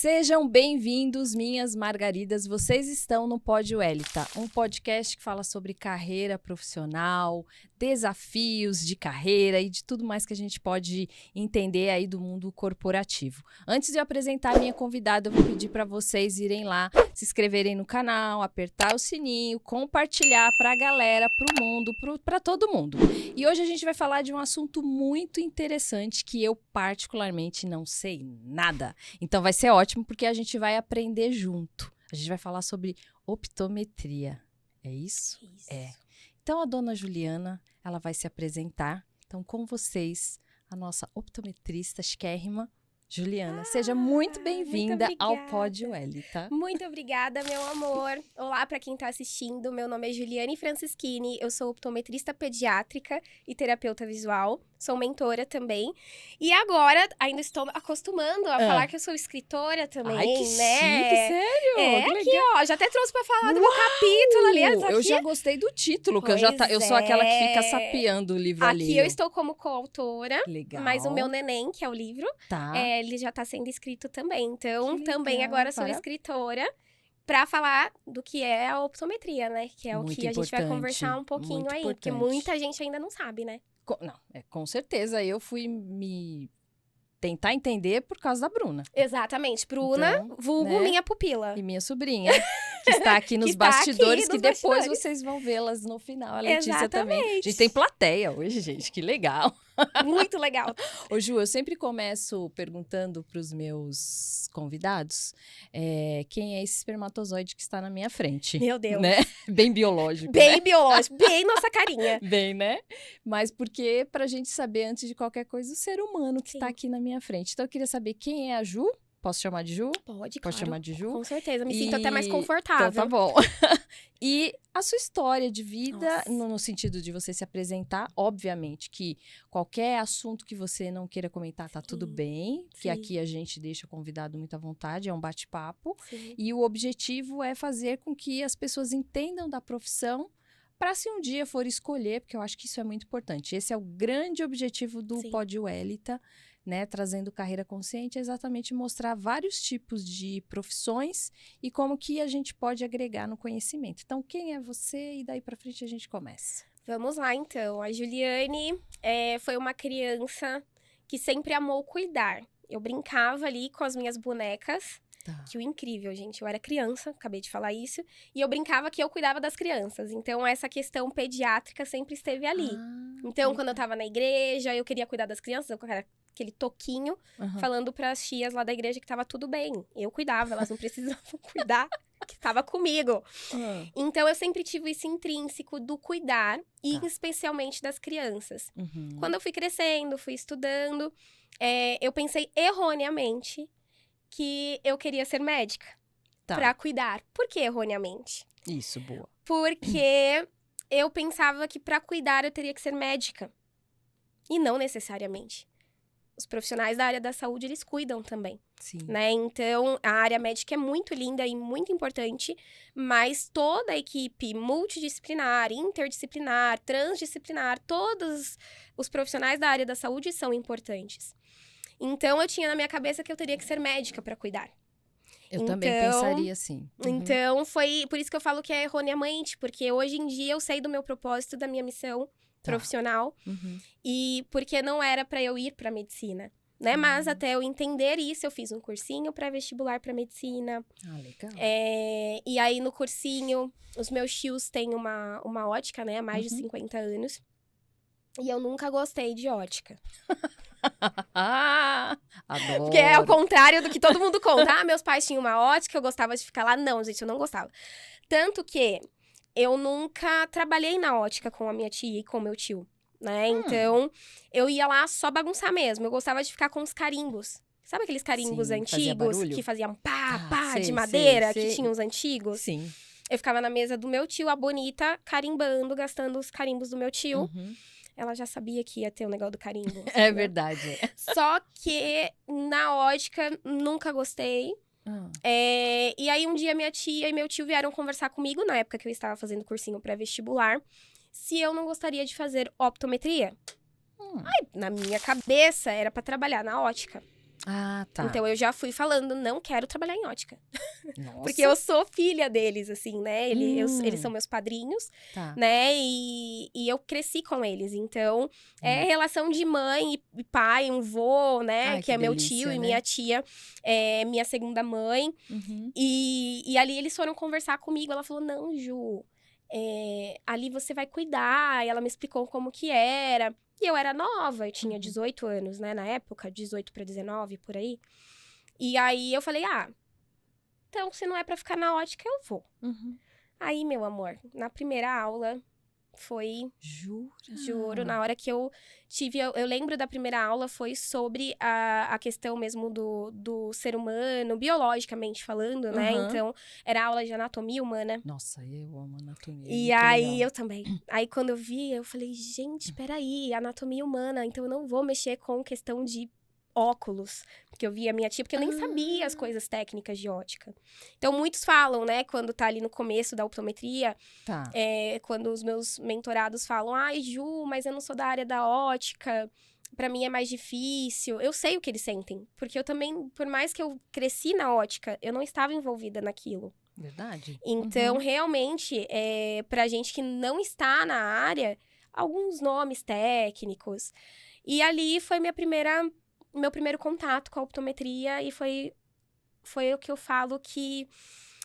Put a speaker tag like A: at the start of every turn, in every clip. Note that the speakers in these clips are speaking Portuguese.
A: Sejam bem-vindos, minhas margaridas. Vocês estão no Pod Welita, um podcast que fala sobre carreira profissional, desafios de carreira e de tudo mais que a gente pode entender aí do mundo corporativo. Antes de eu apresentar a minha convidada, eu vou pedir para vocês irem lá, se inscreverem no canal, apertar o sininho, compartilhar para a galera, para o mundo, para todo mundo. E hoje a gente vai falar de um assunto muito interessante que eu particularmente não sei nada. Então vai ser ótimo porque a gente vai aprender junto. A gente vai falar sobre optometria. É isso?
B: Isso.
A: É. Então a dona Juliana, ela vai se apresentar. Então com vocês, a nossa optometrista chiquérrima, Juliana. Seja muito bem-vinda ao Pod Welita.
B: Muito obrigada, meu amor. Olá para quem está assistindo. Meu nome é Juliane Francischini. Eu sou optometrista pediátrica e terapeuta visual. Sou mentora também. E agora, ainda estou acostumando a falar que eu sou escritora também,
A: Ai, que
B: né?
A: chique, sério?
B: É,
A: que
B: aqui,
A: legal.
B: ó. Já até trouxe para falar do meu capítulo ali.
A: Eu já gostei do título, que eu sou aquela que fica sapeando o livro ali.
B: Aqui eu estou como coautora.
A: Legal.
B: Mas o meu neném, que é o livro,
A: tá.
B: ele já está sendo escrito também. Então,
A: Que
B: também
A: legal,
B: agora sou escritora para falar do que é a optometria, né? Que é
A: Muito
B: o que a gente vai conversar um pouquinho
A: muito
B: aí.
A: importante.
B: Porque muita gente ainda não sabe, né?
A: Com certeza. Eu fui me tentar entender por causa da Bruna.
B: Exatamente. Bruna,
A: Então,
B: vulgo
A: né?
B: minha pupila.
A: E minha sobrinha, que está aqui nos
B: Que está aqui
A: bastidores,
B: nos
A: que depois
B: bastidores.
A: vocês vão vê-las no final. A Letícia
B: Exatamente.
A: também. A gente tem plateia hoje, gente. Que legal.
B: Muito legal.
A: Ô, Ju, eu sempre começo perguntando para os meus convidados quem é esse espermatozoide que está na minha frente.
B: Meu Deus.
A: Né? Bem biológico,
B: Bem
A: né?
B: biológico, bem nossa carinha.
A: Bem, né? Mas porque pra gente saber, antes de qualquer coisa, o ser humano que está aqui na minha frente. Então, eu queria saber quem é a Ju. Posso chamar de Ju?
B: Pode,
A: Posso chamar de Ju?
B: Com certeza, me sinto até mais confortável.
A: Então, tá bom. E a sua história de vida,
B: Nossa.
A: no sentido de você se apresentar, obviamente que qualquer assunto que você não queira comentar, tá tudo bem, que
B: Sim.
A: aqui a gente deixa o convidado muito à vontade, é um bate-papo.
B: Sim.
A: E o objetivo é fazer com que as pessoas entendam da profissão, para se um dia for escolher, porque eu acho que isso é muito importante. Esse é o grande objetivo do
B: Sim.
A: Pod Welita, né, trazendo carreira consciente, é exatamente mostrar vários tipos de profissões e como que a gente pode agregar no conhecimento. Então, quem é você? E daí para frente a gente começa.
B: Vamos lá, então. A Juliane foi uma criança que sempre amou cuidar. Eu brincava ali com as minhas bonecas.
A: Tá.
B: Que o incrível, gente. Eu era criança, acabei de falar isso. E eu brincava que eu cuidava das crianças. Então, essa questão pediátrica sempre esteve ali. Então, quando eu tava na igreja, eu queria cuidar das crianças. Eu era aquele toquinho, falando pras tias lá da igreja que tava tudo bem. Eu cuidava, elas não precisavam cuidar, que tava comigo. Então, eu sempre tive isso intrínseco do cuidar, e especialmente das crianças. Quando eu fui crescendo, fui estudando, eu pensei erroneamente que eu queria ser médica pra cuidar. Por que erroneamente?
A: Isso, boa.
B: Porque eu pensava que pra cuidar eu teria que ser médica. E não necessariamente. Os profissionais da área da saúde, eles cuidam também.
A: Sim.
B: Né? Então, a área médica é muito linda e muito importante, mas toda a equipe multidisciplinar, interdisciplinar, transdisciplinar, todos os profissionais da área da saúde são importantes. Então, eu tinha na minha cabeça que eu teria que ser médica para cuidar.
A: Eu também pensaria assim.
B: Então, foi por isso que eu falo que é erroneamente, porque hoje em dia eu sei do meu propósito, da minha missão profissional, e porque não era para eu ir para medicina, né? Mas até eu entender isso, eu fiz um cursinho pré-vestibular para medicina.
A: Ah, legal.
B: E aí, no cursinho, os meus tios têm uma ótica, né? Há mais de 50 anos. E eu nunca gostei de ótica.
A: Adoro.
B: Porque é ao contrário do que todo mundo conta. Meus pais tinham uma ótica, eu gostava de ficar lá. Não, gente, eu não gostava. Tanto que eu nunca trabalhei na ótica com a minha tia e com o meu tio, né? Então, eu ia lá só bagunçar mesmo. Eu gostava de ficar com os carimbos. Sabe aqueles carimbos antigos que faziam pá, de madeira, que tinham os antigos?
A: Sim.
B: Eu ficava na mesa do meu tio, a bonita, carimbando, gastando os carimbos do meu tio. Ela já sabia que ia ter o negócio do carimbo.
A: É verdade.
B: Só que na ótica, nunca gostei. E aí, um dia, minha tia e meu tio vieram conversar comigo, na época que eu estava fazendo cursinho pré-vestibular, se eu não gostaria de fazer optometria. Aí, na minha cabeça, era pra trabalhar na ótica.
A: Ah, tá.
B: Então, eu já fui falando, não quero trabalhar em ótica.
A: Nossa.
B: Porque eu sou filha deles, assim, né? Eles são meus padrinhos,
A: Tá.
B: né? E eu cresci com eles. Então, é relação de mãe e pai, um vô, né?
A: Ai,
B: que
A: que
B: é meu
A: delícia,
B: tio e
A: né?
B: minha tia, minha segunda mãe.
A: Uhum.
B: E ali eles foram conversar comigo. Ela falou, não, Ju, ali você vai cuidar. E ela me explicou como que era. E eu era nova, eu tinha 18 anos, né? Na época, 18 para 19, por aí. E aí eu falei, então se não é pra ficar na ótica, eu vou.
A: Uhum.
B: Aí, meu amor, na primeira aula foi,
A: Jura?
B: juro, na hora que eu tive, eu lembro da primeira aula, foi sobre a questão mesmo do ser humano, biologicamente falando, né?
A: Uhum.
B: Então, era aula de anatomia humana.
A: Nossa, eu amo anatomia.
B: E
A: muito
B: aí,
A: legal.
B: eu também. Aí, quando eu vi, eu falei, gente, peraí, anatomia humana, então eu não vou mexer com questão de óculos, porque eu vi a minha tia, porque eu nem sabia as coisas técnicas de ótica. Então, muitos falam, né, quando tá ali no começo da optometria,
A: Tá.
B: quando os meus mentorados falam, ai, Ju, mas eu não sou da área da ótica, pra mim é mais difícil. Eu sei o que eles sentem, porque eu também, por mais que eu cresci na ótica, eu não estava envolvida naquilo.
A: Verdade?
B: Então, realmente, pra gente que não está na área, alguns nomes técnicos. E ali foi meu primeiro contato com a optometria e foi o que eu falo que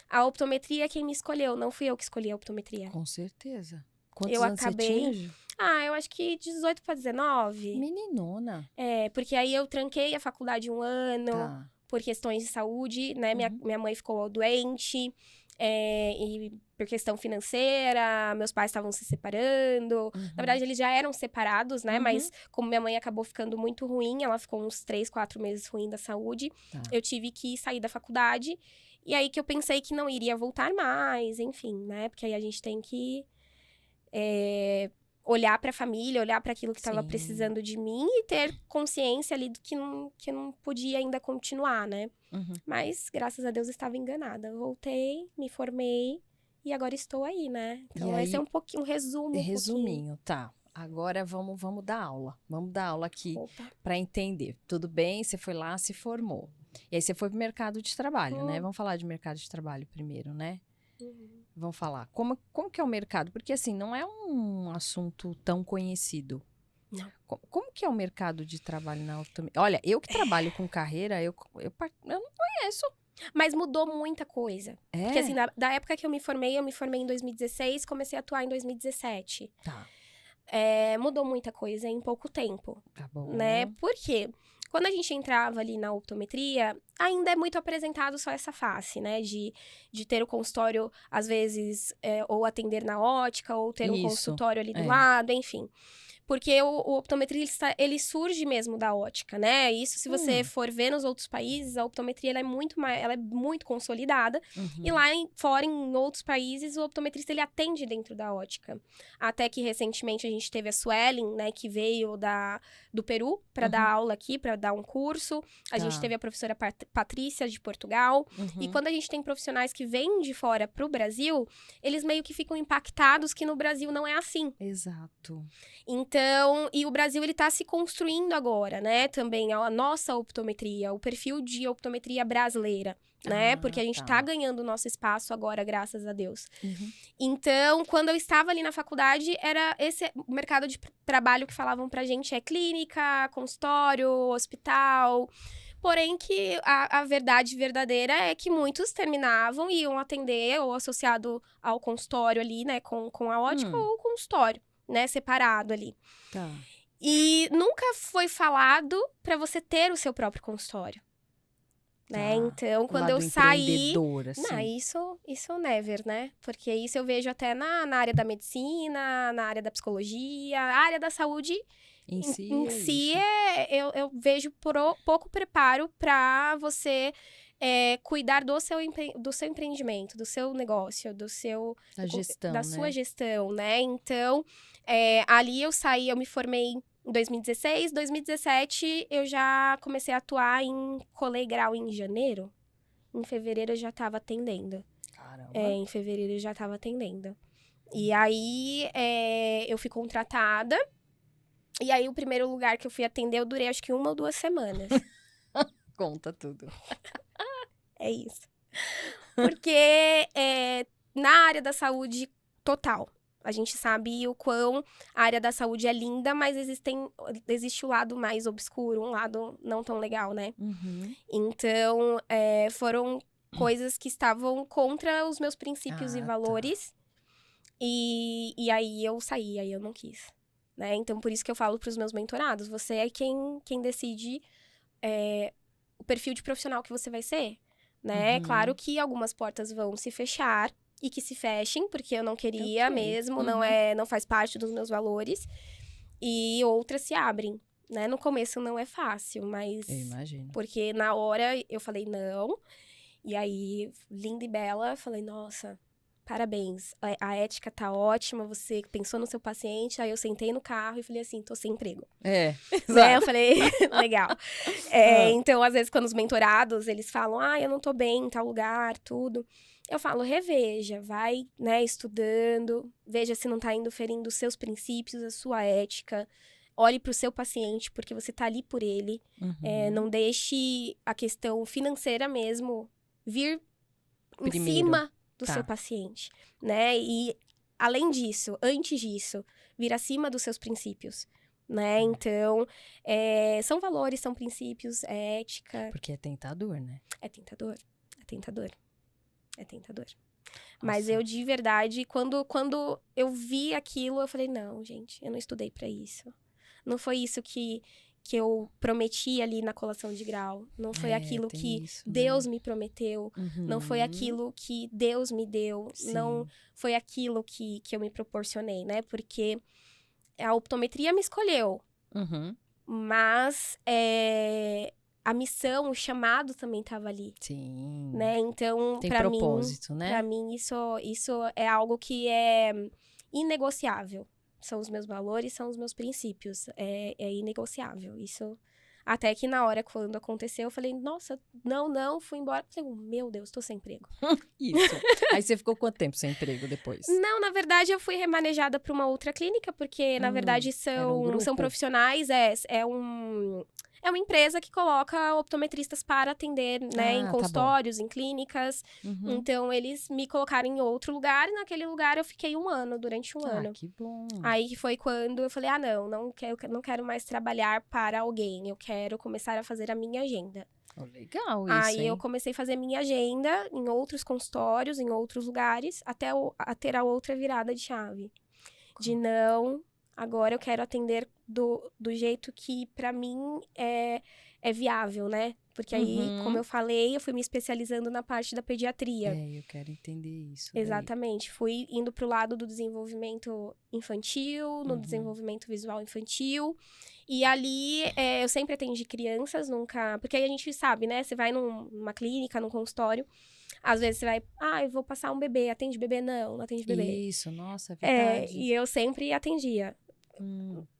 B: a optometria é quem me escolheu, não fui eu que escolhi a optometria.
A: Com certeza. Quantos
B: Eu
A: anos você tinha,
B: acabei...
A: Ju?
B: eu acho que 18 para 19.
A: Meninona.
B: Porque aí eu tranquei a faculdade um ano
A: Tá.
B: por questões de saúde, né? Minha mãe ficou doente, e por questão financeira, meus pais estavam se separando. Na verdade, eles já eram separados, né? Mas como minha mãe acabou ficando muito ruim, ela ficou uns 3, 4 meses ruim da saúde,
A: Tá.
B: eu tive que sair da faculdade. E aí que eu pensei que não iria voltar mais, enfim, né? Porque aí a gente tem que olhar para a família, olhar para aquilo que estava
A: Sim.
B: precisando de mim e ter consciência ali do que não podia ainda continuar, né? Mas, graças a Deus, eu estava enganada. Eu voltei, me formei e agora estou aí, né? Então,
A: E
B: esse é
A: aí,
B: um pouquinho, um resumo.
A: resuminho, tá. Agora vamos dar aula. Vamos dar aula aqui
B: Opa.
A: para entender. Tudo bem, você foi lá, se formou. E aí você foi pro mercado de trabalho, né? Vamos falar de mercado de trabalho primeiro, né? Vamos falar. Como que é o mercado? Porque, assim, não é um assunto tão conhecido.
B: Não.
A: Como que é o mercado de trabalho na optometria? Olha, eu que trabalho com carreira, eu não conheço.
B: Mas mudou muita coisa.
A: É?
B: Porque, assim, da época que eu me formei em 2016, comecei a atuar em 2017.
A: Tá,
B: Mudou muita coisa em pouco tempo,
A: tá bom.
B: né? Por quê? Quando a gente entrava ali na optometria, ainda é muito apresentado só essa face, né? De ter o consultório, às vezes, ou atender na ótica, ou ter um
A: Isso,
B: consultório ali do lado, enfim. Porque o optometrista, ele surge mesmo da ótica, né? Isso, se você for ver nos outros países, a optometria ela é muito consolidada. E lá fora, em outros países, o optometrista ele atende dentro da ótica. Até que recentemente a gente teve a Suelen, né? Que veio do Peru para dar aula aqui, para dar um curso. A gente teve a professora Patrícia de Portugal. E quando a gente tem profissionais que vêm de fora para o Brasil, eles meio que ficam impactados que no Brasil não é assim.
A: Exato.
B: Então, e o Brasil, ele tá se construindo agora, né? Também a nossa optometria, o perfil de optometria brasileira, né? Porque a gente tá ganhando o nosso espaço agora, graças a Deus. Então, quando eu estava ali na faculdade, era esse o mercado de trabalho que falavam pra gente, clínica, consultório, hospital. Porém, que a verdade verdadeira é que muitos terminavam e iam atender ou associado ao consultório ali, né? Com a ótica ou o consultório, né? Separado ali.
A: Tá.
B: E nunca foi falado pra você ter o seu próprio consultório. Né? Então, quando eu saí...
A: Assim.
B: Não, isso never, né? Porque isso eu vejo até na área da medicina, na área da psicologia, a área da saúde...
A: Em
B: si eu vejo pouco preparo para você cuidar do seu empreendimento, do seu negócio, da sua gestão, né? Então, ali eu me formei em 2016, 2017 eu já comecei a atuar colei grau em janeiro. Em fevereiro eu já estava atendendo.
A: Caramba.
B: Em fevereiro eu já estava atendendo. E aí eu fui contratada. E aí, o primeiro lugar que eu fui atender, eu durei acho que 1 ou 2 semanas.
A: Conta tudo.
B: É isso. Porque na área da saúde total, a gente sabe o quão a área da saúde é linda, mas existe o lado mais obscuro, um lado não tão legal, né?
A: Uhum.
B: Então, foram coisas que estavam contra os meus princípios e
A: Ah,
B: valores. E aí eu saí, aí eu não quis. Né? Então, por isso que eu falo para os meus mentorados, você é quem decide o perfil de profissional que você vai ser. Né?
A: Uhum.
B: Claro que algumas portas vão se fechar e que se fechem, porque eu não queria
A: Ok.
B: mesmo,
A: Uhum.
B: não faz parte dos meus valores. E outras se abrem, né? No começo não é fácil, mas...
A: Eu imagino.
B: Porque na hora eu falei não, e aí, linda e bela, falei, nossa, parabéns, a ética tá ótima, você pensou no seu paciente. Aí eu sentei no carro e falei assim, tô sem emprego.
A: É,
B: Né? Eu
A: exato.
B: falei, legal. Então, às vezes, quando os mentorados, eles falam, eu não tô bem em tal lugar, tudo. Eu falo, reveja, vai, né, estudando, veja se não tá indo ferindo os seus princípios, a sua ética. Olhe pro seu paciente, porque você tá ali por ele.
A: Uhum.
B: Não deixe a questão financeira mesmo vir em
A: Primeiro.
B: cima do
A: Tá.
B: seu paciente, né? E, além disso, antes disso, vir acima dos seus princípios, né? Então, são valores, são princípios, é ética.
A: Porque é tentador, né?
B: É tentador, é tentador, é tentador. Mas
A: Nossa.
B: eu, de verdade, quando eu vi aquilo, eu falei, não, gente, eu não estudei pra isso. Não foi isso que eu prometi ali na colação de grau. Não foi aquilo
A: tem
B: que
A: isso,
B: Deus
A: né?
B: me prometeu.
A: Uhum.
B: Não foi aquilo que Deus me deu.
A: Sim.
B: Não foi aquilo que eu me proporcionei, né? Porque a optometria me escolheu.
A: Uhum.
B: Mas a missão, o chamado também estava ali.
A: Sim.
B: Né? Então,
A: Tem
B: pra
A: propósito, né?
B: Pra mim, isso é algo que é inegociável. São os meus valores, são os meus princípios. É inegociável. Isso. Até que na hora, quando aconteceu, eu falei, nossa, não, fui embora. Falei, meu Deus, tô sem emprego.
A: Isso. Aí você ficou quanto tempo sem emprego depois?
B: Não, na verdade, eu fui remanejada para uma outra clínica, porque, na verdade,
A: era um grupo?
B: são profissionais, é uma empresa que coloca optometristas para atender, né, em
A: Tá bom.
B: consultórios, em clínicas.
A: Uhum.
B: Então, eles me colocaram em outro lugar, e naquele lugar eu fiquei durante um ano.
A: Que bom.
B: Aí que foi quando eu falei, não quero mais trabalhar para alguém, eu quero começar a fazer a minha agenda.
A: Legal isso,
B: Aí
A: hein?
B: eu comecei a fazer minha agenda em outros consultórios, em outros lugares, até a ter a outra virada de chave. De não, agora eu quero atender do jeito que pra mim é viável, né? Porque aí, como eu falei, eu fui me especializando na parte da pediatria.
A: Eu quero entender isso.
B: Exatamente. Fui indo pro lado do desenvolvimento infantil, no desenvolvimento visual infantil. E ali, eu sempre atendi crianças, nunca... Porque aí a gente sabe, né? Você vai numa clínica, num consultório, às vezes você vai... eu vou passar um bebê. Atende bebê? Não atende bebê.
A: Isso, nossa, é verdade.
B: E eu sempre atendia.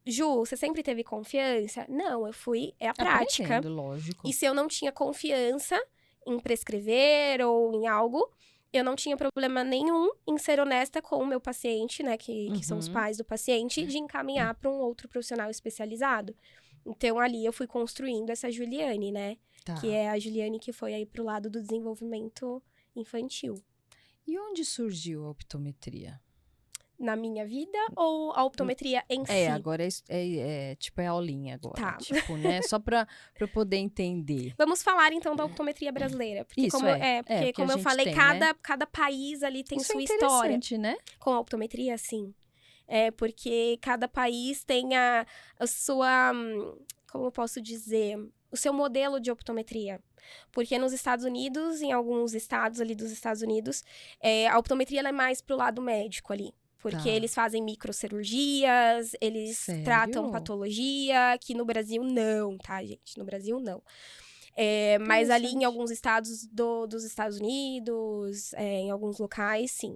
B: Ju, você sempre teve confiança? Não, eu fui... É a prática.
A: Aprendendo, lógico.
B: E se eu não tinha confiança em prescrever ou em algo... Eu não tinha problema nenhum em ser honesta com o meu paciente, né? Que são os pais do paciente, de encaminhar para um outro profissional especializado. Então, ali eu fui construindo essa Juliane, né?
A: Tá.
B: Que é a Juliane que foi aí pro lado do desenvolvimento infantil.
A: E onde surgiu a optometria?
B: Na minha vida ou a optometria em si?
A: Agora tipo, é aulinha agora.
B: Tá.
A: Tipo, né? Só pra eu poder entender.
B: Vamos falar, então, da optometria brasileira. Porque,
A: Isso,
B: porque como eu falei,
A: tem,
B: cada país ali tem
A: Isso
B: sua
A: é
B: história.
A: interessante, né?
B: Com a optometria, sim. Porque cada país tem a sua... Como eu posso dizer? O seu modelo de optometria. Porque nos Estados Unidos, em alguns estados ali dos Estados Unidos, a optometria ela é mais pro lado médico ali. Porque eles fazem microcirurgias, eles tratam patologia, que no Brasil não, tá, gente? No Brasil não. Mas ali em alguns estados dos Estados Unidos, em alguns locais, sim.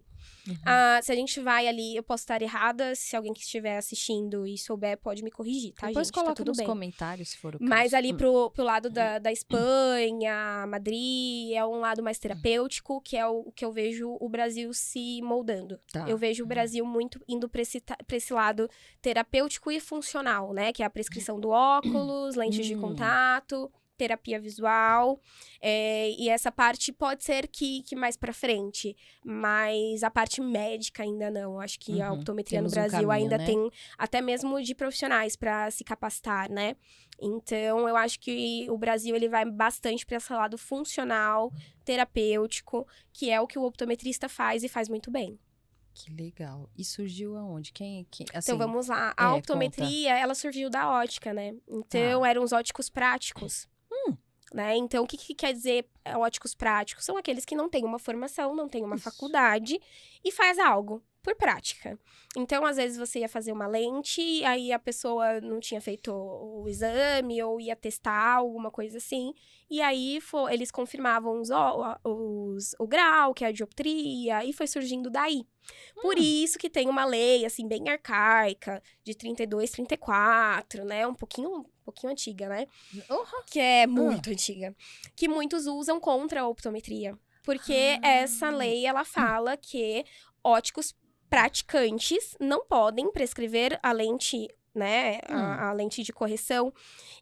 B: Se a gente vai ali, eu posso estar errada, se alguém que estiver assistindo e souber, pode me corrigir, tá,
A: Depois
B: gente?
A: coloca
B: tá tudo
A: nos
B: bem.
A: comentários, se for o caso.
B: Mas ali pro lado da Espanha, Madrid, é um lado mais terapêutico, que é o que eu vejo o Brasil se moldando.
A: Tá.
B: Eu vejo o Brasil muito indo pra esse lado terapêutico e funcional, né? Que é a prescrição do óculos, lentes de contato, terapia visual, e essa parte pode ser que mais pra frente, mas a parte médica ainda não. Acho que a optometria
A: Temos
B: no Brasil
A: caminho,
B: ainda
A: né?
B: tem, até mesmo de profissionais para se capacitar, né? Então, eu acho que o Brasil ele vai bastante para esse lado funcional, terapêutico, que é o que o optometrista faz e faz muito bem.
A: Que legal. E surgiu aonde? Quem assim,
B: Então, vamos lá. A
A: conta.
B: optometria, ela surgiu da ótica, né? Então,
A: Tá.
B: eram os óticos práticos. Né? Então, o que quer dizer óticos práticos? São aqueles que não têm uma formação, não têm uma faculdade e faz algo por prática. Então, às vezes, você ia fazer uma lente, aí a pessoa não tinha feito o exame ou ia testar alguma coisa assim. E aí, eles confirmavam o grau, que é a dioptria, e foi surgindo daí. Por isso que tem uma lei, assim, bem arcaica, de 32, 34, né? Um pouquinho antiga, né? Que é muito antiga. Que muitos usam contra a optometria. Porque essa lei, ela fala que óticos praticantes não podem prescrever a lente, né? A lente de correção.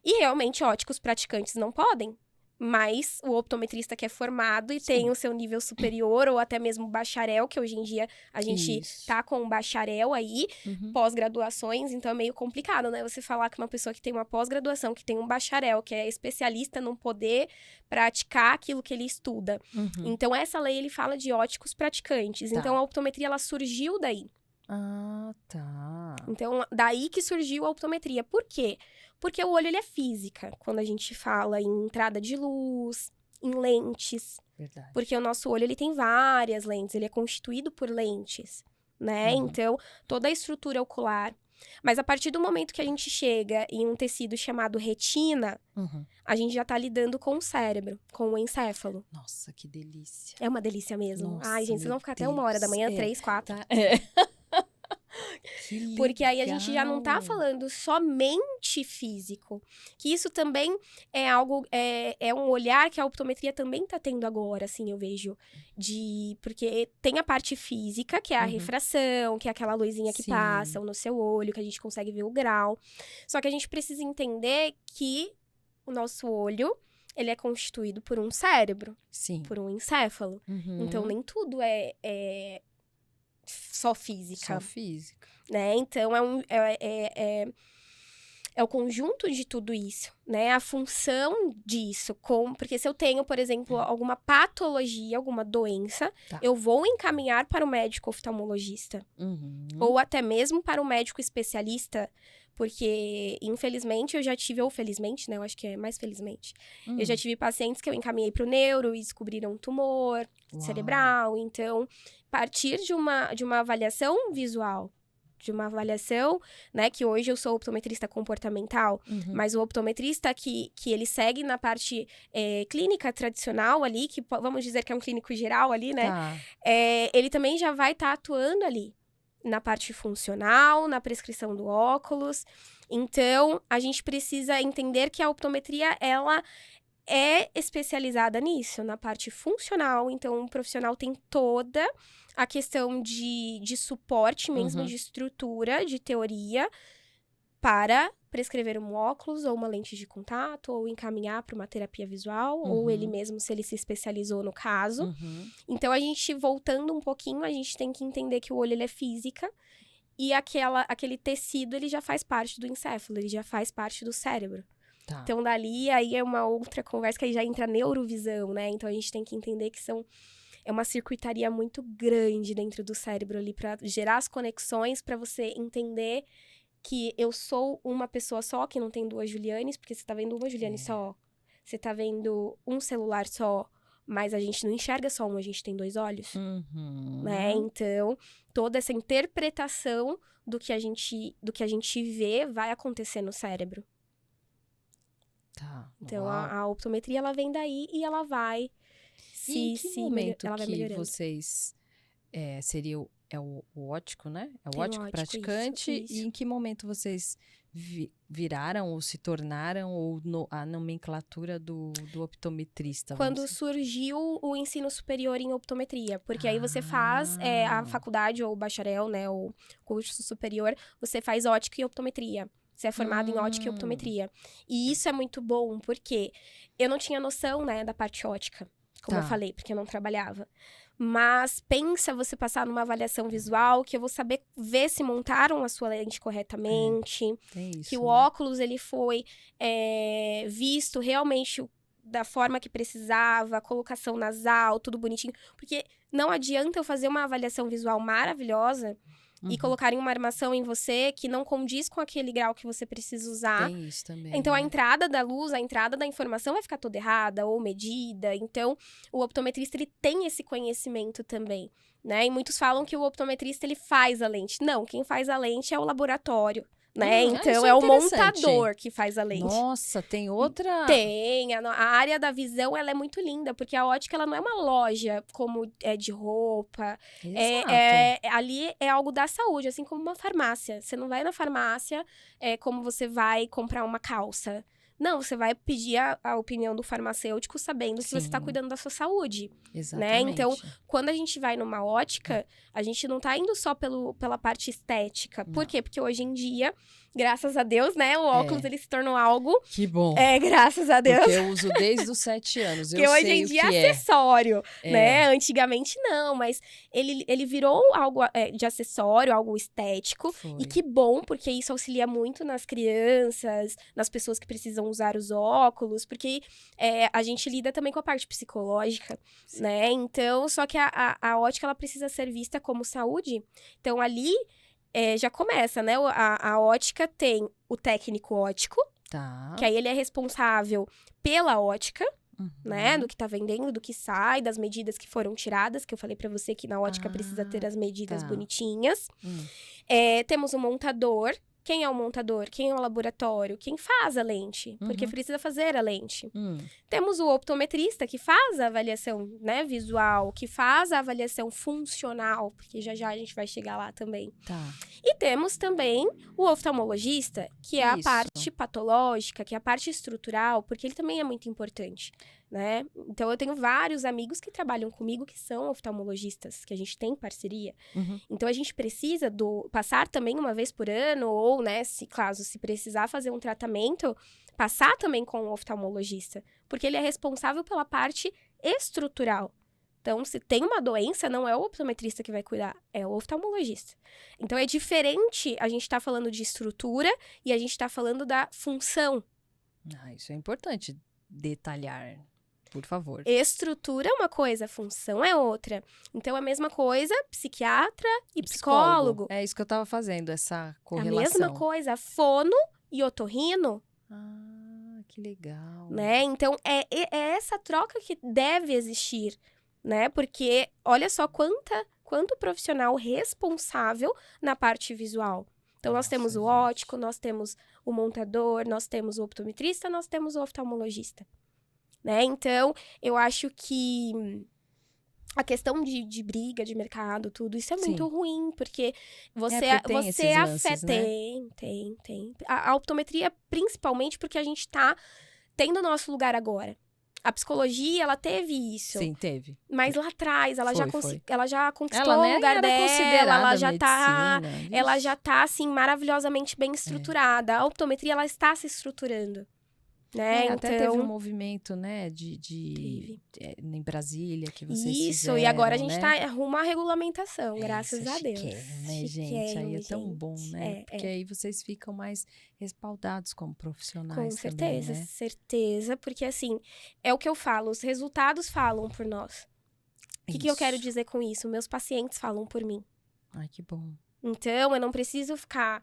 B: E realmente, óticos praticantes não podem. Mas o optometrista que é formado e tem o seu nível superior, ou até mesmo bacharel, que hoje em dia a gente tá com um bacharel aí, pós-graduações, então é meio complicado, né? Você falar que uma pessoa que tem uma pós-graduação, que tem um bacharel, que é especialista, não poder praticar aquilo que ele estuda. Então, essa lei, ele fala de óticos praticantes.
A: Tá.
B: Então, a optometria, ela surgiu daí.
A: Ah, tá.
B: Então, daí que surgiu a optometria. Por quê? Porque o olho, ele é física. Quando a gente fala em entrada de luz, em lentes.
A: Verdade.
B: Porque o nosso olho, ele tem várias lentes. Ele é constituído por lentes, né? Então, toda a estrutura ocular. Mas a partir do momento que a gente chega em um tecido chamado retina, a gente já tá lidando com o cérebro, com o encéfalo.
A: Nossa, que delícia.
B: É uma delícia mesmo.
A: Nossa,
B: ai, gente, vocês vão ficar até 1h da manhã, 3, 4.
A: Tá. Que legal.
B: Porque aí a gente já não tá falando somente físico. Que isso também é algo, é um olhar que a optometria também tá tendo agora, assim, eu vejo. Porque tem a parte física, que é a refração, que é aquela luzinha que passa no seu olho, que a gente consegue ver o grau. Só que a gente precisa entender que o nosso olho, ele é constituído por um cérebro. Por um encéfalo. Então, nem tudo é só física.
A: Só física.
B: Né? Então, é o conjunto de tudo isso, né? A função disso. Porque se eu tenho, por exemplo, alguma patologia, alguma doença, eu vou encaminhar para o médico oftalmologista. Ou até mesmo para o médico especialista. Porque, infelizmente, eu já tive, ou felizmente, né? Eu acho que é mais felizmente. Eu já tive pacientes que eu encaminhei para o neuro e descobriram um tumor cerebral. Então, a partir de uma avaliação visual, de uma avaliação, né? Que hoje eu sou optometrista comportamental, mas o optometrista que ele segue na parte clínica tradicional ali, que vamos dizer que é um clínico geral ali, né? Ele também já vai estar atuando ali. Na parte funcional, na prescrição do óculos. Então, a gente precisa entender que a optometria, ela é especializada nisso, na parte funcional. Então, o profissional tem toda a questão de suporte mesmo, de estrutura, de teoria, para prescrever um óculos ou uma lente de contato, ou encaminhar para uma terapia visual, ou ele mesmo, se ele se especializou no caso. Então, a gente, voltando um pouquinho, a gente tem que entender que o olho, ele é física, e aquele tecido, ele já faz parte do encéfalo, ele já faz parte do cérebro. Então, dali, aí é uma outra conversa, que aí já entra a neurovisão, né? Então, a gente tem que entender que é uma circuitaria muito grande dentro do cérebro ali, para gerar as conexões, para você entender que eu sou uma pessoa só, que não tem duas Julianes, porque você tá vendo uma Juliane só. Você tá vendo um celular só, mas a gente não enxerga só um, a gente tem 2 olhos. Né? Então, toda essa interpretação do que a gente vê vai acontecer no cérebro. Então, a optometria, ela vem daí e ela vai
A: em que momento
B: ela vai
A: que
B: melhorando.
A: vocês seria o ótico, né? É o
B: Tem
A: ótico praticante.
B: isso.
A: E em que momento vocês viraram ou se tornaram a nomenclatura do optometrista?
B: Quando surgiu o ensino superior em optometria. Porque aí você faz a faculdade ou o bacharel, né? O curso superior, você faz ótica e optometria. Você é formado em ótica e optometria. E isso é muito bom, porque eu não tinha noção, né, da parte ótica, como eu falei, porque eu não trabalhava. Mas pensa você passar numa avaliação visual, que eu vou saber ver se montaram a sua lente corretamente,
A: Tem isso,
B: que o óculos ele foi visto realmente da forma que precisava, colocação nasal, tudo bonitinho. Porque não adianta eu fazer uma avaliação visual maravilhosa e colocarem uma armação em você que não condiz com aquele grau que você precisa usar.
A: Tem isso também.
B: Então, a entrada da luz, a entrada da informação vai ficar toda errada ou medida. Então, o optometrista, ele tem esse conhecimento também, né? E muitos falam que o optometrista, ele faz a lente. Não, quem faz a lente é o laboratório, né? Então, é o montador que faz a lente.
A: Nossa, tem outra...
B: Tem. A área da visão, ela é muito linda, porque a ótica, ela não é uma loja como é de roupa. Ali é algo da saúde, assim como uma farmácia. Você não vai na farmácia como você vai comprar uma calça. Não, você vai pedir a opinião do farmacêutico sabendo que você está cuidando da sua saúde.
A: Exatamente.
B: Né? Então, quando a gente vai numa ótica, a gente não tá indo só pela parte estética. Por quê? Porque hoje em dia, graças a Deus, né? O óculos, ele se tornou algo...
A: Que bom.
B: Graças a Deus.
A: Porque eu uso desde os 7 anos.
B: Porque hoje em dia é acessório, né? Antigamente não, mas ele virou algo de acessório, algo estético.
A: Foi.
B: E que bom, porque isso auxilia muito nas crianças, nas pessoas que precisam usar os óculos, porque a gente lida também com a parte psicológica, né? Então, só que a ótica, ela precisa ser vista como saúde. Então, ali já começa, né? A ótica tem o técnico ótico, que aí ele é responsável pela ótica, né? Do que tá vendendo, do que sai, das medidas que foram tiradas, que eu falei pra você que na ótica precisa ter as medidas bonitinhas. Temos o montador. Quem é o montador? Quem é o laboratório? Quem faz a lente? Porque precisa fazer a lente. Temos o optometrista, que faz a avaliação, né, visual, que faz a avaliação funcional, porque já a gente vai chegar lá também. E temos também o oftalmologista, que é a parte patológica, que é a parte estrutural, porque ele também é muito importante, né? Então, eu tenho vários amigos que trabalham comigo que são oftalmologistas, que a gente tem parceria. Então, a gente precisa passar também uma vez por ano, ou, né, se precisar fazer um tratamento, passar também com o oftalmologista, porque ele é responsável pela parte estrutural. Então, se tem uma doença, não é o optometrista que vai cuidar, é o oftalmologista. Então, é diferente, a gente tá falando de estrutura e a gente tá falando da função.
A: Isso é importante detalhar. Por favor.
B: Estrutura é uma coisa, função é outra. Então, a mesma coisa, psiquiatra e psicólogo.
A: É isso que eu tava fazendo, essa correlação.
B: A mesma coisa, fono e otorrino.
A: Que legal.
B: Né? Então, é essa troca que deve existir, né? Porque, olha só quanto profissional responsável na parte visual. Então, nós temos o ótico, nós temos o montador, nós temos o optometrista, nós temos o oftalmologista. Né? Então, eu acho que a questão de briga, de mercado, tudo, isso é muito ruim, porque você afeta... Tem. A optometria, principalmente porque a gente tá tendo o nosso lugar agora. A psicologia, ela teve isso.
A: Sim, teve.
B: Mas lá atrás, ela já conquistou
A: ela
B: o lugar dela, ela já tá, assim, maravilhosamente bem estruturada. A optometria, ela está se estruturando. Né?
A: Até teve um movimento, né, em Brasília, que vocês fizeram,
B: e agora a gente
A: né?
B: tá rumo à regulamentação, graças a Deus.
A: Né, gente? Aí é tão bom, né? Porque aí vocês ficam mais respaldados como profissionais. Com
B: certeza,
A: também, né?
B: certeza, porque assim, é o que eu falo, os resultados falam por nós. O que eu quero dizer com isso? Meus pacientes falam por mim.
A: Ai, que bom.
B: Então, eu não preciso ficar...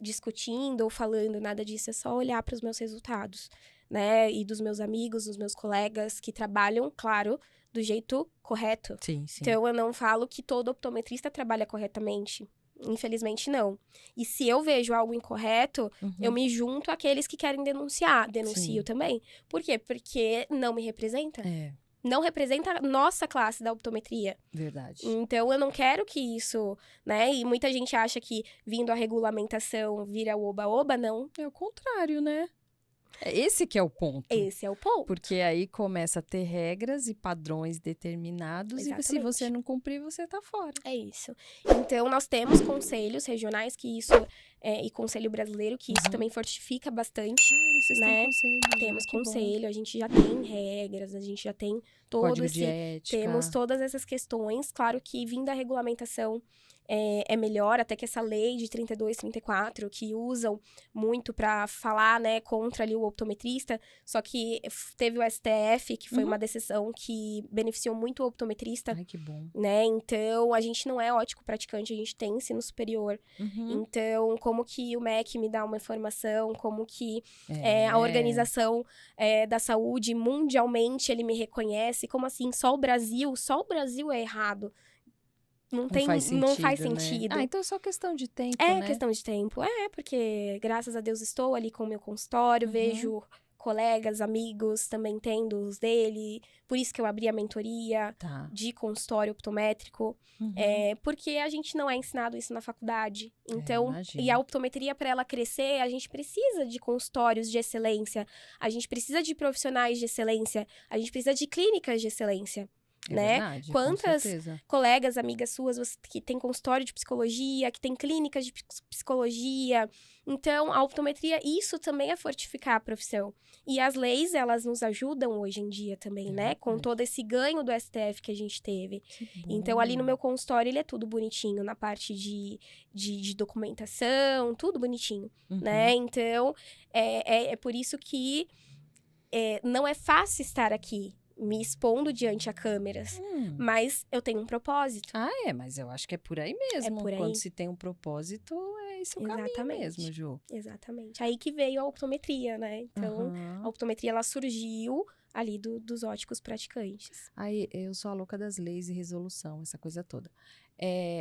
B: discutindo ou falando, nada disso, é só olhar para os meus resultados, né? E dos meus amigos, dos meus colegas que trabalham, claro, do jeito correto.
A: Sim.
B: Então, eu não falo que todo optometrista trabalha corretamente. Infelizmente, não. E se eu vejo algo incorreto, eu me junto àqueles que querem denunciar. Denuncio também. Por quê? Porque não me representa. Não representa a nossa classe da optometria.
A: Verdade.
B: Então, eu não quero que isso, né? E muita gente acha que vindo a regulamentação vira o oba-oba, não.
A: É o contrário, né? Esse que é o ponto.
B: Esse é o ponto.
A: Porque aí começa a ter regras e padrões determinados e se
B: Exatamente.
A: você não cumprir, você tá fora.
B: É isso. Então, nós temos conselhos regionais que isso, e conselho brasileiro, que isso também fortifica bastante.
A: Vocês
B: né?
A: têm conselho.
B: Temos
A: que bom.
B: conselho, a gente já tem regras, a gente já tem todo
A: Código
B: esse...
A: de ética.
B: Temos todas essas questões. Claro que vindo a regulamentação é melhor, até que essa lei de 32, 34, que usam muito para falar, né, contra ali o optometrista, só que teve o STF, que foi uma decisão que beneficiou muito o optometrista.
A: Ai, que bom.
B: Né? Então, a gente não é ótico praticante, a gente tem ensino superior. Então, como que o MEC me dá uma informação, como que a Organização da Saúde mundialmente ele me reconhece, como assim, só o Brasil é errado. Não faz sentido.
A: Né? Então é só questão de tempo,
B: né?
A: É
B: questão de tempo. Porque graças a Deus estou ali com o meu consultório, vejo colegas, amigos também tendo os dele. Por isso que eu abri a mentoria de consultório optométrico. Porque a gente não é ensinado isso na faculdade. Então, e a optometria, para ela crescer, a gente precisa de consultórios de excelência. A gente precisa de profissionais de excelência. A gente precisa de clínicas de excelência. Né?
A: Verdade,
B: Quantas colegas, amigas suas que tem consultório de psicologia, que tem clínicas de psicologia. Então, a optometria, isso também é fortificar a profissão. E as leis, elas nos ajudam hoje em dia também, né? Com todo esse ganho do STF que a gente teve. Então, ali no meu consultório, ele é tudo bonitinho, na parte de documentação, tudo bonitinho, né? Então, é por isso que não é fácil estar aqui, me expondo diante a câmeras, mas eu tenho um propósito.
A: Mas eu acho que é por aí mesmo.
B: Por aí.
A: Quando se tem um propósito, é esse o caminho mesmo, Ju.
B: Exatamente. Aí que veio a optometria, né? Então, a optometria, ela surgiu ali dos óticos praticantes.
A: Aí, eu sou a louca das leis e resolução, essa coisa toda.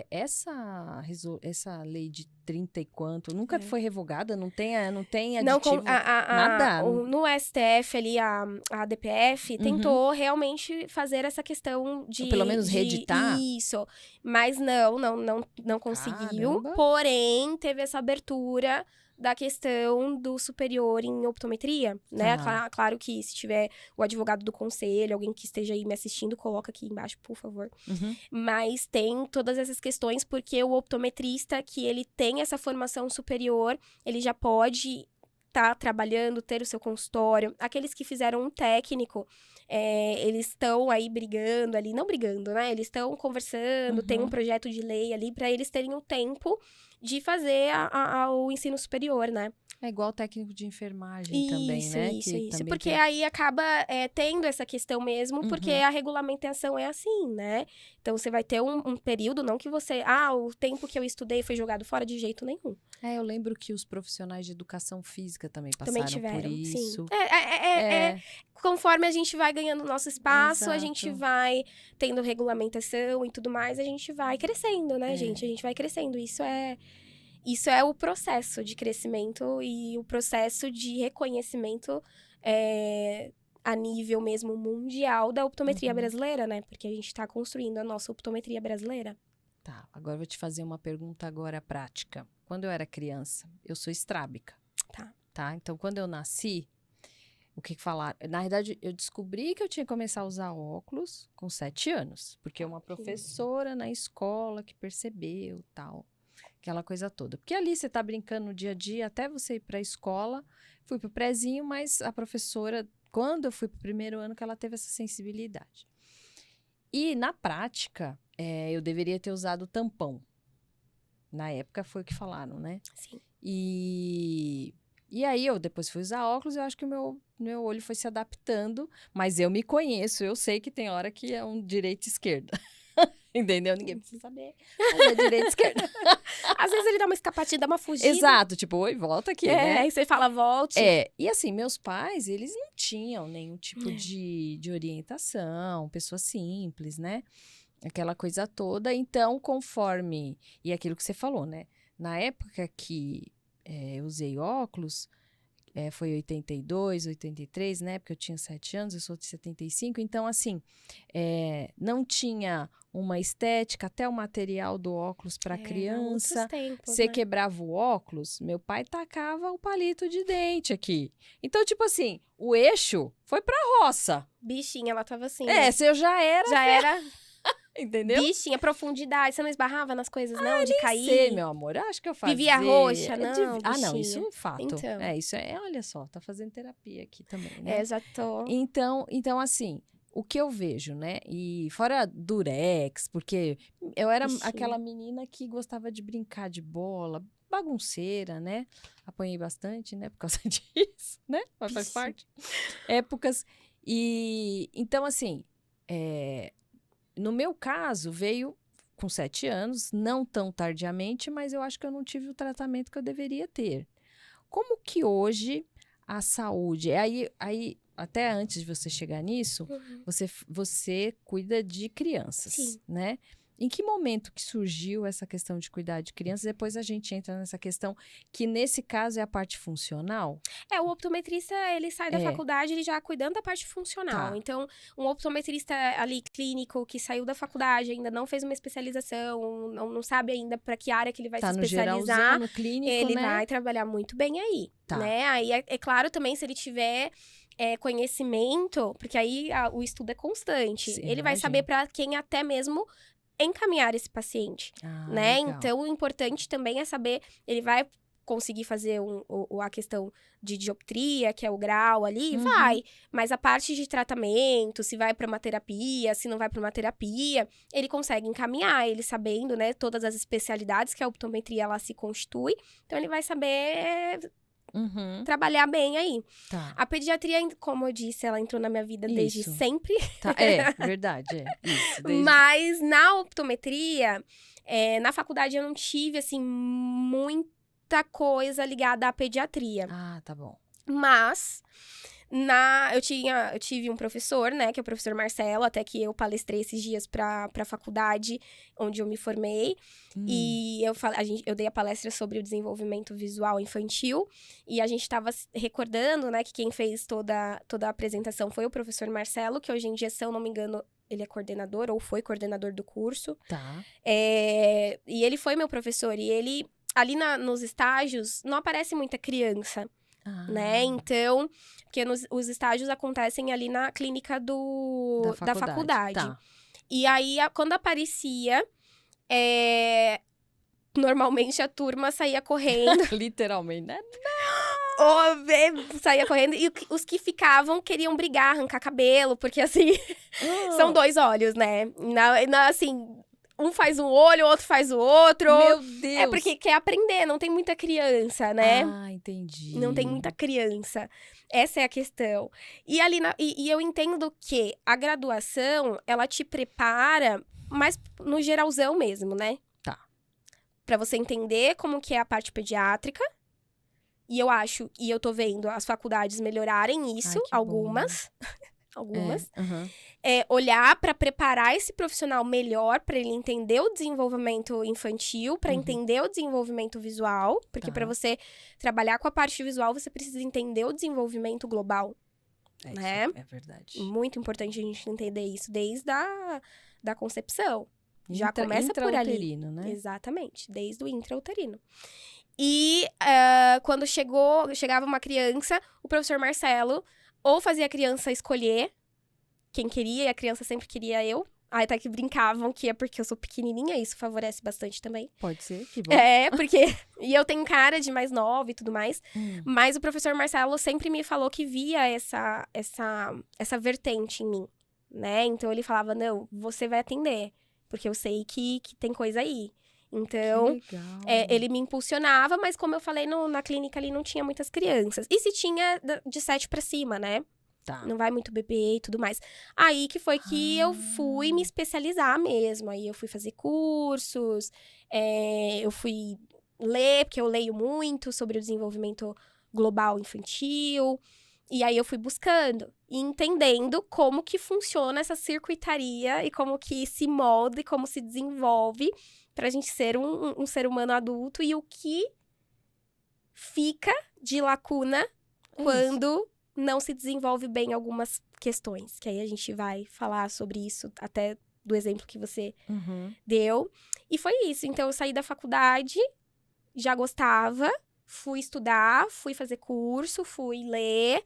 A: Essa lei de 30 e quanto, nunca foi revogada? Não tem aditivo? Nada?
B: No STF ali, a DPF tentou realmente fazer essa questão de...
A: Ou pelo menos reeditar?
B: Isso. Mas não conseguiu.
A: Caramba.
B: Porém, teve essa abertura da questão do superior em optometria, né? Claro que se tiver o advogado do conselho, alguém que esteja aí me assistindo, coloca aqui embaixo, por favor. Mas tem todas essas questões, porque o optometrista, que ele tem essa formação superior, ele já pode estar trabalhando, ter o seu consultório. Aqueles que fizeram um técnico, eles estão aí brigando ali, não brigando, né? Eles estão conversando, tem um projeto de lei ali, para eles terem o tempo de fazer o ensino superior, né?
A: É igual o técnico de enfermagem também, né?
B: Isso. Porque aí acaba tendo essa questão mesmo, porque a regulamentação é assim, né? Então, você vai ter um período, não que você... o tempo que eu estudei foi jogado fora de jeito nenhum.
A: Eu lembro que os profissionais de educação física também passaram
B: tiveram,
A: por isso.
B: Sim. Conforme a gente vai ganhando nosso espaço, a
A: Exato.
B: gente vai tendo regulamentação e tudo mais, a gente vai crescendo, né, gente? A gente vai crescendo. Isso é o processo de crescimento e o processo de reconhecimento a nível mesmo mundial da optometria brasileira, né? Porque a gente está construindo a nossa optometria brasileira.
A: Tá, agora eu vou te fazer uma pergunta agora prática. Quando eu era criança, eu sou estrábica. Tá? Então, quando eu nasci, o que falaram? Na verdade, eu descobri que eu tinha que começar a usar óculos com 7 anos. Porque uma professora na escola que percebeu, tal. Aquela coisa toda. Porque ali você tá brincando no dia a dia, até você ir pra escola. Fui pro prezinho, mas a professora, quando eu fui pro primeiro ano, que ela teve essa sensibilidade. E, na prática, eu deveria ter usado tampão. Na época, foi o que falaram, né?
B: Sim.
A: E aí, eu depois fui usar óculos, eu acho que o meu olho foi se adaptando. Mas eu me conheço, eu sei que tem hora que é um direita e esquerda. Entendeu? Ninguém precisa saber. Mas é direita e esquerda.
B: Às vezes ele dá uma escapadinha, dá uma fugida.
A: Exato, tipo, oi, volta aqui, né?
B: Aí você fala, volte.
A: E assim, meus pais, eles não tinham nenhum tipo de orientação, pessoa simples, né? Aquela coisa toda. Então, conforme... E aquilo que você falou, né? Na época que eu usei óculos, foi 82, 83, né? Porque eu tinha 7 anos, eu sou de 75. Então, assim, não tinha uma estética, até o material do óculos para criança.
B: Outros tempos,
A: Você
B: né?
A: quebrava o óculos, meu pai tacava o palito de dente aqui. Então, tipo assim, o eixo foi pra roça.
B: Bichinha, ela tava assim, né?
A: Se eu já era,
B: Já era
A: entendeu?
B: bichinha, profundidade. Você não esbarrava nas coisas, não? De cair?
A: Sei, meu amor, eu acho que eu fazia.
B: Vivia roxa, não,
A: não,
B: bichinho.
A: isso é um fato.
B: Então.
A: Isso olha só, tá fazendo terapia aqui também, né?
B: Já tô.
A: Então, assim, o que eu vejo, né? E fora durex, porque eu era
B: Bichinho.
A: aquela menina que gostava de brincar de bola, bagunceira, né? Apanhei bastante, né? Por causa disso, né? Mas faz parte. Épocas. E, então, assim, no meu caso, veio com 7 anos, não tão tardiamente, mas eu acho que eu não tive o tratamento que eu deveria ter. Como que hoje a saúde... Aí até antes de você chegar nisso, você cuida de crianças,
B: Sim.
A: né? Em que momento que surgiu essa questão de cuidar de crianças? Depois a gente entra nessa questão que, nesse caso, é a parte funcional.
B: O optometrista, ele sai da faculdade, ele já cuidando da parte funcional.
A: Tá.
B: Então, um optometrista ali, clínico, que saiu da faculdade, ainda não fez uma especialização, não sabe ainda para que área que ele vai se especializar.
A: No geralzão, no clínico,
B: ele
A: né?
B: vai trabalhar muito bem aí,
A: Tá.
B: né? Aí, é claro também, se ele tiver... conhecimento, porque aí o estudo é constante.
A: Sim,
B: ele vai saber para quem até mesmo encaminhar esse paciente, né?
A: Legal.
B: Então, o importante também é saber, ele vai conseguir fazer a questão de dioptria, que é o grau ali, vai. Mas a parte de tratamento, se vai para uma terapia, se não vai para uma terapia, ele consegue encaminhar, ele sabendo, né, todas as especialidades que a optometria ela se constitui. Então, ele vai saber trabalhar bem aí.
A: Tá.
B: A pediatria, como eu disse, ela entrou na minha vida desde sempre.
A: Tá. Verdade, isso.
B: Mas na optometria, na faculdade eu não tive, assim, muita coisa ligada à pediatria.
A: Ah, tá bom.
B: Mas... Eu tive um professor, né, que é o professor Marcelo, até que eu palestrei esses dias pra faculdade onde eu me formei. E eu dei a palestra sobre o desenvolvimento visual infantil. E a gente estava recordando, né, que quem fez toda a apresentação foi o professor Marcelo, que hoje em dia, se eu não me engano, ele é coordenador ou foi coordenador do curso.
A: Tá.
B: E ele foi meu professor. E ele, ali nos estágios, não aparece muita criança. Né? Então, porque os estágios acontecem ali na clínica da faculdade.
A: Tá.
B: E aí, quando aparecia, normalmente a turma saía correndo.
A: Literalmente, né?
B: Saía correndo. E os que ficavam queriam brigar, arrancar cabelo, porque assim, são 2 olhos, né? Assim... Um faz um olho, o outro faz o outro.
A: Meu Deus!
B: É porque quer aprender, não tem muita criança, né?
A: Ah, entendi.
B: Não tem muita criança. Essa é a questão. E ali e eu entendo que a graduação, ela te prepara, mas no geralzão mesmo, né?
A: Tá.
B: Pra você entender como que é a parte pediátrica. E eu acho, e eu tô vendo as faculdades melhorarem isso, algumas. Algumas. Olhar para preparar esse profissional melhor, para ele entender o desenvolvimento infantil, para entender o desenvolvimento visual, porque para você trabalhar com a parte visual, você precisa entender o desenvolvimento global, né?
A: É verdade.
B: Muito importante a gente entender isso desde da concepção. Já começa por ali.
A: Intrauterino, né?
B: Exatamente, desde o intrauterino. E quando chegava uma criança, o professor Marcelo ou fazia a criança escolher quem queria, e a criança sempre queria eu. Aí até que brincavam que é porque eu sou pequenininha, isso favorece bastante também.
A: Pode ser, que bom.
B: Porque... E eu tenho cara de mais nova e tudo mais. Mas o professor Marcelo sempre me falou que via essa vertente em mim, né? Então ele falava, não, você vai atender, porque eu sei que tem coisa aí. Então, ele me impulsionava, mas como eu falei, na clínica ali não tinha muitas crianças. E se tinha de 7 pra cima, né?
A: Tá.
B: Não vai muito bebê e tudo mais. Aí que foi que eu fui me especializar mesmo. Aí eu fui fazer cursos, eu fui ler, porque eu leio muito sobre o desenvolvimento global infantil. E aí eu fui buscando e entendendo como que funciona essa circuitaria e como que se molda e como se desenvolve pra gente ser um ser humano adulto e o que fica de lacuna quando não se desenvolve bem algumas questões. Que aí a gente vai falar sobre isso, até do exemplo que você deu. E foi isso. Então, eu saí da faculdade, já gostava, fui estudar, fui fazer curso, fui ler,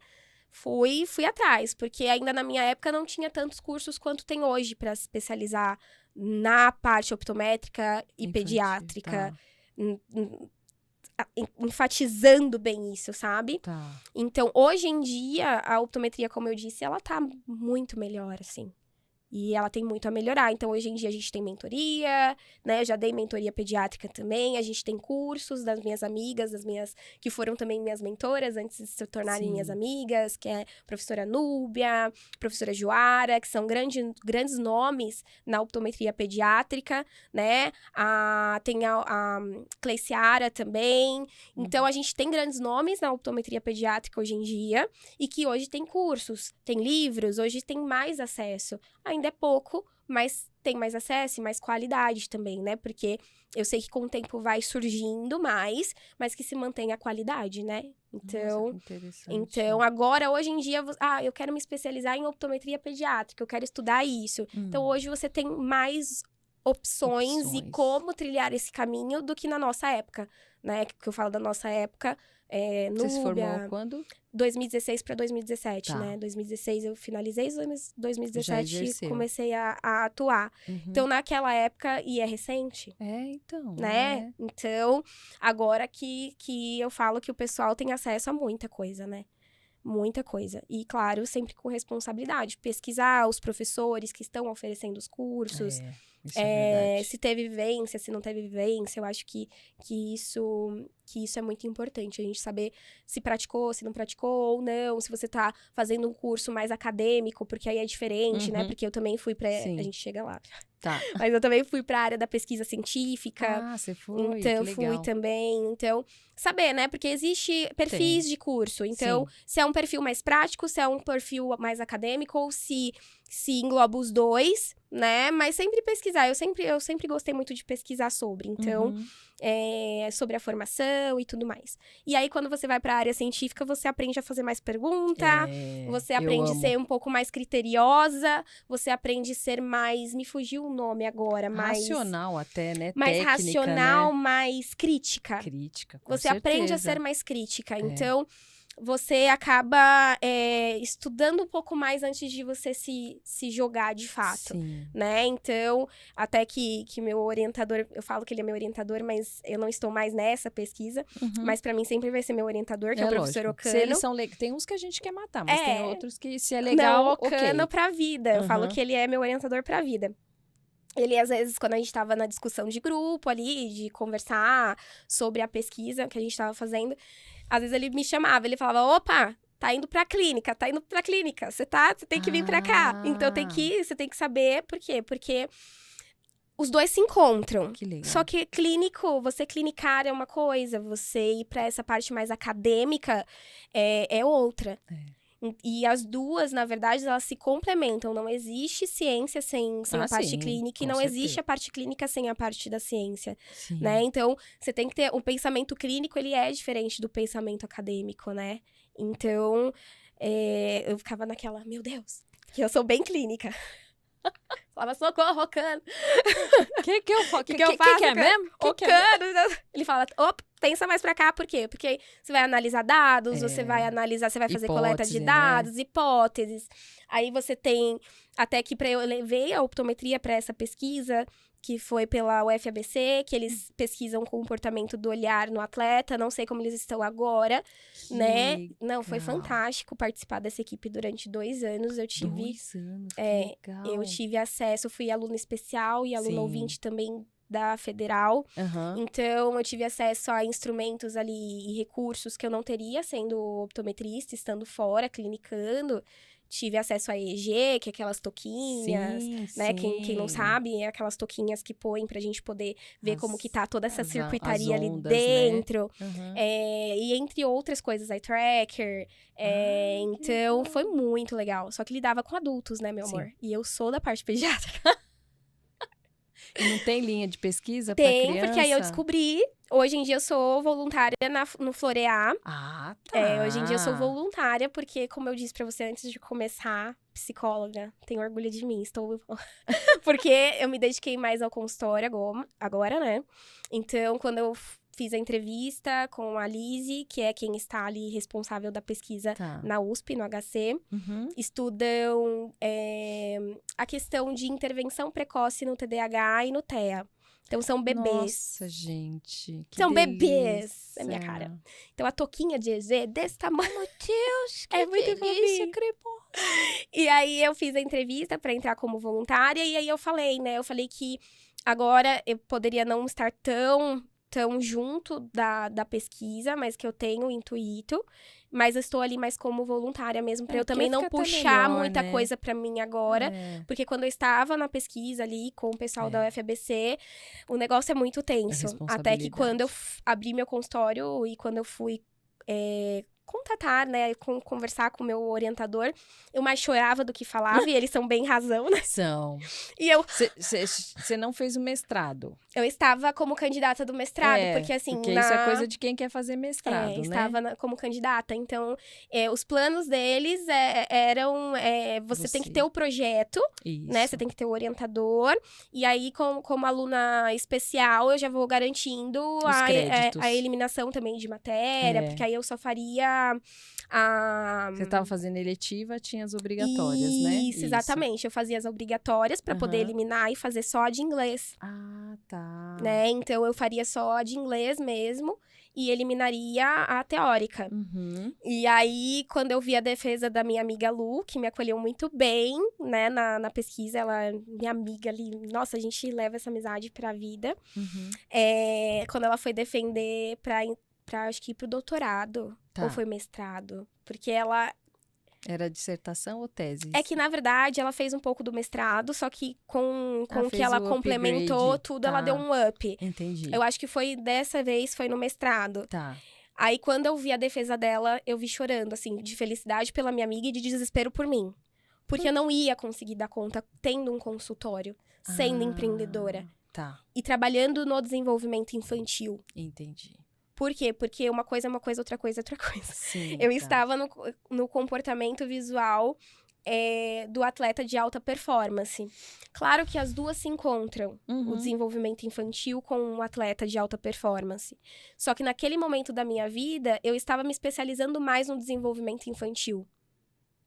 B: fui atrás. Porque ainda na minha época não tinha tantos cursos quanto tem hoje para se especializar na parte optométrica e
A: Infantil,
B: pediátrica.
A: Tá.
B: Enfatizando bem isso, sabe?
A: Tá.
B: Então, hoje em dia, a optometria, como eu disse, ela tá muito melhor, assim. E ela tem muito a melhorar. Então, hoje em dia, a gente tem mentoria, né? Eu já dei mentoria pediátrica também. A gente tem cursos das minhas amigas, que foram também minhas mentoras antes de se tornarem minhas amigas, que é a professora Núbia, professora Joara, que são grandes nomes na optometria pediátrica, né? Tem a Cleiciara também. Então, a gente tem grandes nomes na optometria pediátrica hoje em dia e que hoje tem cursos, tem livros, hoje tem mais acesso. Ainda é pouco, mas tem mais acesso e mais qualidade também, né? Porque eu sei que com o tempo vai surgindo mais, mas que se mantém a qualidade, né? Então,
A: Nossa, que interessante.
B: agora, hoje em dia, eu quero me especializar em optometria pediátrica, eu quero estudar isso. Então, hoje você tem mais opções e como trilhar esse caminho do que na nossa época, né? Que eu falo da nossa época,
A: Você se formou quando?
B: 2016 para 2017,
A: Tá.
B: né? 2016 eu finalizei,
A: Já
B: 2017
A: exerceu.
B: comecei a atuar. Então, naquela época, e é recente,
A: Então.
B: né? Então, agora que eu falo que o pessoal tem acesso a muita coisa, né? Muita coisa. E, claro, sempre com responsabilidade. Pesquisar os professores que estão oferecendo os cursos.
A: Isso é verdade.
B: Se teve vivência, se não teve vivência. Eu acho que isso é muito importante. A gente saber se praticou, se não praticou ou não. Se você tá fazendo um curso mais acadêmico, porque aí é diferente, né? Porque eu também fui pra...
A: Sim.
B: A gente chega lá.
A: Tá.
B: Mas eu também fui pra área da pesquisa científica.
A: Você foi?
B: Então,
A: que
B: fui
A: legal.
B: também. Então, saber, né? Porque existe perfis de curso. Então, se é um perfil mais prático, se é um perfil mais acadêmico, ou se engloba os dois, né? Mas sempre pesquisar. Eu sempre gostei muito de pesquisar sobre. Então, sobre a formação e tudo mais. E aí, quando você vai pra área científica, você aprende a fazer mais pergunta. Você aprende a ser um pouco mais criteriosa. Você aprende a ser mais... Me fugiu o nome agora.
A: Racional até, né?
B: Mais
A: técnica,
B: racional,
A: né?
B: mais crítica.
A: Crítica, com
B: Você
A: certeza.
B: aprende a ser mais crítica. Então, você acaba estudando um pouco mais antes de você se jogar de fato.
A: Sim.
B: Né? Então, até que meu orientador... Eu falo que ele é meu orientador, mas eu não estou mais nessa pesquisa. Mas pra mim sempre vai ser meu orientador, que é o professor
A: lógico.
B: Ocano.
A: Se eles são tem uns que a gente quer matar, mas tem outros que se é legal,
B: não, Ocano pra vida. Eu falo
A: Uhum.
B: que ele é meu orientador pra vida. Ele, às vezes, quando a gente tava na discussão de grupo ali, de conversar sobre a pesquisa que a gente tava fazendo, às vezes ele me chamava, ele falava, opa, tá indo pra clínica, você tem que vir pra cá. Então, você tem que saber por quê? Porque os dois se encontram.
A: Que legal.
B: Só que você clinicar é uma coisa, você ir pra essa parte mais acadêmica é outra. E as duas, na verdade, elas se complementam. Não existe ciência sem a parte clínica e não existe a parte clínica sem a parte da ciência, né? Então, você tem que ter... O pensamento clínico, ele é diferente do pensamento acadêmico, né? Então, eu ficava naquela... Meu Deus, que eu sou bem clínica. Falava, socorro, Ocano.
A: O que eu faço?
B: Que é
A: mesmo?
B: Ocano. Ele fala, opa, pensa mais pra cá, por quê? Porque você vai analisar dados, você vai fazer coleta de dados, né? Hipóteses. Aí você tem, até que eu levei a optometria pra essa pesquisa, que foi pela UFABC, que eles pesquisam o comportamento do olhar no atleta. Não sei como eles estão agora, né?
A: Legal.
B: Não, foi fantástico participar dessa equipe durante 2 anos. Eu tive...
A: 2 anos, que legal.
B: Eu tive acesso, fui aluna especial e aluna ouvinte também da Federal. Então, eu tive acesso a instrumentos ali e recursos que eu não teria sendo optometrista, estando fora, clinicando. Tive acesso a EEG, que é aquelas toquinhas, né? Quem não sabe, é aquelas toquinhas que põem pra gente poder ver como que tá toda essa circuitaria ali dentro.
A: Né?
B: E entre outras coisas, eye tracker. Então, foi muito legal. Só que lidava com adultos, né, meu amor? E eu sou da parte pediátrica.
A: E não tem linha de pesquisa pra criança?
B: Tem, porque aí eu descobri Hoje em dia eu sou voluntária no Florear.
A: Ah, tá.
B: Hoje em dia eu sou voluntária, porque, como eu disse pra você antes de começar, psicóloga, tenho orgulho de mim, estou... Porque eu me dediquei mais ao consultório agora, né? Então, quando eu fiz a entrevista com a Lise, que é quem está ali responsável da pesquisa na USP, no HC, estudam a questão de intervenção precoce no TDAH e no TEA. Então, são bebês.
A: Nossa, gente, que
B: são
A: delícia.
B: bebês, é minha cara. Então, a toquinha de EG desse tamanho. Meu Deus, que muito delícia, cremoso. E aí, eu fiz a entrevista para entrar como voluntária. E aí, eu falei, né? Eu falei que agora eu poderia não estar tão junto da pesquisa, mas que eu tenho o intuito. Mas eu estou ali mais como voluntária mesmo, para eu também não puxar melhor, muita coisa para mim agora. Porque quando eu estava na pesquisa ali com o pessoal da UFABC, o negócio é muito tenso. Até que quando eu abri meu consultório e quando eu fui contatar, né, conversar com o meu orientador, eu mais chorava do que falava, e eles são bem razão, né?
A: São.
B: E eu...
A: Você não fez o mestrado?
B: Eu estava como candidata do mestrado, porque assim...
A: Porque isso é coisa de quem quer fazer mestrado, né?
B: Estava como candidata, então os planos deles eram... você tem que ter o projeto, né? Você tem que ter o orientador, e aí como aluna especial, eu já vou garantindo a eliminação também de matéria, porque aí eu só faria
A: Você estava fazendo eletiva, tinha as obrigatórias, né?
B: Isso, exatamente. Eu fazia as obrigatórias para poder eliminar e fazer só a de inglês.
A: Ah, tá.
B: Né? Então, eu faria só a de inglês mesmo e eliminaria a teórica. E aí, quando eu vi a defesa da minha amiga Lu, que me acolheu muito bem, né, na pesquisa, ela é minha amiga ali, nossa, a gente leva essa amizade pra vida. Quando ela foi defender pra acho que ir pro doutorado, ou foi mestrado, porque ela...
A: Era dissertação ou tese?
B: É que, na verdade, ela fez um pouco do mestrado, só que com o que ela complementou tudo, ela deu um up.
A: Entendi.
B: Eu acho que dessa vez, foi no mestrado.
A: Tá.
B: Aí, quando eu vi a defesa dela, eu vi chorando, assim, de felicidade pela minha amiga e de desespero por mim. Porque eu não ia conseguir dar conta tendo um consultório, sendo empreendedora.
A: Tá.
B: E trabalhando no desenvolvimento infantil.
A: Entendi.
B: Por quê? Porque uma coisa é uma coisa, outra coisa é outra coisa.
A: Sim,
B: eu estava no comportamento visual do atleta de alta performance. Claro que as duas se encontram, o desenvolvimento infantil com um atleta de alta performance. Só que naquele momento da minha vida, eu estava me especializando mais no desenvolvimento infantil.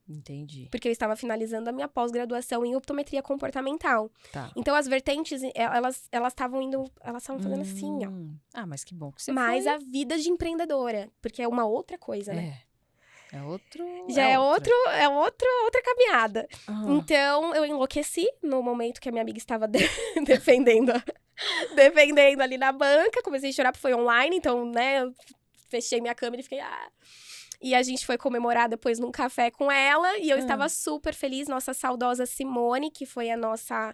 A: Entendi.
B: Porque eu estava finalizando a minha pós-graduação em optometria comportamental.
A: Tá.
B: Então, as vertentes, elas estavam indo... Elas estavam fazendo assim, ó.
A: Ah, mas que bom que você
B: Mas
A: foi.
B: a vida de empreendedora. Porque é uma outra coisa, né?
A: É outro...
B: Já é outra caminhada. Então, eu enlouqueci no momento que a minha amiga estava defendendo ali na banca. Comecei a chorar porque foi online. Então, né, eu fechei minha câmera e fiquei... E a gente foi comemorar depois num café com ela. E eu estava super feliz. Nossa saudosa Simone, que foi a nossa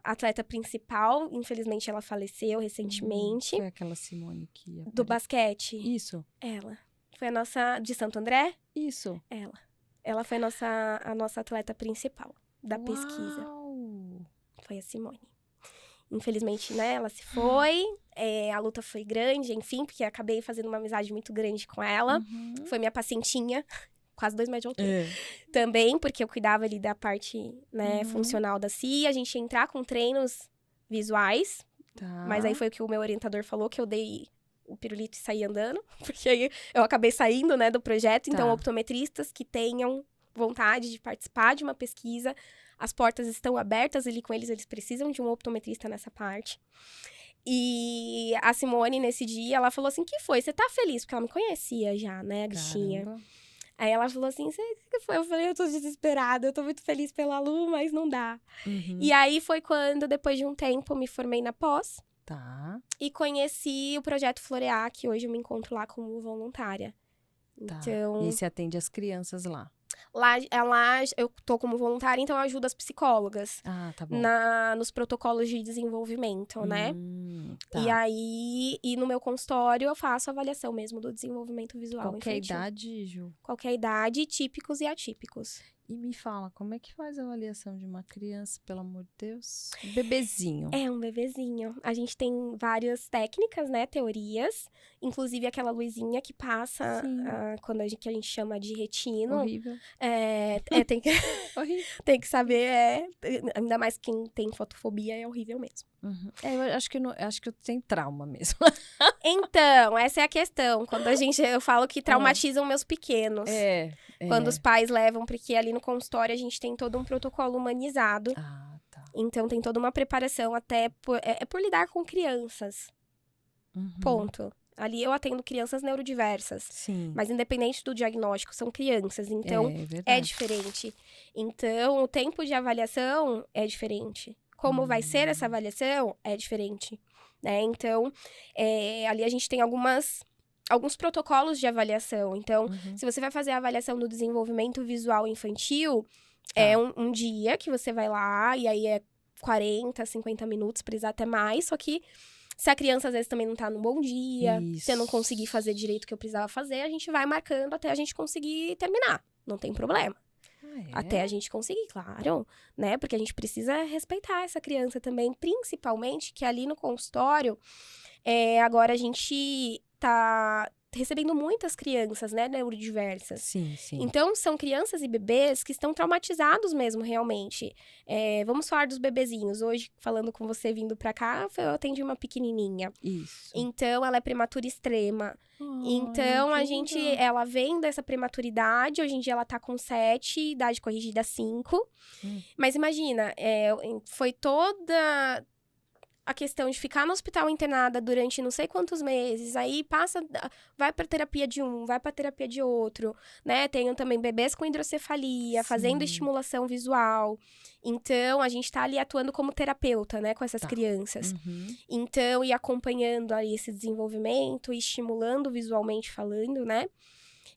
B: atleta principal. Infelizmente, ela faleceu recentemente.
A: Foi aquela Simone que...
B: Do basquete.
A: Isso.
B: Ela. Foi a nossa... De Santo André?
A: Isso.
B: Ela. Ela foi a nossa atleta principal da pesquisa. Foi a Simone. Infelizmente, né, ela se foi. A luta foi grande, enfim, porque acabei fazendo uma amizade muito grande com ela. Foi minha pacientinha, quase 2 metros de altura. Também, porque eu cuidava ali da parte, né, funcional da CIA. A gente ia entrar com treinos visuais.
A: Tá.
B: Mas aí foi o que o meu orientador falou, que eu dei o pirulito e saí andando. Porque aí eu acabei saindo, né, do projeto. Então, optometristas que tenham vontade de participar de uma pesquisa, as portas estão abertas ali com eles precisam de um optometrista nessa parte. E a Simone, nesse dia, ela falou assim, que foi? Você tá feliz? Porque ela me conhecia já, né, a bichinha.
A: Caramba.
B: Aí ela falou assim, que foi? Eu falei, eu tô desesperada, eu tô muito feliz pela Lu, mas não dá. E aí foi quando, depois de um tempo, eu me formei na pós.
A: Tá.
B: E conheci o Projeto Florear, que hoje eu me encontro lá como voluntária.
A: Tá.
B: Então...
A: E aí você atende as crianças lá?
B: Lá eu tô como voluntária, então eu ajudo as psicólogas.
A: Ah, tá bom.
B: Nos protocolos de desenvolvimento, né?
A: Tá.
B: E aí, no meu consultório, eu faço avaliação mesmo do desenvolvimento visual
A: Qualquer
B: infantil.
A: idade, Ju?
B: Qualquer idade, típicos e atípicos.
A: E me fala, como é que faz a avaliação de uma criança, pelo amor de Deus? Bebezinho.
B: É um bebezinho. A gente tem várias técnicas, né? Teorias. Inclusive aquela luzinha que passa quando que a gente chama de retino.
A: Horrível.
B: Tem que,
A: Horrível.
B: tem que saber. Ainda mais quem tem fotofobia, é horrível mesmo.
A: Uhum. Eu acho que eu tenho trauma mesmo.
B: Então, essa é a questão. Quando eu falo que traumatizam meus pequenos. Quando os pais levam, porque ali no consultório a gente tem todo um protocolo humanizado.
A: Ah, tá.
B: Então tem toda uma preparação até por lidar com crianças.
A: Uhum.
B: Ponto. Ali eu atendo crianças neurodiversas.
A: Sim.
B: Mas independente do diagnóstico, são crianças. Então,
A: é
B: diferente. Então, o tempo de avaliação é diferente. Como vai ser essa avaliação é diferente. Né? Então, ali a gente tem alguns protocolos de avaliação. Então, se você vai fazer a avaliação do desenvolvimento visual infantil, é um dia que você vai lá, e aí é 40, 50 minutos, precisar até mais. Só que se a criança, às vezes, também não tá num bom dia, se eu não conseguir fazer direito o que eu precisava fazer, a gente vai marcando até a gente conseguir terminar. Não tem problema. Até a gente conseguir, claro, né? Porque a gente precisa respeitar essa criança também, principalmente que ali no consultório, agora a gente tá recebendo muitas crianças, né, neurodiversas.
A: Sim.
B: Então, são crianças e bebês que estão traumatizados mesmo, realmente. Vamos falar dos bebezinhos. Hoje, falando com você, vindo pra cá, eu atendi uma pequenininha.
A: Isso.
B: Então, ela é prematura extrema. Então, ela vem dessa prematuridade, hoje em dia ela tá com 7, idade corrigida 5. Mas imagina, foi toda a questão de ficar no hospital internada durante não sei quantos meses, aí vai pra terapia de um, vai pra terapia de outro, né? Tenho também bebês com hidrocefalia, fazendo estimulação visual. Então, a gente tá ali atuando como terapeuta, né, com essas crianças. Então, e acompanhando ali esse desenvolvimento, estimulando visualmente falando, né?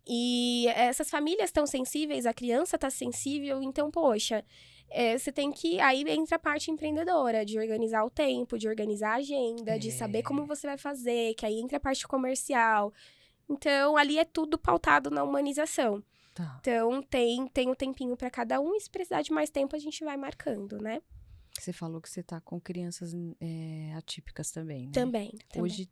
B: E essas famílias estão sensíveis, a criança tá sensível, então, poxa, você tem que... Aí entra a parte empreendedora, de organizar o tempo, de organizar a agenda, de saber como você vai fazer, que aí entra a parte comercial. Então, ali é tudo pautado na humanização. Então, tem um tempinho para cada um, e se precisar de mais tempo, a gente vai marcando, né?
A: Você falou que você tá com crianças atípicas também, né?
B: Também.
A: Hoje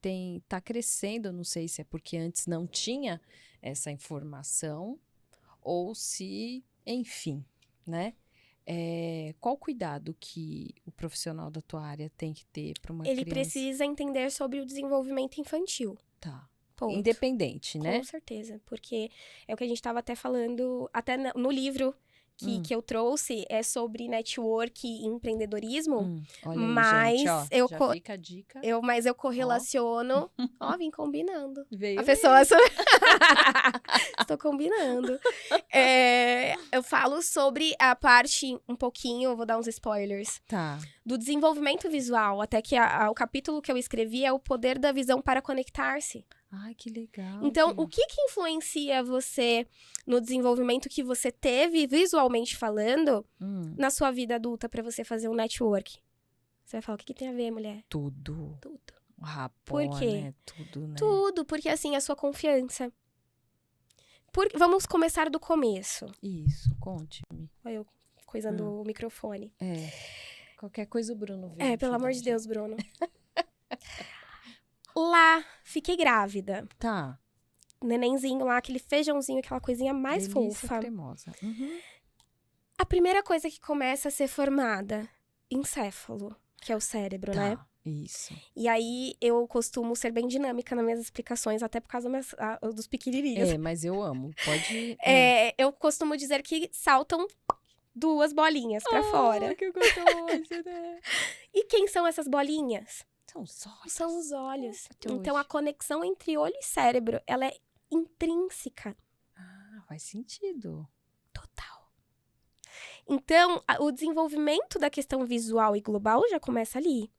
A: tá crescendo, não sei se é porque antes não tinha essa informação, ou se, enfim, né? Qual cuidado que o profissional da tua área tem que ter para uma criança?
B: Ele precisa entender sobre o desenvolvimento infantil.
A: Tá.
B: Ponto.
A: Independente, né?
B: Com certeza, porque é o que a gente estava até falando, até no livro que eu trouxe, é sobre network e empreendedorismo.
A: Olha aí,
B: mas
A: gente, ó, já fica a dica.
B: Mas eu correlaciono. Vim combinando.
A: Veio
B: a pessoa... Estou combinando. Eu falo sobre a parte, um pouquinho, eu vou dar uns spoilers.
A: Tá.
B: Do desenvolvimento visual, até que o capítulo que eu escrevi é o poder da visão para conectar-se.
A: Ai, que legal.
B: Então, o que influencia você no desenvolvimento que você teve, visualmente falando, na sua vida adulta, para você fazer um network? Você vai falar, o que tem a ver, mulher?
A: Tudo. Rapaz,
B: Por quê?
A: né? Tudo, né?
B: Tudo, porque assim, a sua confiança. Vamos começar do começo.
A: Isso, conte-me.
B: Olha eu coisando o microfone.
A: Qualquer coisa o Bruno vê.
B: Pelo amor de Deus, Bruno. Lá, fiquei grávida.
A: Tá.
B: Nenenzinho lá, aquele feijãozinho, aquela coisinha mais
A: Delícia
B: fofa.
A: cremosa.
B: A primeira coisa que começa a ser formada, encéfalo, que é o cérebro, né?
A: Isso.
B: E aí, eu costumo ser bem dinâmica nas minhas explicações, até por causa dos pequenininhos.
A: Mas eu amo. Pode...
B: Eu costumo dizer que saltam 2 bolinhas pra fora.
A: Que gostoso, né?
B: E quem são essas bolinhas?
A: São os olhos.
B: São os olhos. Então,
A: hoje.
B: a conexão entre olho e cérebro, ela é intrínseca.
A: Faz sentido.
B: Total. Então, o desenvolvimento da questão visual e global já começa ali.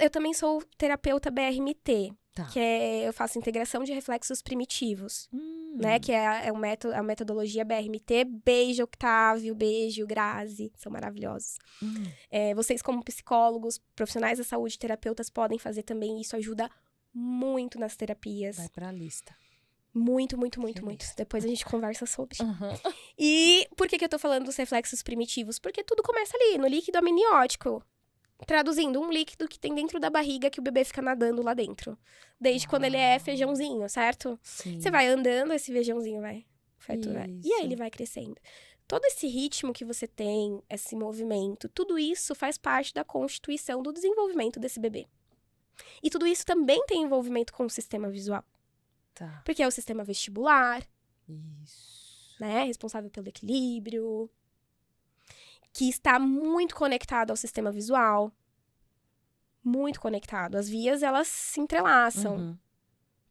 B: Eu também sou terapeuta BRMT, que eu faço integração de reflexos primitivos, né? Que é a metodologia BRMT. Beijo, Octávio, beijo, Grazi, são maravilhosos. Vocês, como psicólogos, profissionais da saúde, terapeutas, podem fazer também. Isso ajuda muito nas terapias.
A: Vai pra lista.
B: Muito, muito, muito,
A: Que
B: muito.
A: besta.
B: Depois a gente conversa sobre.
A: Aham.
B: E por que eu tô falando dos reflexos primitivos? Porque tudo começa ali, no líquido amniótico. Traduzindo, um líquido que tem dentro da barriga que o bebê fica nadando lá dentro. Desde quando ele é feijãozinho, certo?
A: Sim.
B: Você vai andando, esse feijãozinho vai. E aí
A: Isso.
B: ele vai crescendo. Todo esse ritmo que você tem, esse movimento, tudo isso faz parte da constituição do desenvolvimento desse bebê. E tudo isso também tem envolvimento com o sistema visual.
A: Tá.
B: Porque é o sistema vestibular,
A: Isso.
B: né? Responsável pelo equilíbrio. Que está muito conectado ao sistema visual. Muito conectado. As vias, elas se entrelaçam.
A: Uhum.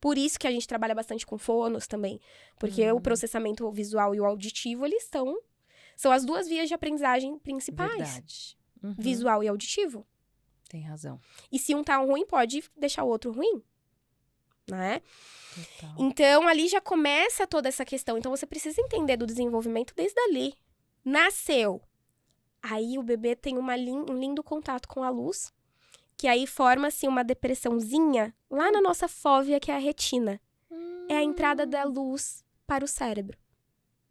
B: Por isso que a gente trabalha bastante com fonos também. Porque o processamento visual e o auditivo, eles são as duas vias de aprendizagem principais.
A: Verdade. Uhum.
B: Visual e auditivo.
A: Tem razão.
B: E se um tá ruim, pode deixar o outro ruim. Né?
A: Total.
B: Então, ali já começa toda essa questão. Então, você precisa entender do desenvolvimento desde ali. Nasceu. Aí, o bebê tem um lindo contato com a luz. Que aí forma-se uma depressãozinha lá na nossa fóvea, que é a retina. É a entrada da luz para o cérebro.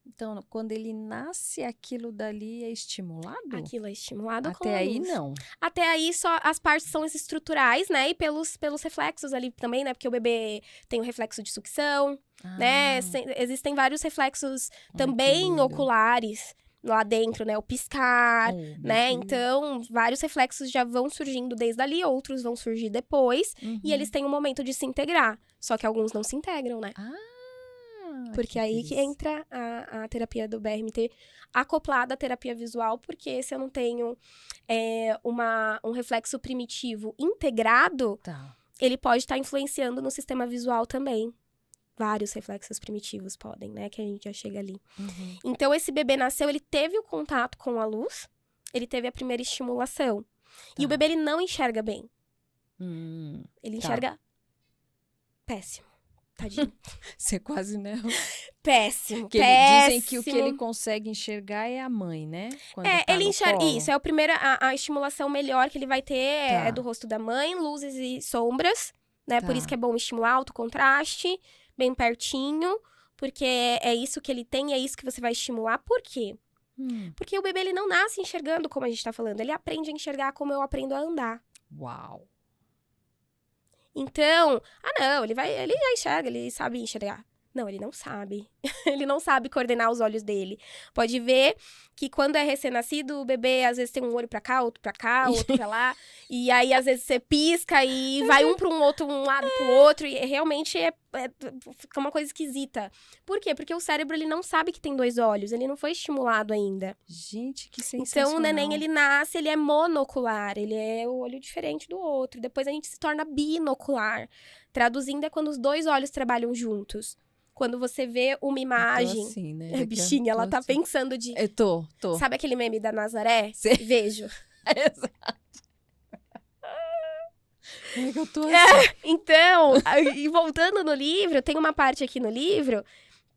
A: Então, quando ele nasce, aquilo dali é estimulado?
B: Aquilo é estimulado com
A: Até
B: a
A: aí,
B: luz.
A: não.
B: Até aí, só as partes são as estruturais, né? E pelos reflexos ali também, né? Porque o bebê tem o reflexo de sucção, né? Existem vários reflexos também
A: lindo.
B: oculares lá dentro, né? O piscar,
A: Oh, meu
B: né?
A: Deus.
B: Então, vários reflexos já vão surgindo desde ali, outros vão surgir depois.
A: Uhum.
B: E eles têm um momento de se integrar. Só que alguns não se integram, né? Porque aí que entra a terapia do BRMT acoplada à terapia visual, porque se eu não tenho um reflexo primitivo integrado,
A: Tá.
B: ele pode estar influenciando no sistema visual também. Vários reflexos primitivos podem, né? Que a gente já chega ali.
A: Uhum.
B: Então, esse bebê nasceu, ele teve o contato com a luz, ele teve a primeira estimulação. E
A: Tá.
B: o bebê, ele não enxerga bem. Ele
A: Tá.
B: enxerga péssimo. Tadinho.
A: Você quase, né?
B: Péssimo,
A: Que
B: péssimo.
A: dizem que o que ele consegue enxergar é a mãe, né? Quando tá
B: Ele
A: no
B: enxerga.
A: colo.
B: Isso, é a primeira. A estimulação melhor que ele vai ter
A: Tá.
B: é do rosto da mãe, luzes e sombras, né?
A: Tá.
B: Por isso que é bom estimular alto contraste, bem pertinho, porque é isso que ele tem, é isso que você vai estimular. Por quê? Porque o bebê ele não nasce enxergando, como a gente tá falando, ele aprende a enxergar como eu aprendo a andar.
A: Uau.
B: Então, não, ele já enxerga, ele sabe enxergar. Não, ele não sabe. Ele não sabe coordenar os olhos dele. Pode ver que quando é recém-nascido, o bebê às vezes tem um olho pra cá, outro pra lá. E aí, às vezes, você pisca e vai um pra um outro, um lado pro outro. E realmente fica uma coisa esquisita. Por quê? Porque o cérebro, ele não sabe que tem dois olhos. Ele não foi estimulado ainda.
A: Gente, que sensacional.
B: Então, o neném, ele nasce, ele é monocular. Ele é o olho diferente do outro. Depois, a gente se torna binocular. Traduzindo, é quando os dois olhos trabalham juntos. Quando você vê uma imagem...
A: Eu tô assim, né?
B: A bichinha, ela tá pensando de...
A: Eu tô.
B: Sabe aquele meme da Nazaré?
A: Sei.
B: Vejo.
A: Exato. É que eu tô assim.
B: Então, e voltando no livro, tem uma parte aqui no livro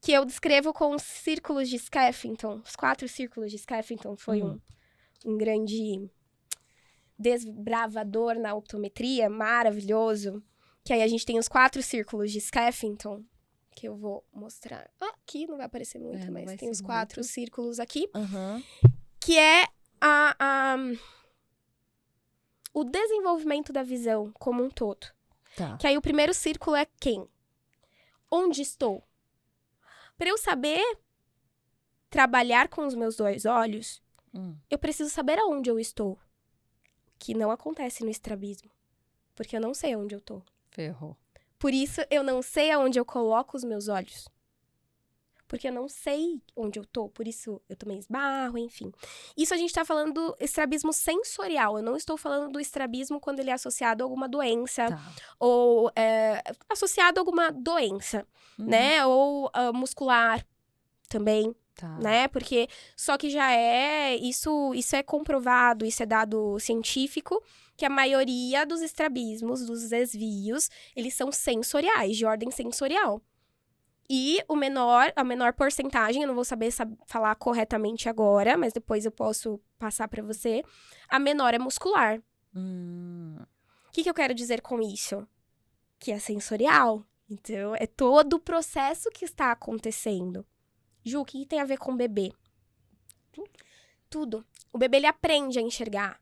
B: que eu descrevo com os círculos de Skeffington. Os 4 círculos de Skeffington foi um grande desbravador na optometria, maravilhoso. Que aí a gente tem os 4 círculos de Skeffington, que eu vou mostrar. Aqui não vai aparecer muito, mas tem os 4 círculos aqui. Que é o desenvolvimento da visão como um todo.
A: Tá.
B: Que aí o primeiro círculo é quem? Onde estou? Para eu saber trabalhar com os meus 2 olhos, eu preciso saber aonde eu estou. Que não acontece no estrabismo. Porque eu não sei aonde eu tô.
A: Ferrou.
B: Por isso, eu não sei aonde eu coloco os meus olhos. Porque eu não sei onde eu tô. Por isso, eu também esbarro, enfim. Isso a gente tá falando do estrabismo sensorial. Eu não estou falando do estrabismo quando ele é associado a alguma doença.
A: Tá.
B: Ou associado a alguma doença, né? Ou muscular também.
A: Tá.
B: Né? Porque só que já isso é comprovado, isso é dado científico, que a maioria dos estrabismos, dos desvios, eles são sensoriais, de ordem sensorial. E a menor porcentagem, eu não vou saber falar corretamente agora, mas depois eu posso passar para você, a menor é muscular. O que eu quero dizer com isso? Que é sensorial. Então, é todo o processo que está acontecendo. Ju, o que tem a ver com o bebê? Tudo. O bebê, ele aprende a enxergar.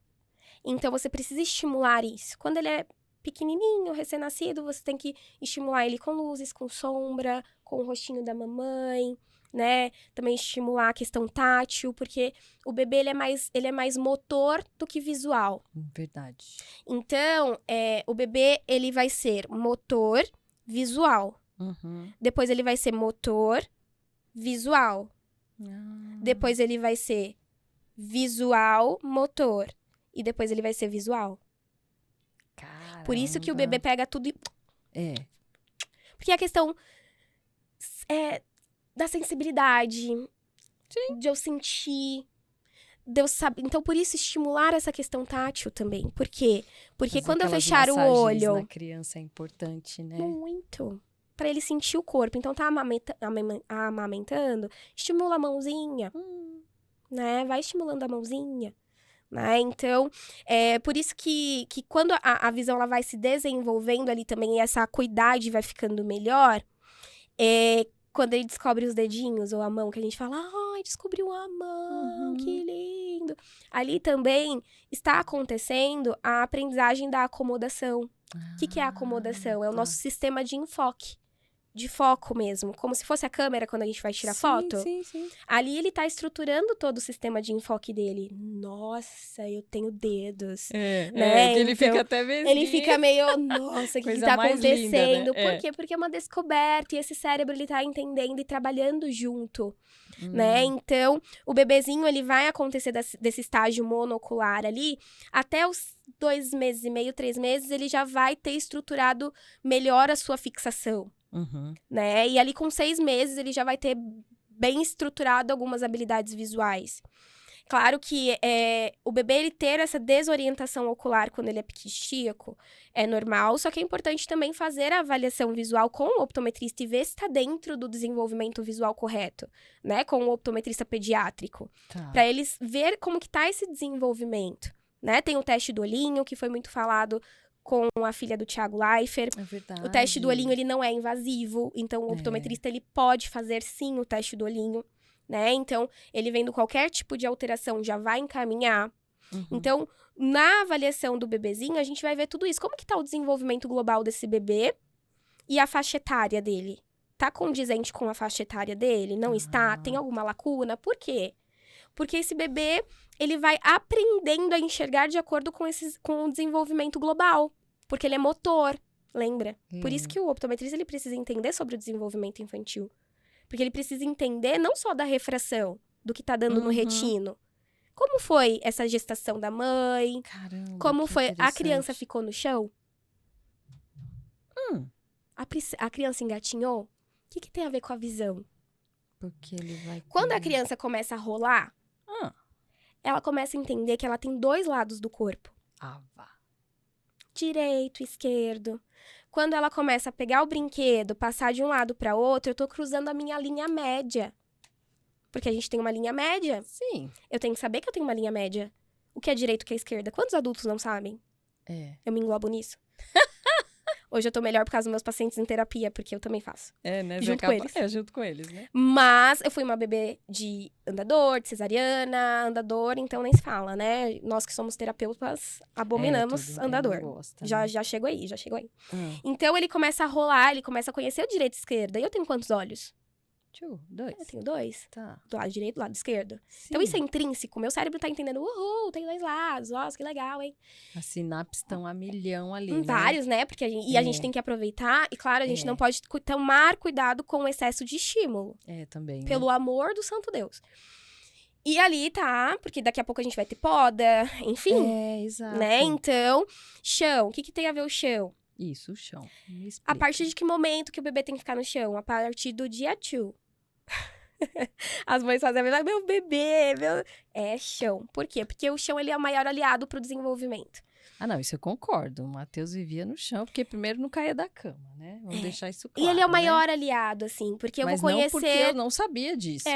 B: Então, você precisa estimular isso. Quando ele é pequenininho, recém-nascido, você tem que estimular ele com luzes, com sombra, com o rostinho da mamãe, né? Também estimular a questão tátil, porque o bebê, ele é mais motor do que visual.
A: Verdade.
B: Então, o bebê, ele vai ser motor, visual. Depois ele vai ser motor, visual. Depois ele vai ser visual, motor. E depois ele vai ser visual.
A: Caramba.
B: Por isso que o bebê pega tudo e... Porque a questão da sensibilidade, de eu sentir, de eu saber. Então, por isso, estimular essa questão tátil também. Por quê? Porque
A: Fazer
B: quando eu
A: aquelas
B: fechar o
A: massagens
B: olho...
A: na criança é importante, né?
B: Muito. Pra ele sentir o corpo. Então, tá amamentando, estimula a mãozinha, né? Vai estimulando a mãozinha. Né? Então, por isso que quando a visão ela vai se desenvolvendo ali também, e essa acuidade vai ficando melhor, quando ele descobre os dedinhos ou a mão, que a gente fala, ai, descobriu a mão, que lindo. Ali também está acontecendo a aprendizagem da acomodação. O que é a acomodação? É o nosso sistema de enfoque. De foco mesmo, como se fosse a câmera quando a gente vai tirar foto.
A: Sim.
B: Ali ele tá estruturando todo o sistema de enfoque dele. Nossa, eu tenho dedos. Né?
A: Que ele fica até mesmo.
B: Ele fica meio, nossa, o que tá acontecendo?
A: Linda, né?
B: Por quê? Porque é uma descoberta e esse cérebro ele tá entendendo e trabalhando junto. Né? Então, o bebezinho ele vai acontecer desse estágio monocular ali, até os 2 meses e meio, 3 meses, ele já vai ter estruturado melhor a sua fixação. Né? E ali com 6 meses ele já vai ter bem estruturado algumas habilidades visuais. Claro que o bebê ele ter essa desorientação ocular quando ele é piquitico é normal, só que é importante também fazer a avaliação visual com o optometrista e ver se está dentro do desenvolvimento visual correto, né? Com o optometrista pediátrico. Para eles ver como que tá esse desenvolvimento, né? Tem o teste do olhinho, que foi muito falado com a filha do Thiago Leifert.
A: É verdade.
B: O teste do olhinho, ele não é invasivo, então o optometrista, ele pode fazer, sim, o teste do olhinho, né? Então, ele vendo qualquer tipo de alteração, já vai encaminhar. Então, na avaliação do bebezinho, a gente vai ver tudo isso. Como que tá o desenvolvimento global desse bebê e a faixa etária dele? Tá condizente com a faixa etária dele? Não está? Tem alguma lacuna? Por quê? Porque esse bebê, ele vai aprendendo a enxergar de acordo com o desenvolvimento global. Porque ele é motor, lembra? Por isso que o optometrista, ele precisa entender sobre o desenvolvimento infantil. Porque ele precisa entender não só da refração, do que tá dando no retino. Como foi essa gestação da mãe?
A: Caramba,
B: como foi? A criança ficou no chão? A criança engatinhou? O que tem a ver com a visão?
A: Porque ele vai...
B: Quando a criança começa a rolar, ela começa a entender que ela tem 2 lados do corpo.
A: Vá.
B: Direito, esquerdo. Quando ela começa a pegar o brinquedo, passar de um lado para outro, eu tô cruzando a minha linha média. Porque a gente tem uma linha média.
A: Sim.
B: Eu tenho que saber que eu tenho uma linha média. O que é direito, o que é esquerda. Quantos adultos não sabem? Eu me englobo nisso. Hoje eu tô melhor por causa dos meus pacientes em terapia, porque eu também faço.
A: Né?
B: Junto com eles.
A: Junto com eles, né?
B: Mas eu fui uma bebê de andador, de cesariana, andador, então nem se fala, né? Nós que somos terapeutas abominamos andador.
A: Gosta,
B: Já chegou aí. Então ele começa a rolar, ele começa a conhecer o direito e esquerda. E eu tenho quantos olhos?
A: 2.
B: Eu tenho 2.
A: Tá.
B: Do lado direito, do lado esquerdo.
A: Sim.
B: Então isso é intrínseco. Meu cérebro tá entendendo, tem 2 lados, nossa, que legal, hein?
A: As sinapses estão a milhão ali, né?
B: Vários, né? Porque a gente tem que aproveitar. E claro, a gente não pode tomar cuidado com o excesso de estímulo.
A: Também, né?
B: Pelo amor do santo Deus. E ali tá, porque daqui a pouco a gente vai ter poda, enfim.
A: Exato.
B: Né? Então, chão. O que tem a ver o chão?
A: Isso, o chão. Me explica.
B: A partir de que momento que o bebê tem que ficar no chão? A partir do dia 2. As mães fazem a mesma, meu bebê, é chão. Por quê? Porque o chão, ele é o maior aliado pro desenvolvimento.
A: Não, isso eu concordo. O Matheus vivia no chão, porque primeiro não caía da cama, né? Vamos deixar isso claro,
B: e ele é o maior
A: né?
B: aliado, assim, porque eu
A: Mas
B: vou conhecer...
A: não porque eu não sabia disso.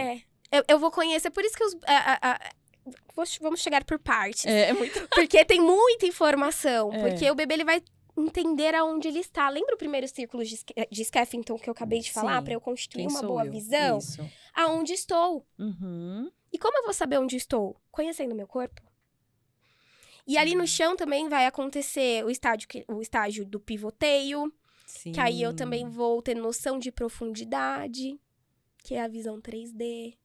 B: Eu vou conhecer, por isso que vamos chegar por partes.
A: Muito...
B: Porque tem muita informação, porque o bebê, ele vai entender aonde ele está. Lembra o primeiro círculo de Skeffington que eu acabei de falar?
A: Sim.
B: Para eu construir
A: Quem
B: uma
A: sou
B: boa
A: eu?
B: visão?
A: Isso.
B: Aonde estou.
A: Uhum.
B: E como eu vou saber onde estou? Conhecendo o meu corpo. E ali no chão também vai acontecer o estágio do pivoteio,
A: Sim.
B: que aí eu também vou ter noção de profundidade, que é a visão 3D.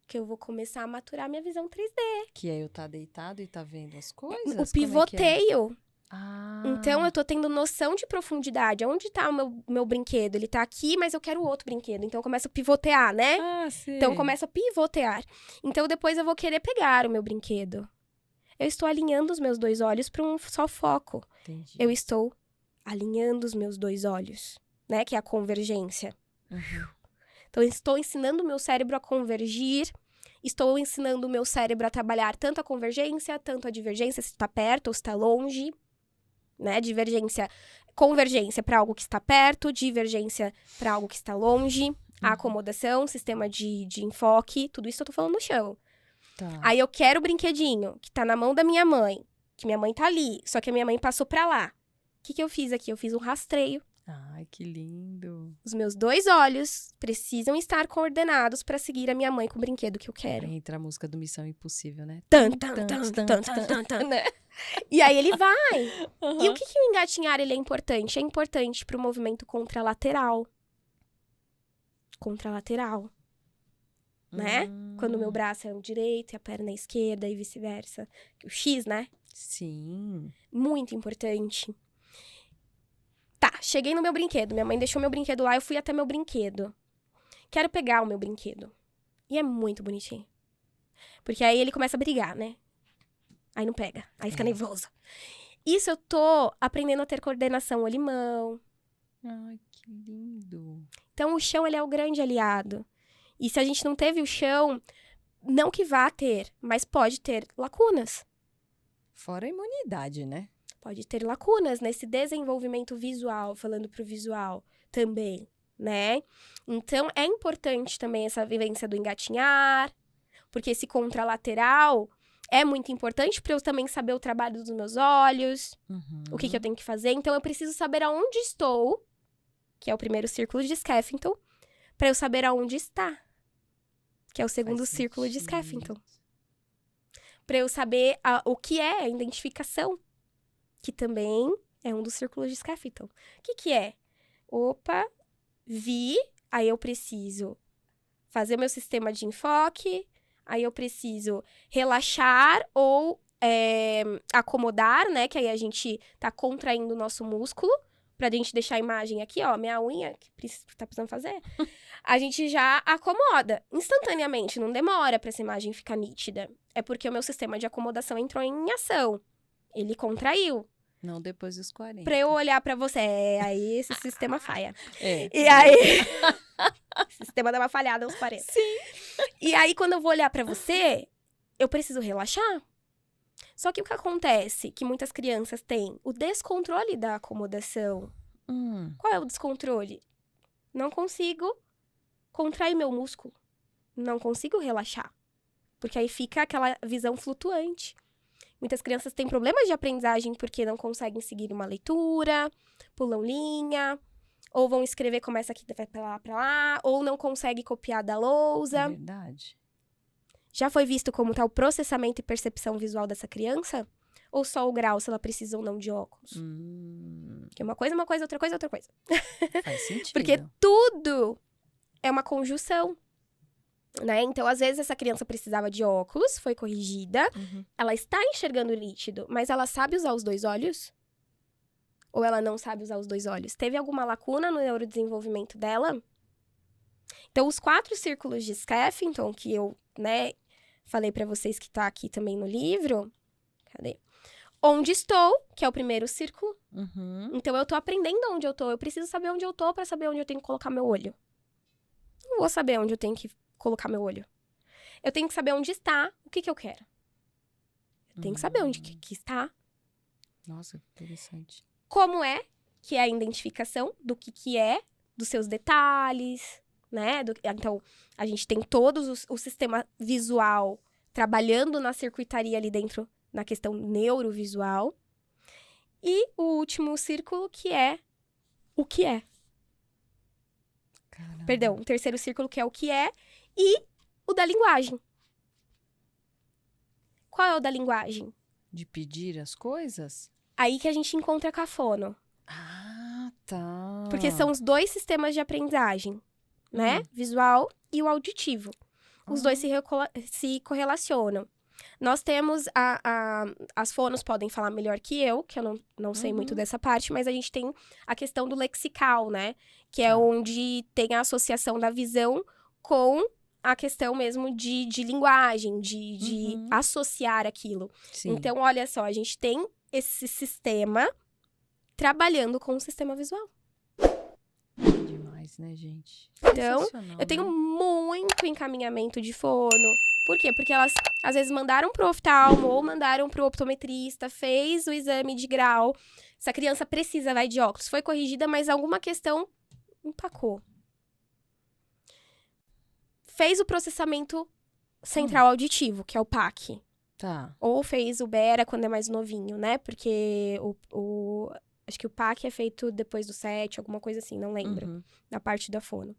B: Que eu vou começar a maturar minha visão 3D.
A: Que é eu tá deitado e tá vendo as coisas?
B: O
A: Como é que é?
B: pivoteio.
A: Ah.
B: Então, eu tô tendo noção de profundidade. Onde tá o meu brinquedo? Ele tá aqui, mas eu quero outro brinquedo. Então, eu começo a pivotear, né?
A: Ah, sim.
B: Então, eu começo a pivotear. Então, depois eu vou querer pegar o meu brinquedo. Eu estou alinhando os meus 2 olhos para um só foco.
A: Entendi.
B: Eu estou alinhando os meus 2 olhos, né? Que é a convergência.
A: Uhum.
B: Então, eu estou ensinando o meu cérebro a convergir. Estou ensinando o meu cérebro a trabalhar tanto a convergência, tanto a divergência, se está perto ou se está longe. Né? Convergência para algo que está perto, divergência para algo que está longe, a acomodação, sistema de enfoque, tudo isso eu tô falando no chão.
A: Tá.
B: Aí eu quero o brinquedinho que tá na mão da minha mãe, que minha mãe tá ali, só que a minha mãe passou pra lá. O que eu fiz aqui? Eu fiz um rastreio.
A: Ai, que lindo.
B: Os meus 2 olhos precisam estar coordenados pra seguir a minha mãe com o brinquedo que eu quero.
A: Aí entra a música do Missão Impossível, né?
B: Tan, tan, tan, tan, tan, tan, tan, né? E aí ele vai. E o que o engatinhar ele é importante? É importante pro movimento contralateral. Contralateral, né? Quando o meu braço é o direito e a perna é a esquerda e vice-versa. O X, né?
A: Sim.
B: Muito importante. Tá, cheguei no meu brinquedo. Minha mãe deixou meu brinquedo lá, eu fui até meu brinquedo. Quero pegar o meu brinquedo. E é muito bonitinho. Porque aí ele começa a brigar, né? Aí não pega. Aí fica nervoso. Isso eu tô aprendendo a ter coordenação olho e mão.
A: Ai, que lindo.
B: Então, o chão, ele é o grande aliado. E se a gente não teve o chão, não que vá ter, mas pode ter lacunas.
A: Fora a imunidade, né?
B: Pode ter lacunas nesse desenvolvimento visual, falando pro visual também, né? Então, é importante também essa vivência do engatinhar, porque esse contralateral é muito importante para eu também saber o trabalho dos meus olhos, o que eu tenho que fazer. Então, eu preciso saber aonde estou, que é o primeiro círculo de Skeffington, para eu saber aonde está, que é o segundo círculo de Skeffington. Para eu saber o que é a identificação, que também é um dos círculos de Skeffington. O que é? Opa, vi, aí eu preciso fazer o meu sistema de enfoque, aí eu preciso relaxar ou acomodar, né? Que aí a gente tá contraindo o nosso músculo, pra gente deixar a imagem aqui, ó, minha unha, que tá precisando fazer, a gente já acomoda instantaneamente, não demora pra essa imagem ficar nítida. É porque o meu sistema de acomodação entrou em ação. Ele contraiu.
A: Não depois dos 40.
B: Pra eu olhar pra você, aí esse sistema falha.
A: É.
B: E aí, o sistema dá uma falhada aos 40.
A: Sim.
B: E aí, quando eu vou olhar pra você, eu preciso relaxar. Só que o que acontece, que muitas crianças têm, o descontrole da acomodação. Qual é o descontrole? Não consigo contrair meu músculo. Não consigo relaxar. Porque aí fica aquela visão flutuante. Muitas crianças têm problemas de aprendizagem porque não conseguem seguir uma leitura, pulam linha, ou vão escrever, começa aqui, vai pra lá, ou não consegue copiar da lousa.
A: É verdade.
B: Já foi visto como tá o processamento e percepção visual dessa criança? Ou só o grau, se ela precisa ou não de óculos? Porque uma coisa, outra coisa, outra coisa.
A: Faz sentido.
B: Porque tudo é uma conjunção, né? Então, às vezes, essa criança precisava de óculos, foi corrigida, ela está enxergando nítido, mas ela sabe usar os 2 olhos? Ou ela não sabe usar os 2 olhos? Teve alguma lacuna no neurodesenvolvimento dela? Então, os 4 círculos de Skeffington, que eu, né, falei pra vocês que tá aqui também no livro. Cadê? Onde estou, que é o primeiro círculo. Então, eu tô aprendendo onde eu tô. Eu preciso saber onde eu tô pra saber onde eu tenho que colocar meu olho. Não vou saber onde eu tenho que colocar meu olho. Eu tenho que saber onde está, o que eu quero. Eu tenho que saber onde que está.
A: Nossa, que interessante.
B: Como é, que é a identificação do que é, dos seus detalhes, né? Então, a gente tem todos o sistema visual trabalhando na circuitaria ali dentro, na questão neurovisual. E o último círculo, que é o que é.
A: Caramba.
B: Perdão, o terceiro círculo, que é o que é. E o da linguagem. Qual é o da linguagem?
A: De pedir as coisas?
B: Aí que a gente encontra com a fono.
A: Ah, tá.
B: Porque são os dois sistemas de aprendizagem, né? Visual e o auditivo. Os dois se correlacionam. Nós temos as fonos podem falar melhor que eu não sei muito dessa parte, mas a gente tem a questão do lexical, né? Que é onde tem a associação da visão com a questão mesmo de linguagem, de associar aquilo.
A: Sim.
B: Então, olha só, a gente tem esse sistema trabalhando com o sistema visual.
A: Demais, né, gente?
B: Então, eu tenho muito encaminhamento de fono. Por quê? Porque elas, às vezes, mandaram pro oftalmo ou mandaram pro optometrista, fez o exame de grau. Essa criança precisa, vai de óculos. Foi corrigida, mas alguma questão empacou. Fez o processamento central auditivo, que é o PAC.
A: Tá.
B: Ou fez o BERA quando é mais novinho, né? Porque acho que o PAC é feito depois do 7, alguma coisa assim, não lembro. Na parte da fono.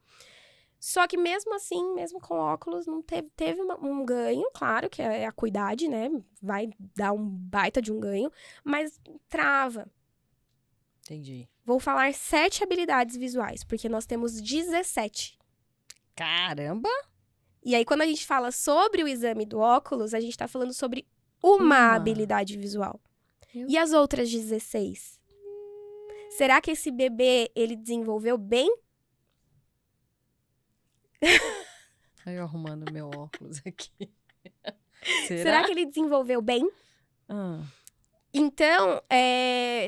B: Só que mesmo assim, mesmo com óculos, não teve um ganho, claro, que é a acuidade, né? Vai dar um baita de um ganho, mas trava.
A: Entendi.
B: Vou falar 7 habilidades visuais, porque nós temos 17.
A: Caramba!
B: E aí, quando a gente fala sobre o exame do óculos, a gente tá falando sobre uma habilidade visual. E as outras 16? Será que esse bebê, ele desenvolveu bem?
A: Aí eu arrumando meu óculos aqui.
B: Será que ele desenvolveu bem? Então,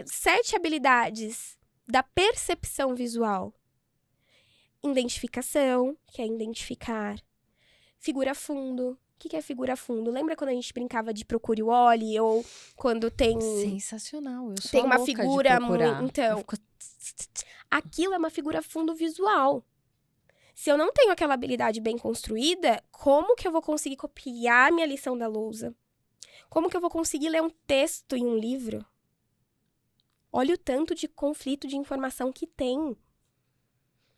B: 7 habilidades da percepção visual. Identificação, que é identificar. Figura fundo. O que é figura fundo? Lembra quando a gente brincava de procure o olhe? Ou quando tem...
A: Sensacional, eu sou
B: tem uma
A: louca
B: figura
A: de procurar.
B: Então, aquilo é uma figura fundo visual. Se eu não tenho aquela habilidade bem construída, como que eu vou conseguir copiar minha lição da lousa? Como que eu vou conseguir ler um texto em um livro? Olha o tanto de conflito de informação que tem.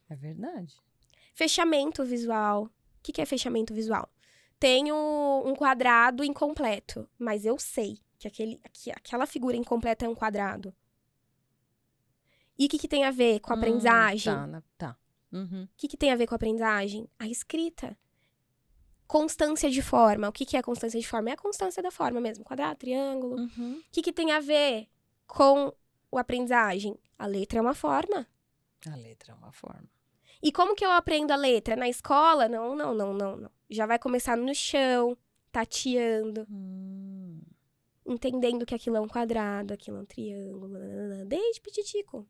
A: É verdade.
B: Fechamento visual. O que é fechamento visual? Tenho um quadrado incompleto, mas eu sei que aquela figura incompleta é um quadrado. E o que tem a ver com a aprendizagem?
A: Tá.
B: O que tem a ver com a aprendizagem? A escrita. Constância de forma. O que é a constância de forma? É a constância da forma mesmo. Quadrado, triângulo. O que tem a ver com a aprendizagem? A letra é uma forma.
A: A letra é uma forma.
B: E como que eu aprendo a letra? Na escola? Não. Já vai começar no chão, tateando. Entendendo que aquilo é um quadrado, aquilo é um triângulo. Desde pititico.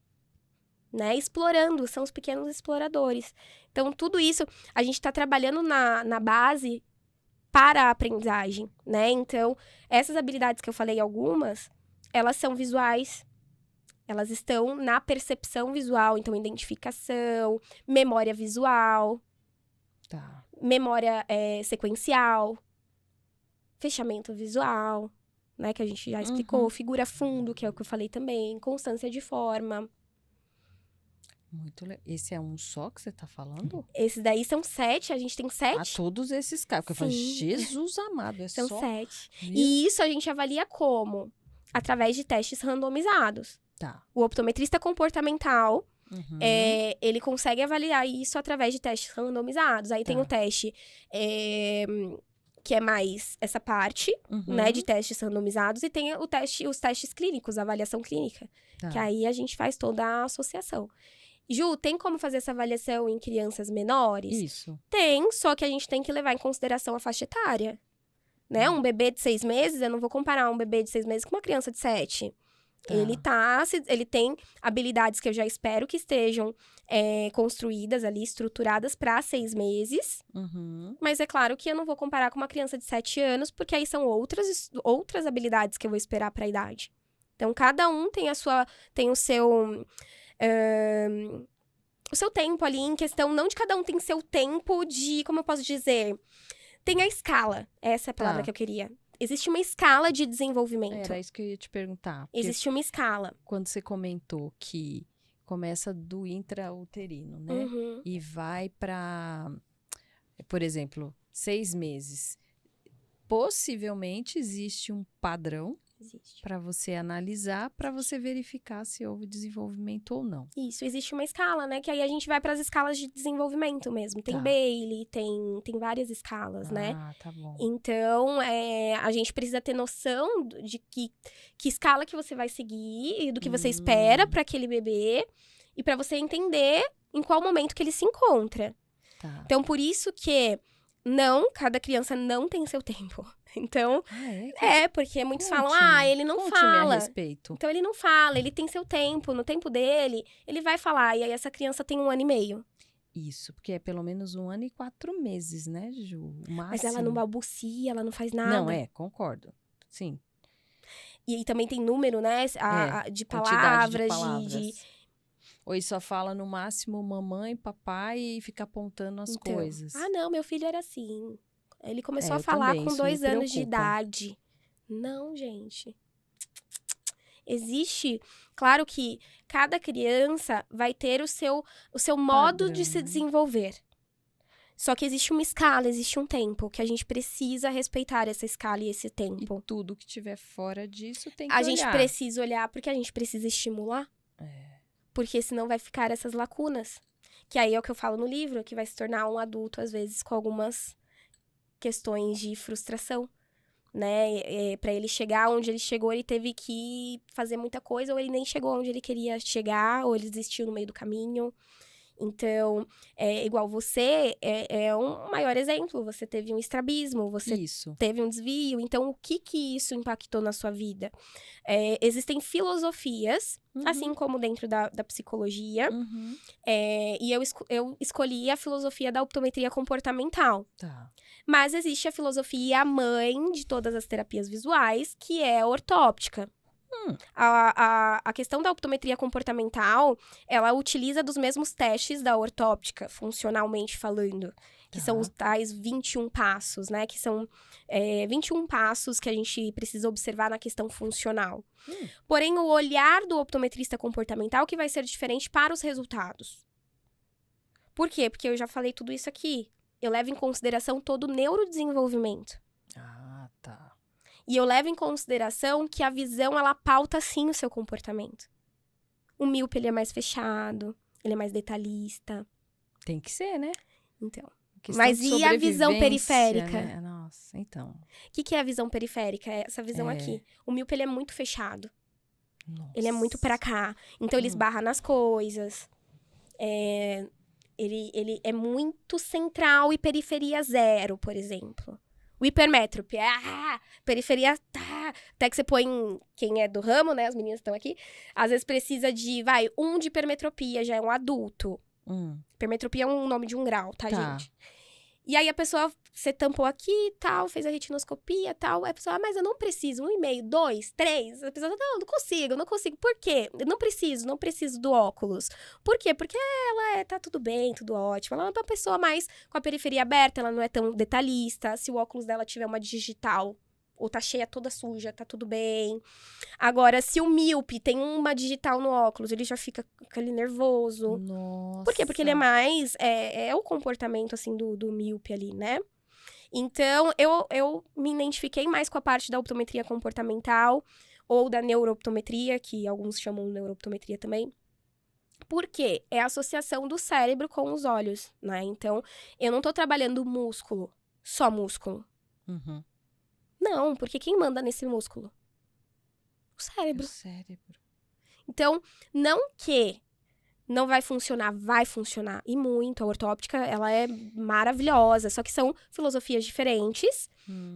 B: Né? Explorando, são os pequenos exploradores. Então, tudo isso, a gente está trabalhando na base para a aprendizagem, né? Então, essas habilidades que eu falei, algumas, elas são visuais, elas estão na percepção visual, então, identificação, memória visual, memória sequencial, fechamento visual, né? Que a gente já explicou, figura fundo, que é o que eu falei também, constância de forma.
A: Muito legal. Esse é um só que você tá falando?
B: Esses daí são 7, a gente tem 7.
A: Todos esses caras. Porque eu falei, Jesus amado,
B: são
A: só...
B: 7. E isso a gente avalia como? Através de testes randomizados.
A: Tá.
B: O optometrista comportamental, ele consegue avaliar isso através de testes randomizados. Aí tem o teste que é mais essa parte, né, de testes randomizados. E tem os testes clínicos, a avaliação clínica. Que aí a gente faz toda a associação. Ju, tem como fazer essa avaliação em crianças menores?
A: Isso.
B: Tem, só que a gente tem que levar em consideração a faixa etária. Né? Um bebê de 6 meses, eu não vou comparar um bebê de 6 meses com uma criança de 7. Ele tem habilidades que eu já espero que estejam construídas ali, estruturadas para 6 meses. Mas é claro que eu não vou comparar com uma criança de 7 anos, porque aí são outras habilidades que eu vou esperar para a idade. Então, cada um tem o seu tempo ali em questão, não de cada um tem seu tempo de, como eu posso dizer, tem a escala, essa é a palavra que eu queria. existe uma escala de desenvolvimento.
A: Era isso que eu ia te perguntar. Porque
B: Existe uma escala.
A: quando você comentou que começa do intrauterino, né?
B: Uhum.
A: E vai para, por exemplo, 6 meses. Possivelmente existe um padrão
B: Existe.
A: para você analisar, para você verificar se houve desenvolvimento ou não.
B: Isso, existe uma escala, né? Que aí a gente vai para as escalas de desenvolvimento mesmo. Tem
A: Tá.
B: Bailey, tem várias escalas, né?
A: Ah, tá bom.
B: Então, a gente precisa ter noção de que escala que você vai seguir e do que você espera para aquele bebê e para você entender em qual momento que ele se encontra.
A: Tá.
B: Então, por isso que cada criança não tem seu tempo. Então, porque muitos falam, ele não
A: Conte-me
B: fala.
A: a respeito.
B: Então, ele não fala, ele tem seu tempo. No tempo dele, ele vai falar. E aí, essa criança tem 1 ano e meio.
A: Isso, porque é pelo menos 1 ano e 4 meses, né, Ju? O máximo.
B: Mas ela não balbucia, ela não faz nada.
A: Não, concordo. Sim.
B: E aí também tem número, né? De
A: Quantidade de
B: palavras,
A: palavras. Ou ele só fala no máximo mamãe, papai e fica apontando as coisas.
B: Não, meu filho era assim. Ele começou a
A: eu
B: falar
A: também,
B: com
A: isso me
B: 2 anos de
A: preocupa.
B: idade. Não, gente. Existe, claro que cada criança vai ter o seu modo
A: Padrão,
B: de se
A: né?
B: desenvolver. Só que existe uma escala, existe um tempo, que a gente precisa respeitar essa escala e esse tempo.
A: E tudo que tiver fora disso tem que
B: A
A: olhar.
B: gente precisa olhar porque a gente precisa estimular. Porque senão vai ficar essas lacunas. Que aí é o que eu falo no livro, que vai se tornar um adulto, às vezes, com algumas questões de frustração, né? Para ele chegar onde ele chegou, ele teve que fazer muita coisa, ou ele nem chegou onde ele queria chegar, ou ele desistiu no meio do caminho. Então, igual você, é um maior exemplo. Você teve um estrabismo, você
A: Isso.
B: teve um desvio. Então, o que isso impactou na sua vida? Existem filosofias, assim como dentro da psicologia. E eu escolhi a filosofia da optometria comportamental.
A: Tá.
B: Mas existe a filosofia mãe de todas as terapias visuais, que é a ortóptica. A questão da optometria comportamental, ela utiliza dos mesmos testes da ortóptica, funcionalmente falando. Que são os tais 21 passos, né? Que são 21 passos que a gente precisa observar na questão funcional. Porém, o olhar do optometrista comportamental que vai ser diferente para os resultados. Por quê? Porque eu já falei tudo isso aqui. Eu levo em consideração todo o neurodesenvolvimento.
A: Ah, tá.
B: E eu levo em consideração que a visão, ela pauta, sim, o seu comportamento. O míope, ele é mais fechado, ele é mais detalhista.
A: Tem que ser, né?
B: Então.
A: Questão
B: Mas
A: de
B: e a visão
A: sobrevivência,
B: periférica?
A: né? Nossa, então.
B: O que é a visão periférica? É essa visão aqui. O míope, ele é muito fechado.
A: Nossa.
B: Ele é muito pra cá. Então, ele esbarra nas coisas. Ele é muito central e periferia zero, por exemplo. O hipermétrope, periferia, até que você põe, quem é do ramo, né, as meninas estão aqui, às vezes precisa de, 1 de hipermetropia, já é um adulto. Hipermetropia é um nome de um grau, tá, gente? E aí a pessoa, você tampou aqui e tal, fez a retinoscopia e tal, aí a pessoa, mas eu não preciso, 1,5, 2, 3, a pessoa, não consigo. Por quê? Eu não preciso do óculos. Por quê? Porque ela tá tudo bem, tudo ótimo, ela é uma pessoa mais com a periferia aberta, ela não é tão detalhista, se o óculos dela tiver uma digital, ou tá cheia toda suja, tá tudo bem. Agora, se o míope tem uma digital no óculos, ele já fica ali nervoso.
A: Nossa.
B: Por quê? Porque ele é mais... É o comportamento, assim, do míope ali, né? Então, eu me identifiquei mais com a parte da optometria comportamental, ou da neurooptometria, que alguns chamam de neurooptometria também. Por quê? É a associação do cérebro com os olhos, né? Então, eu não tô trabalhando músculo, só músculo. Não, porque quem manda nesse músculo? O cérebro.
A: O cérebro.
B: Então, não que não vai funcionar, vai funcionar. E muito. A ortóptica, ela é maravilhosa. Só que são filosofias diferentes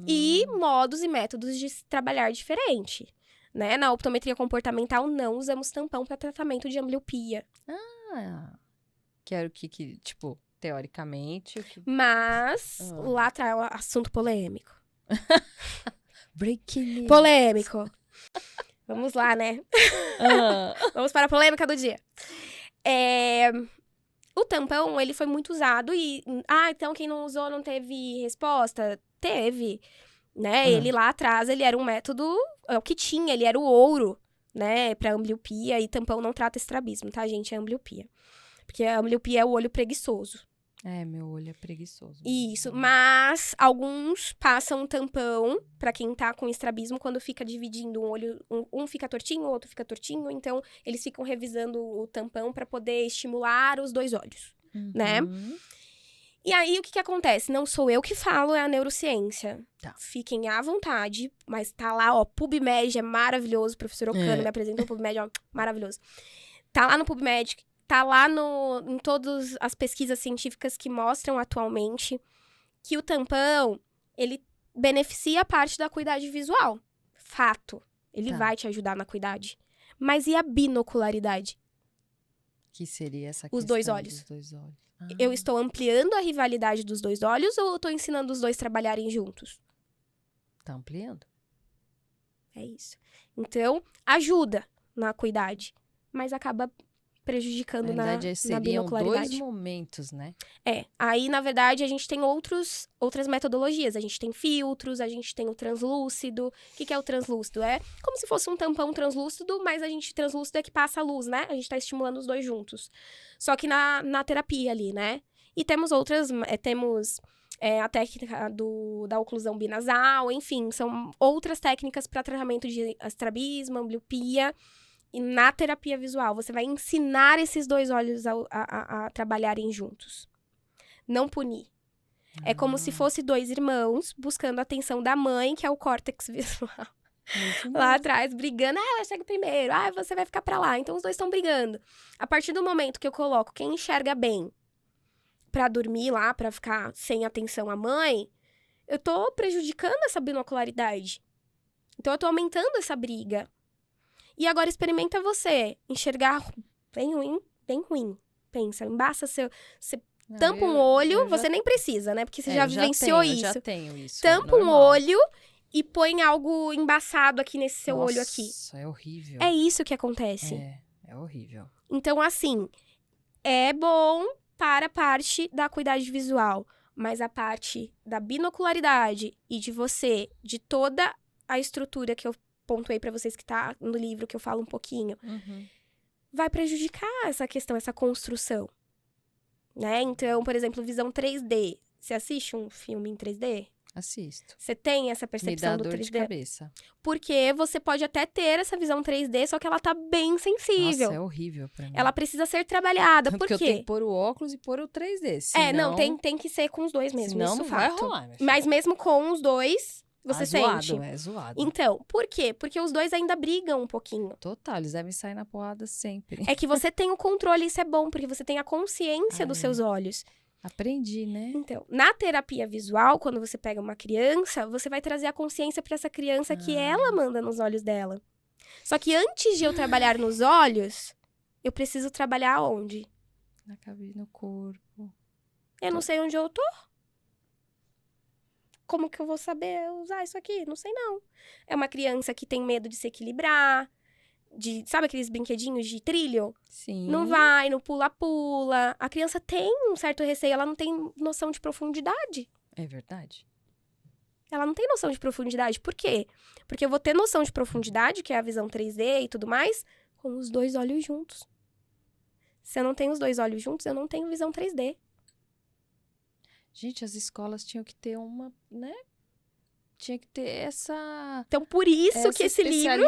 B: e modos e métodos de se trabalhar diferente. Né? Na optometria comportamental, não usamos tampão para tratamento de ambliopia.
A: Que era o que tipo, teoricamente...
B: Mas, lá atrás, é um assunto polêmico.
A: Breaking news.
B: Polêmico. Vamos lá, né? Vamos para a polêmica do dia. O tampão, ele foi muito usado e... então quem não usou não teve resposta? Teve. né? Ele lá atrás, ele era um método, é o que tinha, ele era o ouro, né? Pra ambliopia, e tampão não trata estrabismo, tá, gente? É ambliopia. Porque a ambliopia é o olho preguiçoso.
A: Meu olho é preguiçoso.
B: Isso, mas alguns passam um tampão pra quem tá com estrabismo quando fica dividindo um olho, um fica tortinho, o outro fica tortinho, então eles ficam revisando o tampão pra poder estimular os dois olhos, né? E aí, o que acontece? Não sou eu que falo, é a neurociência.
A: Tá.
B: Fiquem à vontade, mas tá lá, ó, PubMed é maravilhoso, o professor Ocano me apresentou o PubMed, ó, maravilhoso. Tá lá no PubMed, tá lá em todas as pesquisas científicas que mostram atualmente que o tampão, ele beneficia a parte da acuidade visual. Fato. Ele vai te ajudar na acuidade. Mas e a binocularidade?
A: Que seria essa
B: Os
A: questão
B: dois olhos.
A: dos dois olhos.
B: Eu estou ampliando a rivalidade dos dois olhos ou eu estou ensinando os dois a trabalharem juntos?
A: Tá ampliando.
B: É isso. Então, ajuda na acuidade, mas acaba prejudicando na
A: seriam
B: binocularidade.
A: dois momentos, né?
B: Aí, na verdade, a gente tem outras metodologias. A gente tem filtros, a gente tem o translúcido. O que é o translúcido? É como se fosse um tampão translúcido, mas translúcido é que passa a luz, né? A gente tá estimulando os dois juntos. Só que na terapia ali, né? E temos outras, temos a técnica da oclusão binasal, enfim, são outras técnicas para tratamento de estrabismo, ambliopia. E na terapia visual, você vai ensinar esses dois olhos a trabalharem juntos. Não punir. É como se fosse dois irmãos buscando a atenção da mãe, que é o córtex visual. Lá atrás, brigando. Ela chega primeiro. Você vai ficar pra lá. Então, os dois estão brigando. A partir do momento que eu coloco quem enxerga bem pra dormir lá, pra ficar sem atenção à mãe, eu tô prejudicando essa binocularidade. Então, eu tô aumentando essa briga. E agora experimenta você enxergar bem ruim. Pensa, embaça você tampa um olho, você nem precisa, né? Porque você já vivenciou isso.
A: Eu já tenho isso.
B: Tampa um olho e põe algo embaçado aqui nesse seu olho aqui.
A: Nossa, é horrível.
B: É isso que acontece.
A: É horrível.
B: Então, assim, é bom para a parte da acuidade visual, mas a parte da binocularidade e de toda a estrutura que eu pontuei pra vocês que tá no livro, que eu falo um pouquinho, vai prejudicar essa questão, essa construção, né? Então, por exemplo, visão 3D. Você assiste um filme em 3D?
A: Assisto.
B: Você tem essa percepção do 3D?
A: Me dá dor de cabeça.
B: Porque você pode até ter essa visão 3D, só que ela tá bem sensível.
A: Nossa, é horrível pra mim.
B: Ela precisa ser trabalhada. Por quê?
A: Porque eu tenho que pôr o óculos e pôr o 3D. Senão...
B: tem que ser com os dois mesmo,
A: senão
B: isso
A: não
B: fato.
A: vai rolar, minha filha.
B: Mas mesmo com os dois, você sente.
A: É zoado.
B: Então, por quê? Porque os dois ainda brigam um pouquinho.
A: Total, eles devem sair na porrada sempre.
B: É que você tem o controle, isso é bom, porque você tem a consciência dos seus olhos.
A: Aprendi, né?
B: Então, na terapia visual, quando você pega uma criança, você vai trazer a consciência para essa criança que ela manda nos olhos dela. Só que antes de eu trabalhar nos olhos, eu preciso trabalhar onde?
A: Na cabeça, no corpo.
B: Eu não sei onde eu tô. Como que eu vou saber usar isso aqui? Não sei, não. É uma criança que tem medo de se equilibrar, sabe aqueles brinquedinhos de trilho?
A: Sim.
B: Não vai, no pula-pula. A criança tem um certo receio, ela não tem noção de profundidade.
A: É verdade.
B: Ela não tem noção de profundidade. Por quê? Porque eu vou ter noção de profundidade, que é a visão 3D e tudo mais, com os dois olhos juntos. Se eu não tenho os dois olhos juntos, eu não tenho visão 3D.
A: Gente, as escolas tinham que ter uma, né? Tinha que ter essa...
B: Então, por isso que esse livro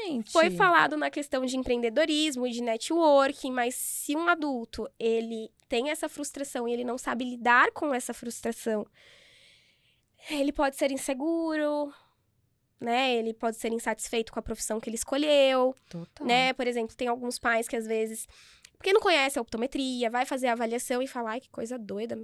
A: gente.
B: foi falado na questão de empreendedorismo e de networking, mas se um adulto, ele tem essa frustração e ele não sabe lidar com essa frustração, ele pode ser inseguro, né? Ele pode ser insatisfeito com a profissão que ele escolheu.
A: Total.
B: Né? Por exemplo, tem alguns pais que às vezes, porque não conhece a optometria, vai fazer a avaliação e fala, ai, que coisa doida.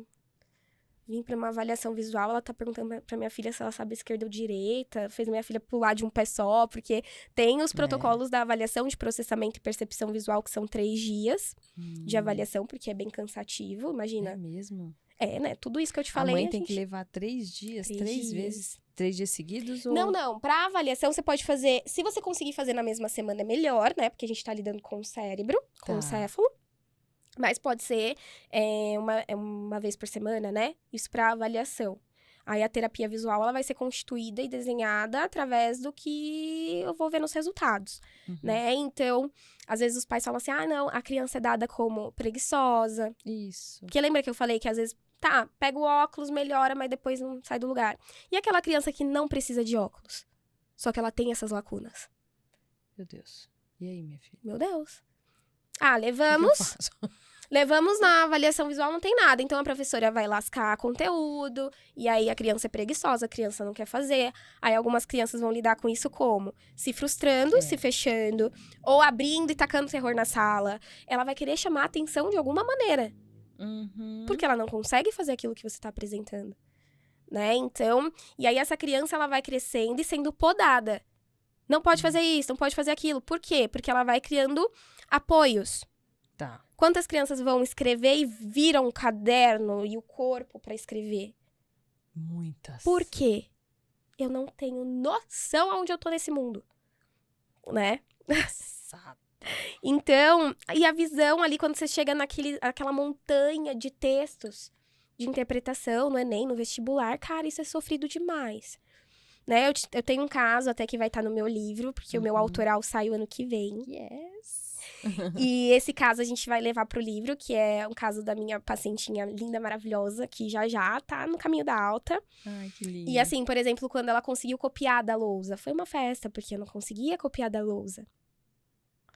B: Vim pra uma avaliação visual, ela tá perguntando pra minha filha se ela sabe esquerda ou direita, fez minha filha pular de um pé só, porque tem os protocolos da avaliação de processamento e percepção visual, que são 3 dias de avaliação, porque é bem cansativo, imagina.
A: É mesmo?
B: É, né? Tudo isso que eu te falei.
A: A mãe tem que levar 3 dias, 3 vezes, 3 dias seguidos? Ou...
B: Não. Pra avaliação, você pode fazer... Se você conseguir fazer na mesma semana, é melhor, né? Porque a gente tá lidando com o cérebro, com o céfalo. Mas pode ser uma vez por semana, né? Isso pra avaliação. Aí a terapia visual, ela vai ser constituída e desenhada através do que eu vou ver nos resultados, né? Então, às vezes os pais falam assim, não, a criança é dada como preguiçosa.
A: Isso.
B: Porque lembra que eu falei que às vezes, pega o óculos, melhora, mas depois não sai do lugar. E aquela criança que não precisa de óculos, só que ela tem essas lacunas.
A: Meu Deus. E aí, minha filha?
B: Meu Deus.
A: O que eu faço?
B: Levamos na avaliação visual, não tem nada. Então, a professora vai lascar conteúdo. E aí, a criança é preguiçosa, a criança não quer fazer. Aí, algumas crianças vão lidar com isso como? Se frustrando, se fechando. Ou abrindo e tacando terror na sala. Ela vai querer chamar a atenção de alguma maneira. Porque ela não consegue fazer aquilo que você está apresentando. Né? Então, e aí, essa criança, ela vai crescendo e sendo podada. Não pode fazer isso, não pode fazer aquilo. Por quê? Porque ela vai criando apoios.
A: Tá.
B: Quantas crianças vão escrever e viram o caderno e o corpo pra escrever?
A: Muitas.
B: Por quê? Eu não tenho noção aonde eu tô nesse mundo, né?
A: Exato.
B: Então, e a visão ali, quando você chega naquela montanha de textos, de interpretação no Enem, no vestibular, cara, isso é sofrido demais. Né? Eu tenho um caso até que vai estar no meu livro, porque o meu autoral sai o ano que vem.
A: Yes.
B: E esse caso a gente vai levar pro livro, que é um caso da minha pacientinha linda, maravilhosa, que já tá no caminho da alta.
A: Ai, que lindo.
B: E assim, por exemplo, quando ela conseguiu copiar da lousa, foi uma festa, porque eu não conseguia copiar da lousa.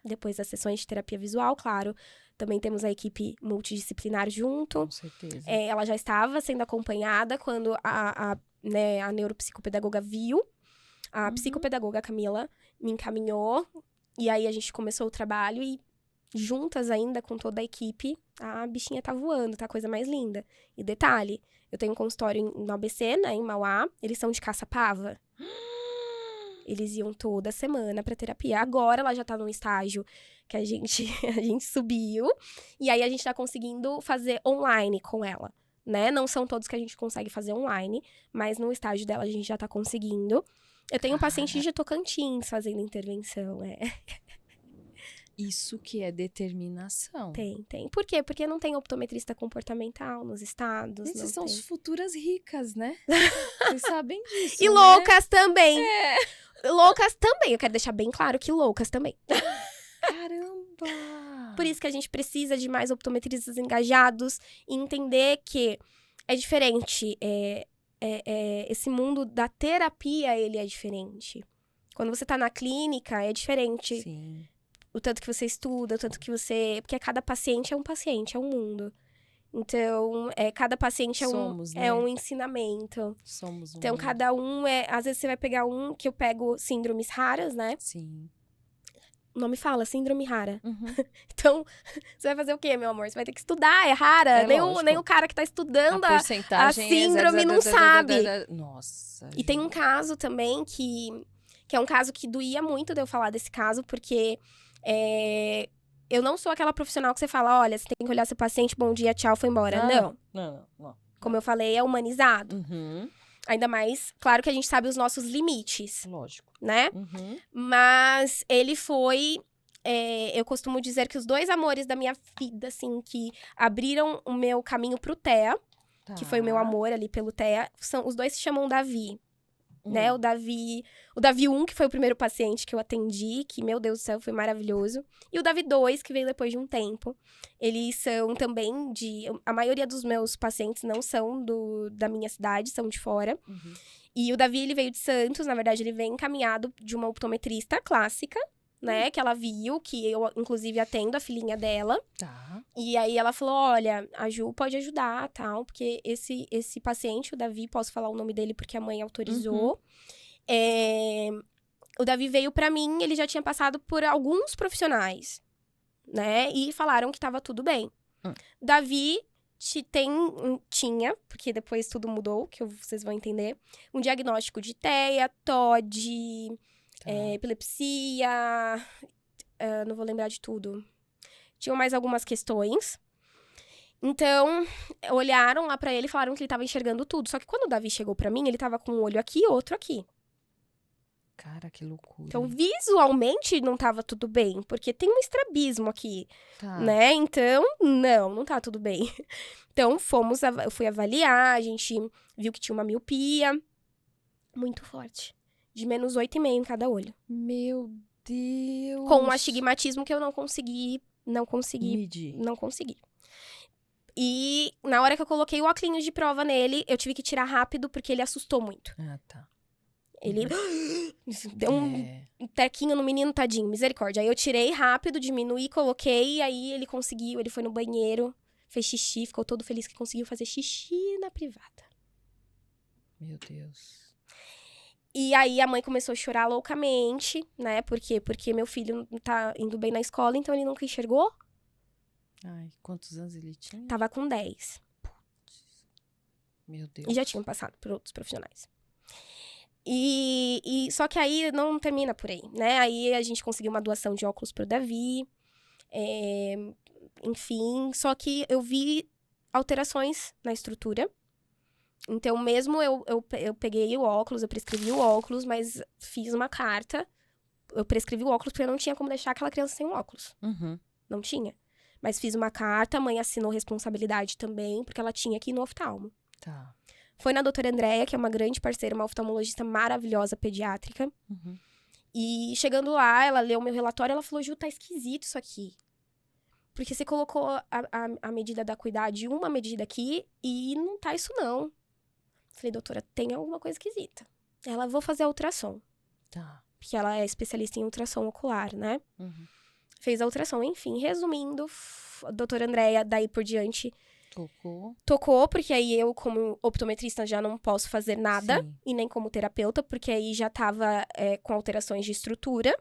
B: Depois das sessões de terapia visual, claro, também temos a equipe multidisciplinar junto.
A: Com certeza.
B: Ela já estava sendo acompanhada quando a neuropsicopedagoga viu. A psicopedagoga Camila me encaminhou. E aí, a gente começou o trabalho e juntas ainda com toda a equipe, a bichinha tá voando, tá a coisa mais linda. E detalhe, eu tenho um consultório no ABC, né, em Mauá, eles são de Caçapava. Eles iam toda semana pra terapia. Agora, ela já tá num estágio que a gente subiu. E aí, a gente tá conseguindo fazer online com ela, né? Não são todos que a gente consegue fazer online, mas no estágio dela, a gente já tá conseguindo. Eu tenho um paciente de Tocantins fazendo intervenção,
A: Isso que é determinação.
B: Tem. Por quê? Porque não tem optometrista comportamental nos estados.
A: Esses
B: não
A: são
B: tem.
A: as futuras ricas, né? Vocês sabem disso,
B: E
A: né?
B: loucas também. Loucas também. Eu quero deixar bem claro que loucas também.
A: Caramba!
B: Por isso que a gente precisa de mais optometristas engajados e entender que é diferente. Esse mundo da terapia, ele é diferente. Quando você tá na clínica, é diferente.
A: Sim.
B: O tanto que você estuda, o tanto que você... Porque cada paciente, é um mundo. Então, cada paciente é um ensinamento.
A: Somos um
B: Então,
A: mundo.
B: cada um Às vezes você vai pegar que eu pego síndromes raras, né?
A: Sim.
B: O nome fala, síndrome rara.
A: Uhum.
B: Então, você vai fazer o quê, meu amor? Você vai ter que estudar, é rara. Nem o cara que tá estudando
A: A porcentagem
B: síndrome não sabe.
A: Nossa.
B: E tem um caso também que é um caso que doía muito de eu falar desse caso, porque eu não sou aquela profissional que você fala, olha, você tem que olhar seu paciente, bom dia, tchau, foi embora. Não. Como eu falei, é humanizado.
A: Uhum.
B: Ainda mais, claro que a gente sabe os nossos limites,
A: Lógico.
B: né?
A: Uhum.
B: Mas ele foi... eu costumo dizer que os dois amores da minha vida, assim, que abriram o meu caminho pro TEA, que foi o meu amor ali pelo TEA, os dois se chamam Davi. Né? O Davi 1, que foi o primeiro paciente que eu atendi, que, meu Deus do céu, foi maravilhoso. E o Davi 2, que veio depois de um tempo. Eles são também a maioria dos meus pacientes não são da minha cidade, são de fora.
A: Uhum.
B: E o Davi, ele veio de Santos, na verdade, ele vem encaminhado de uma optometrista clássica, né? Que ela viu, que eu, inclusive, atendo a filhinha dela.
A: Tá.
B: E aí, ela falou, olha, a Ju pode ajudar, tal. Porque esse paciente, o Davi, posso falar o nome dele porque a mãe autorizou. O Davi veio pra mim, ele já tinha passado por alguns profissionais, né? E falaram que tava tudo bem. Davi tinha, porque depois tudo mudou, que vocês vão entender, um diagnóstico de TEA, TOD... epilepsia, não vou lembrar de tudo. Tinham mais algumas questões. Então, olharam lá pra ele e falaram que ele tava enxergando tudo. Só que quando o Davi chegou pra mim, ele tava com um olho aqui e outro aqui.
A: Cara, que loucura.
B: Então, visualmente não tava tudo bem, porque tem um estrabismo aqui,
A: Tá.
B: né? Então, não tá tudo bem. Então, eu fui avaliar, a gente viu que tinha uma miopia muito forte, de menos 8,5 em cada olho.
A: Meu Deus.
B: Com um astigmatismo que eu não consegui
A: medir.
B: não consegui. E na hora que eu coloquei o óculos de prova nele, eu tive que tirar rápido, porque ele assustou muito.
A: Ah, tá.
B: Ele deu um tequinho no menino, tadinho, misericórdia. Aí eu tirei rápido, diminuí, coloquei, e aí ele conseguiu, ele foi no banheiro, fez xixi, ficou todo feliz que conseguiu fazer xixi na privada.
A: Meu Deus.
B: E aí a mãe começou a chorar loucamente, né? Por quê? Porque meu filho não tá indo bem na escola, então ele nunca enxergou.
A: Ai, quantos anos ele tinha?
B: Tava com 10.
A: Meu Deus.
B: E já tinham passado por outros profissionais. E só que aí não termina por aí, né? Aí a gente conseguiu uma doação de óculos pro Davi. Enfim, só que eu vi alterações na estrutura. Então, mesmo eu peguei o óculos, eu prescrevi o óculos, mas fiz uma carta. Eu prescrevi o óculos porque eu não tinha como deixar aquela criança sem o óculos.
A: Uhum.
B: Não tinha. Mas fiz uma carta, a mãe assinou responsabilidade também, porque ela tinha que ir no oftalmo.
A: Tá.
B: Foi na doutora Andréia, que é uma grande parceira, uma oftalmologista maravilhosa, pediátrica.
A: Uhum.
B: E chegando lá, ela leu meu relatório, ela falou, Ju, tá esquisito isso aqui. Porque você colocou a medida da acuidade, uma medida aqui, e não tá isso não. Falei, doutora, tem alguma coisa esquisita. Ela, vou fazer a ultrassom.
A: Tá.
B: Porque ela é especialista em ultrassom ocular, né?
A: Uhum.
B: Fez a ultrassom, enfim. Resumindo, a doutora Andréia, daí por diante, tocou, porque aí eu, como optometrista, já não posso fazer nada.
A: Sim.
B: E nem como terapeuta, porque aí já tava com alterações de estrutura,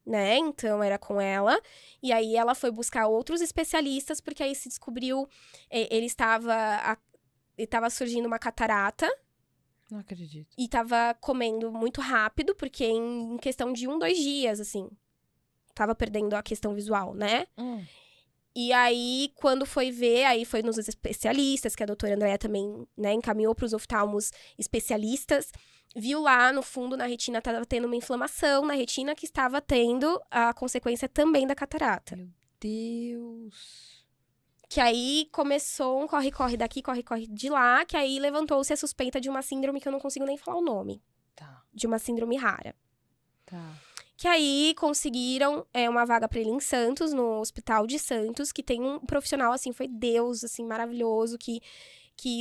B: né? Então, era com ela. E aí, ela foi buscar outros especialistas, porque aí se descobriu... Ele estava surgindo uma catarata.
A: Não acredito.
B: E tava comendo muito rápido, porque em questão de 1-2 dias, assim. Tava perdendo a questão visual, né? E aí, quando foi ver, aí foi nos especialistas, que a doutora Andréia também, né, encaminhou pros oftalmos especialistas. Viu lá, no fundo, na retina, tava tendo uma inflamação na retina, que estava tendo a consequência também da catarata.
A: Meu Deus.
B: Que aí começou um corre-corre daqui, corre-corre de lá, que aí levantou-se a suspeita de uma síndrome que eu não consigo nem falar o nome.
A: Tá.
B: De uma síndrome rara.
A: Tá.
B: Que aí conseguiram uma vaga pra ele em Santos, no Hospital de Santos, que tem um profissional, assim, foi Deus, assim, maravilhoso, que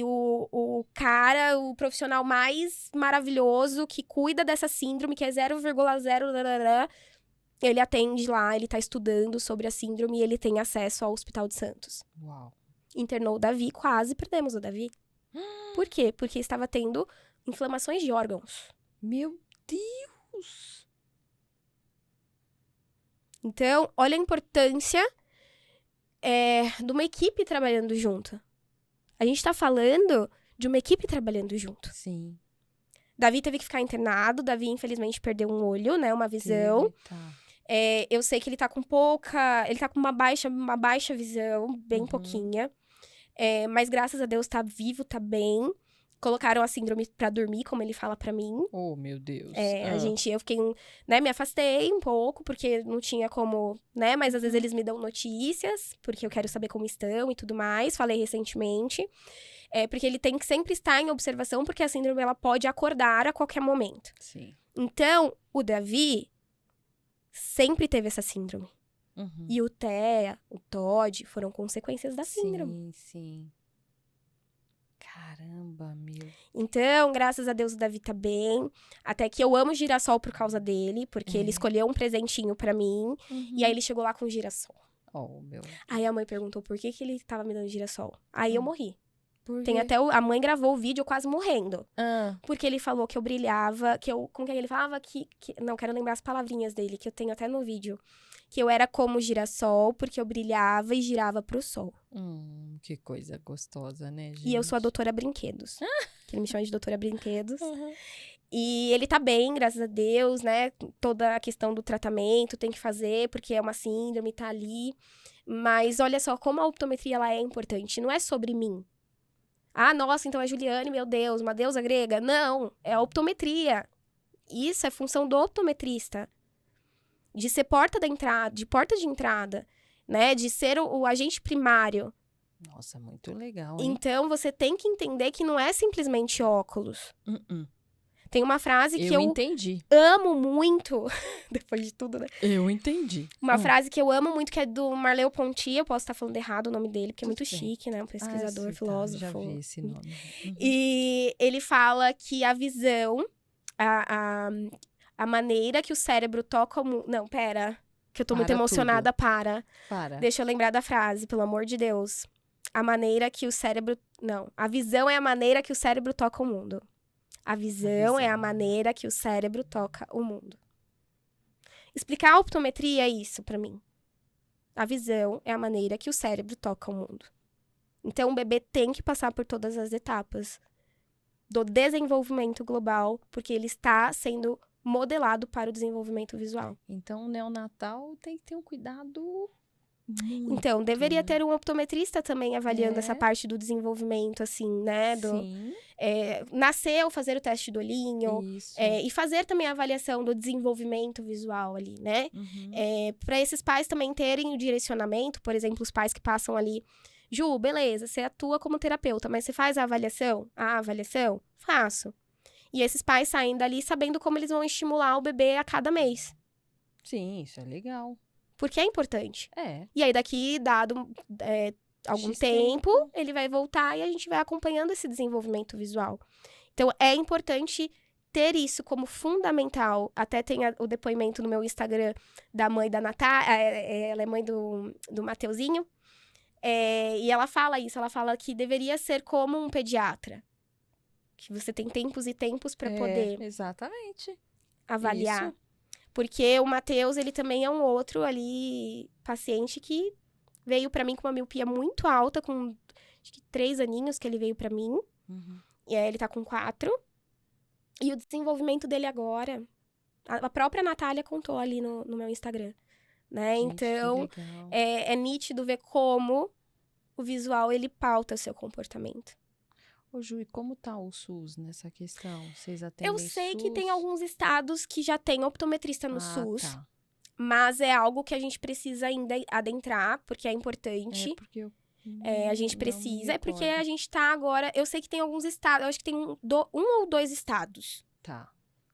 B: o cara, o profissional mais maravilhoso, que cuida dessa síndrome, que é 0,0... Ele atende lá, ele tá estudando sobre a síndrome e ele tem acesso ao Hospital de Santos.
A: Uau.
B: Internou o Davi, quase perdemos o Davi. Por quê? Porque estava tendo inflamações de órgãos.
A: Meu Deus.
B: Então, olha a importância de uma equipe trabalhando junto. A gente tá falando de uma equipe trabalhando junto.
A: Sim.
B: Davi teve que ficar internado, Davi infelizmente perdeu um olho, né, uma visão.
A: Tá.
B: Eu sei que ele tá com uma baixa visão, bem pouquinha. Mas graças a Deus tá vivo, tá bem. Colocaram a síndrome pra dormir, como ele fala pra mim.
A: Oh, meu Deus.
B: Eu fiquei, né, me afastei um pouco, porque não tinha como, né, mas às vezes eles me dão notícias, porque eu quero saber como estão e tudo mais, falei recentemente. Porque ele tem que sempre estar em observação, porque a síndrome, ela pode acordar a qualquer momento.
A: Sim.
B: Então, o Davi sempre teve essa síndrome.
A: Uhum.
B: E o Thea, o Todd, foram consequências da síndrome.
A: Sim. Caramba, meu.
B: Então, graças a Deus, o Davi tá bem. Até que eu amo girassol por causa dele, porque ele escolheu um presentinho pra mim. E aí, ele chegou lá com girassol.
A: Oh, meu.
B: Aí, a mãe perguntou por que ele tava me dando girassol. Aí, eu morri.
A: Por
B: Tem
A: quê?
B: até a mãe gravou o vídeo quase morrendo.
A: Ah,
B: Porque ele falou que eu brilhava, como que ele falava? Não, quero lembrar as palavrinhas dele, que eu tenho até no vídeo. Que eu era como girassol, porque eu brilhava e girava pro sol.
A: que coisa gostosa, né, gente?
B: E eu sou a doutora Brinquedos. Que ele me chama de doutora Brinquedos.
A: Uhum.
B: E ele tá bem, graças a Deus, né? Toda a questão do tratamento tem que fazer, porque é uma síndrome, tá ali. Mas olha só, como a optometria ela é importante. Não é sobre mim. Ah, nossa, então a Juliane, meu Deus, uma deusa grega. Não, é a optometria. isso é função do optometrista. De ser porta de entrada, né? De ser o agente primário.
A: Nossa, muito legal, hein?
B: Então, você tem que entender que não é simplesmente óculos. Tem uma frase que eu
A: entendi.
B: amo muito, depois de tudo, né?
A: Eu entendi.
B: Uma frase que eu amo muito, que é do Marley-Ponty, eu posso estar falando errado o nome dele, porque é muito
A: Tudo bem.
B: chique, né? Um pesquisador, filósofo.
A: Já vi esse nome.
B: E ele fala que a visão, a maneira que o cérebro toca o mundo... Não, pera, que eu tô muito
A: Para
B: emocionada,
A: Para.
B: Deixa eu lembrar da frase, pelo amor de Deus. A maneira que o cérebro... Não, a visão é a maneira que o cérebro toca o mundo. A visão é a maneira que o cérebro toca o mundo. Explicar a optometria é isso pra mim. A visão é a maneira que o cérebro toca o mundo. Então, o bebê tem que passar por todas as etapas do desenvolvimento global, porque ele está sendo modelado para o desenvolvimento visual.
A: Então, o neonatal tem que ter um cuidado muito.
B: Então, deveria ter um optometrista também avaliando essa parte do desenvolvimento, assim, né?
A: Sim.
B: Nasceu, fazer o teste do olhinho.
A: Isso.
B: E fazer também a avaliação do desenvolvimento visual ali, né? Para esses pais também terem o direcionamento, por exemplo, os pais que passam ali... Ju, beleza, você atua como terapeuta, mas você faz a avaliação? A avaliação? Faço. E esses pais saem dali sabendo como eles vão estimular o bebê a cada mês.
A: Sim, isso é legal.
B: Porque é importante.
A: É.
B: E aí, daqui, dado algum tempo, ele vai voltar e a gente vai acompanhando esse desenvolvimento visual. Então, é importante ter isso como fundamental. Até tem o depoimento no meu Instagram da mãe da Natália, ela é mãe do Mateuzinho. E ela fala isso, ela fala que deveria ser como um pediatra. Que você tem tempos e tempos para poder
A: exatamente.
B: avaliar.
A: Isso.
B: Porque o Mateus, ele também é um outro ali, paciente que veio pra mim com uma miopia muito alta, com acho que 3 aninhos que ele veio pra mim. E aí ele tá com 4. E o desenvolvimento dele agora, a própria Natália contou ali no meu Instagram, né?
A: Gente,
B: então, é nítido ver como o visual, ele pauta o seu comportamento.
A: Ô, Ju, e como tá o SUS nessa questão? Vocês atendem
B: Eu sei
A: SUS?
B: que tem alguns estados que já tem optometrista no SUS.
A: Tá.
B: Mas é algo que a gente precisa ainda adentrar, porque é importante.
A: Porque eu
B: a gente precisa. Porque a gente tá agora... Eu sei que tem alguns estados... Eu acho que tem um ou 2 estados.
A: Tá.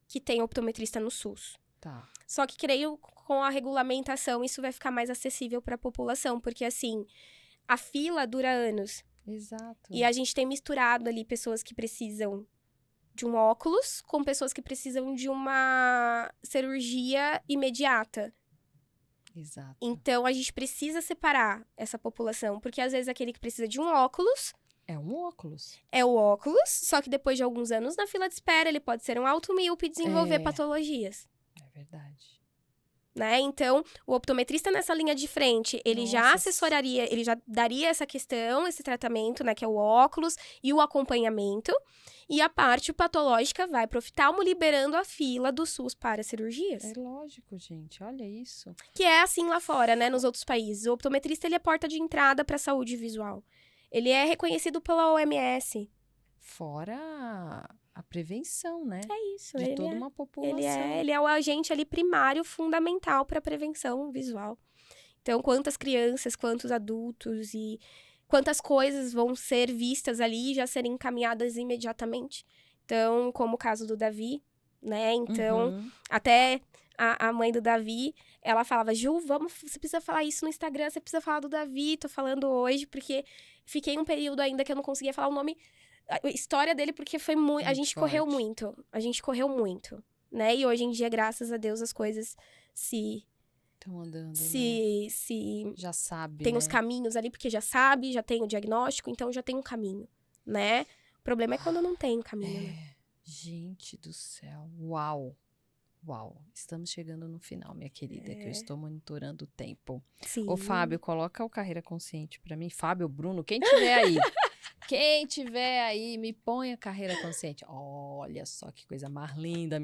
B: Que tem optometrista no SUS.
A: Tá.
B: Só que creio com a regulamentação isso vai ficar mais acessível para a população. Porque assim, a fila dura anos.
A: Exato.
B: E a gente tem misturado ali pessoas que precisam de um óculos com pessoas que precisam de uma cirurgia imediata.
A: Exato.
B: Então, a gente precisa separar essa população, porque às vezes aquele que precisa de um óculos...
A: É um óculos.
B: É o óculos, só que depois de alguns anos na fila de espera, ele pode ser um automíope e desenvolver patologias.
A: É verdade.
B: Né? Então, o optometrista nessa linha de frente, ele já assessoraria, ele já daria essa questão, esse tratamento, né, que é o óculos e o acompanhamento. E a parte patológica vai pro oftalmo, liberando a fila do SUS para cirurgias.
A: É lógico, gente. Olha isso.
B: Que é assim lá fora, né, nos outros países. O optometrista, ele é porta de entrada para a saúde visual. Ele é reconhecido pela OMS.
A: Fora a prevenção, né?
B: É isso.
A: De toda uma população.
B: Ele é o agente ali primário, fundamental para a prevenção visual. Então, quantas crianças, quantos adultos e quantas coisas vão ser vistas ali e já serem encaminhadas imediatamente. Então, como o caso do Davi, né? Então, até a mãe do Davi, ela falava, Ju, você precisa falar isso no Instagram, você precisa falar do Davi, tô falando hoje, porque fiquei um período ainda que eu não conseguia falar o nome, a história dele, porque foi muito, a gente correu muito, né? E hoje em dia, graças a Deus, as coisas estão
A: andando,
B: já
A: sabe,
B: tem os caminhos ali, porque já sabe, já tem o diagnóstico, então já tem um caminho, né? O problema é quando não tem caminho, né?
A: Gente do céu, uau, estamos chegando no final, minha querida, que eu estou monitorando o tempo.
B: Sim.
A: Ô, Fábio, coloca o Carreira Consciente pra mim, Fábio, Bruno, quem tiver aí, me põe a Carreira Consciente. Olha só que coisa mais linda,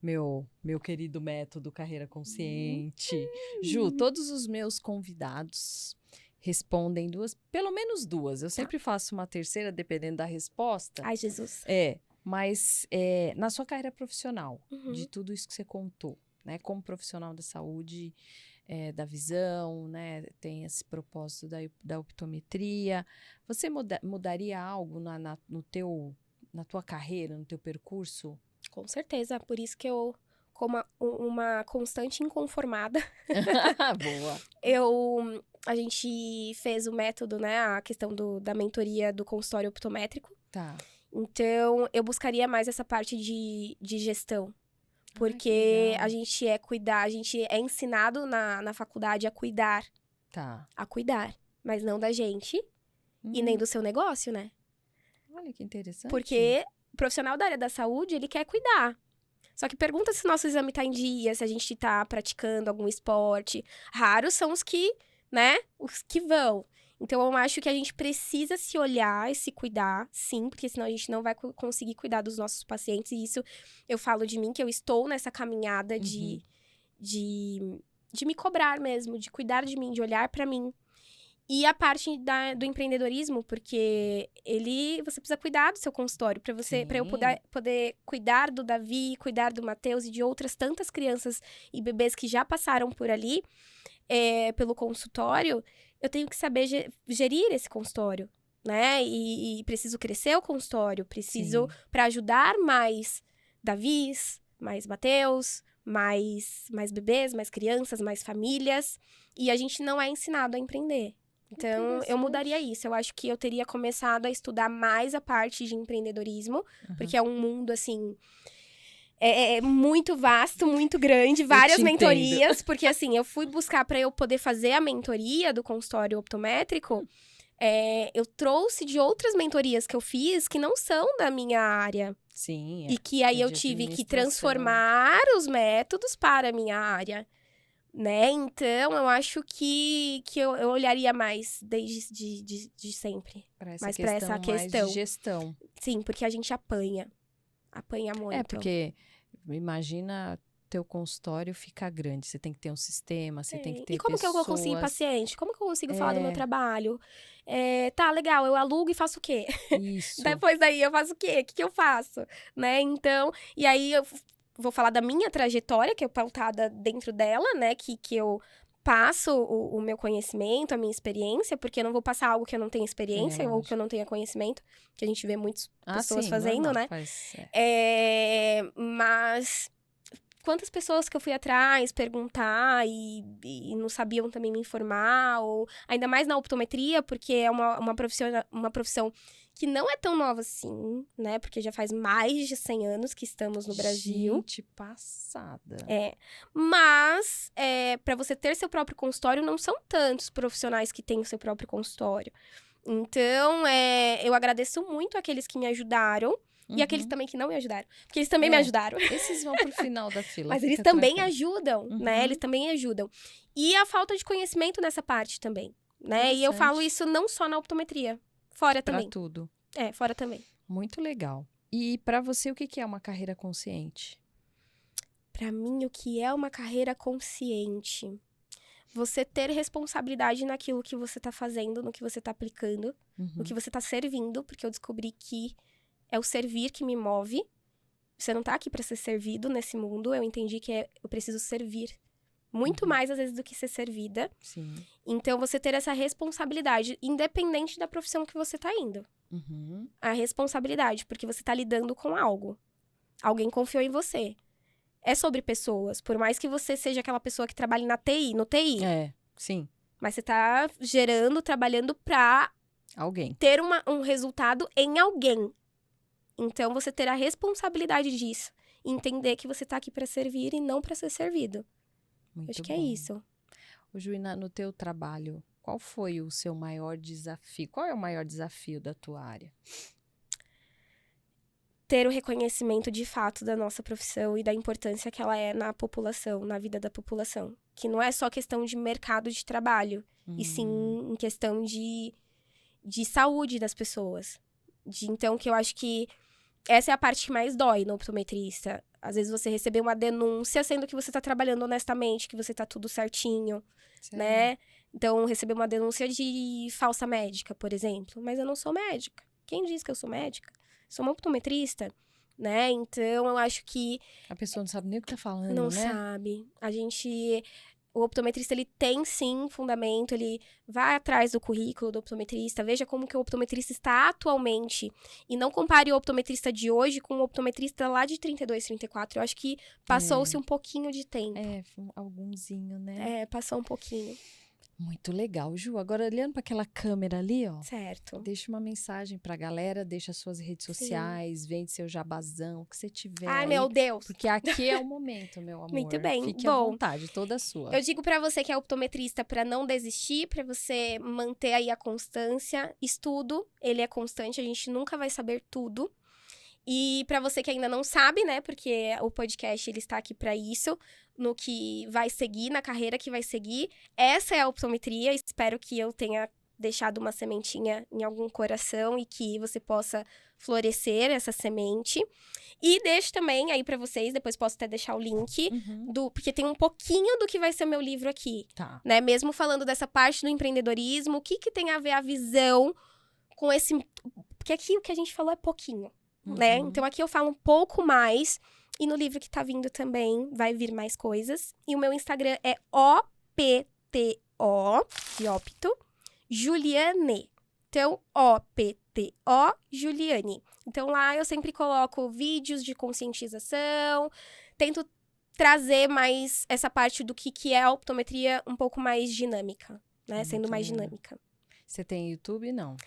A: meu querido método Carreira Consciente. Ju, todos os meus convidados respondem pelo menos duas. Eu sempre faço uma terceira, dependendo da resposta.
B: Ai, Jesus.
A: Mas na sua carreira profissional,
B: Uhum.
A: de tudo isso que você contou, né? Como profissional da saúde, da visão, né? Tem esse propósito da optometria. Você mudaria algo na tua carreira, no teu percurso?
B: Com certeza, por isso que eu, como uma constante inconformada,
A: Boa.
B: a gente fez o método, né, a questão da mentoria do consultório optométrico.
A: Tá.
B: Então, eu buscaria mais essa parte de gestão.
A: Que
B: Porque
A: legal.
B: a gente a gente é ensinado na faculdade a cuidar,
A: Tá.
B: mas não da gente e nem do seu negócio, né?
A: Olha que interessante.
B: Porque o profissional da área da saúde, ele quer cuidar. Só que pergunta se o nosso exame tá em dia, se a gente tá praticando algum esporte. Raros são os que, né, os que vão. Então, eu acho que a gente precisa se olhar e se cuidar, sim, porque senão a gente não vai conseguir cuidar dos nossos pacientes. E isso eu falo de mim, que eu estou nessa caminhada de me cobrar mesmo, de cuidar de mim, de olhar pra mim. E a parte do empreendedorismo, porque você precisa cuidar do seu consultório, para eu poder cuidar do Davi, cuidar do Matheus e de outras tantas crianças e bebês que já passaram por ali, pelo consultório, eu tenho que saber gerir esse consultório, né? E preciso crescer o consultório, preciso para ajudar mais Davis, mais Matheus, mais bebês, mais crianças, mais famílias. E a gente não é ensinado a empreender. Então, eu mudaria isso. Eu acho que eu teria começado a estudar mais a parte de empreendedorismo, porque é um mundo, assim, muito vasto, muito grande, várias mentorias. Porque, assim, eu fui buscar para eu poder fazer a mentoria do consultório optométrico. Eu trouxe de outras mentorias que eu fiz que não são da minha área.
A: Sim.
B: E que aí eu tive que transformar os métodos para a minha área. Né? Então, eu acho que eu olharia mais desde de sempre.
A: Pra essa
B: mais
A: questão,
B: pra essa
A: mais
B: questão.
A: de gestão.
B: Sim, porque a gente apanha. Apanha muito.
A: Porque imagina teu consultório fica grande. Você tem que ter um sistema, você tem que ter
B: E como
A: pessoas.
B: que eu consigo paciente? Como que eu consigo falar do meu trabalho? Tá, legal, eu alugo e faço o quê?
A: Isso.
B: Depois daí eu faço o quê? O que eu faço? Né? Então, e aí eu vou falar da minha trajetória, que é pautada dentro dela, né? Que eu passo o meu conhecimento, a minha experiência, porque eu não vou passar algo que eu não tenho experiência ou que eu não tenha conhecimento, que a gente vê muitas pessoas fazendo,
A: normal,
B: né? Mas quantas pessoas que eu fui atrás perguntar e não sabiam também me informar, ou ainda mais na optometria, porque é uma profissão que não é tão nova assim, né? Porque já faz mais de 100 anos que estamos no Brasil.
A: Gente, passada.
B: Mas, para você ter seu próprio consultório, não são tantos profissionais que têm o seu próprio consultório. Então, eu agradeço muito aqueles que me ajudaram. E aqueles também que não me ajudaram. Porque eles também me ajudaram.
A: Esses vão pro final da fila.
B: Mas eles também ajudam, né? Eles também ajudam. E a falta de conhecimento nessa parte também, né? E eu falo isso não só na optometria. Fora também.
A: Pra tudo.
B: Fora também.
A: Muito legal. E pra você, o que é uma carreira consciente?
B: Pra mim, o que é uma carreira consciente? Você ter responsabilidade naquilo que você tá fazendo, no que você tá aplicando, no que você tá servindo, porque eu descobri que é o servir que me move. Você não tá aqui pra ser servido nesse mundo. Eu entendi que eu preciso servir. Muito mais, às vezes, do que ser servida.
A: Sim.
B: Então, você ter essa responsabilidade, independente da profissão que você tá indo. A responsabilidade, porque você tá lidando com algo. Alguém confiou em você. É sobre pessoas. Por mais que você seja aquela pessoa que trabalhe no TI.
A: Sim.
B: Mas você tá trabalhando pra
A: alguém
B: ter um resultado em alguém. Então, você ter a responsabilidade disso. E entender que você tá aqui pra servir e não pra ser servido. Acho que é isso.
A: Juína, no teu trabalho, qual foi o seu maior desafio? Qual é o maior desafio da tua área?
B: Ter o reconhecimento de fato da nossa profissão e da importância que ela é na população, na vida da população. Que não é só questão de mercado de trabalho, e sim em questão de saúde das pessoas. Então, que eu acho que essa é a parte que mais dói no optometrista. Às vezes você receber uma denúncia, sendo que você tá trabalhando honestamente, que você tá tudo certinho, né? Então, receber uma denúncia de falsa médica, por exemplo. Mas eu não sou médica. Quem diz que eu sou médica? Sou uma optometrista. né? Então, eu acho que
A: A pessoa não sabe nem o que tá falando,
B: não
A: né?
B: sabe. O optometrista, ele tem sim fundamento, ele vai atrás do currículo do optometrista, veja como que o optometrista está atualmente. E não compare o optometrista de hoje com o optometrista lá de 32, 34. Eu acho que passou-se um pouquinho de tempo.
A: Algumzinho, né?
B: Passou um pouquinho.
A: Muito legal, Ju. Agora, olhando para aquela câmera ali, ó.
B: Certo.
A: Deixa uma mensagem pra galera, deixa suas redes sociais, vende seu jabazão, o que você tiver
B: Ai,
A: aí.
B: meu Deus.
A: Porque aqui é o momento, meu amor.
B: Muito bem.
A: Fique à vontade, toda sua.
B: Eu digo pra você que é optometrista pra não desistir, pra você manter aí a constância. Estudo, ele é constante, a gente nunca vai saber tudo. E pra você que ainda não sabe, né, porque o podcast ele está aqui pra isso, no que vai seguir, na carreira que vai seguir, essa é a optometria. Espero que eu tenha deixado uma sementinha em algum coração e que você possa florescer essa semente. E deixo também aí pra vocês, depois posso até deixar o link, porque tem um pouquinho do que vai ser meu livro aqui, né? Mesmo falando dessa parte do empreendedorismo, o que tem a ver a visão com esse... Porque aqui o que a gente falou é pouquinho, né? Então aqui eu falo um pouco mais, e no livro que tá vindo também vai vir mais coisas. E o meu Instagram é OPTO, de ópito, Juliane. Então, OPTO Juliane. Então, lá eu sempre coloco vídeos de conscientização, tento trazer mais essa parte do que é a optometria um pouco mais dinâmica, né? Sendo mais dinâmica.
A: Você tem YouTube? Não.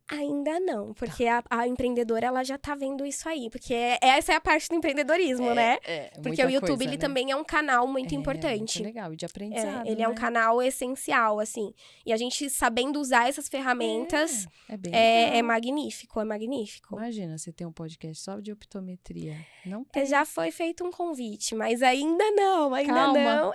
B: Ainda não, porque a empreendedora, ela já tá vendo isso aí. Porque essa é a parte do empreendedorismo, né? Porque o YouTube, ele também é um canal muito importante.
A: Muito legal, e de aprendizado,
B: ele é um canal essencial, assim. E a gente sabendo usar essas ferramentas, é magnífico, é magnífico.
A: Imagina, você tem um podcast só de optometria. Não tem.
B: Já foi feito um convite, mas ainda não,
A: Calma.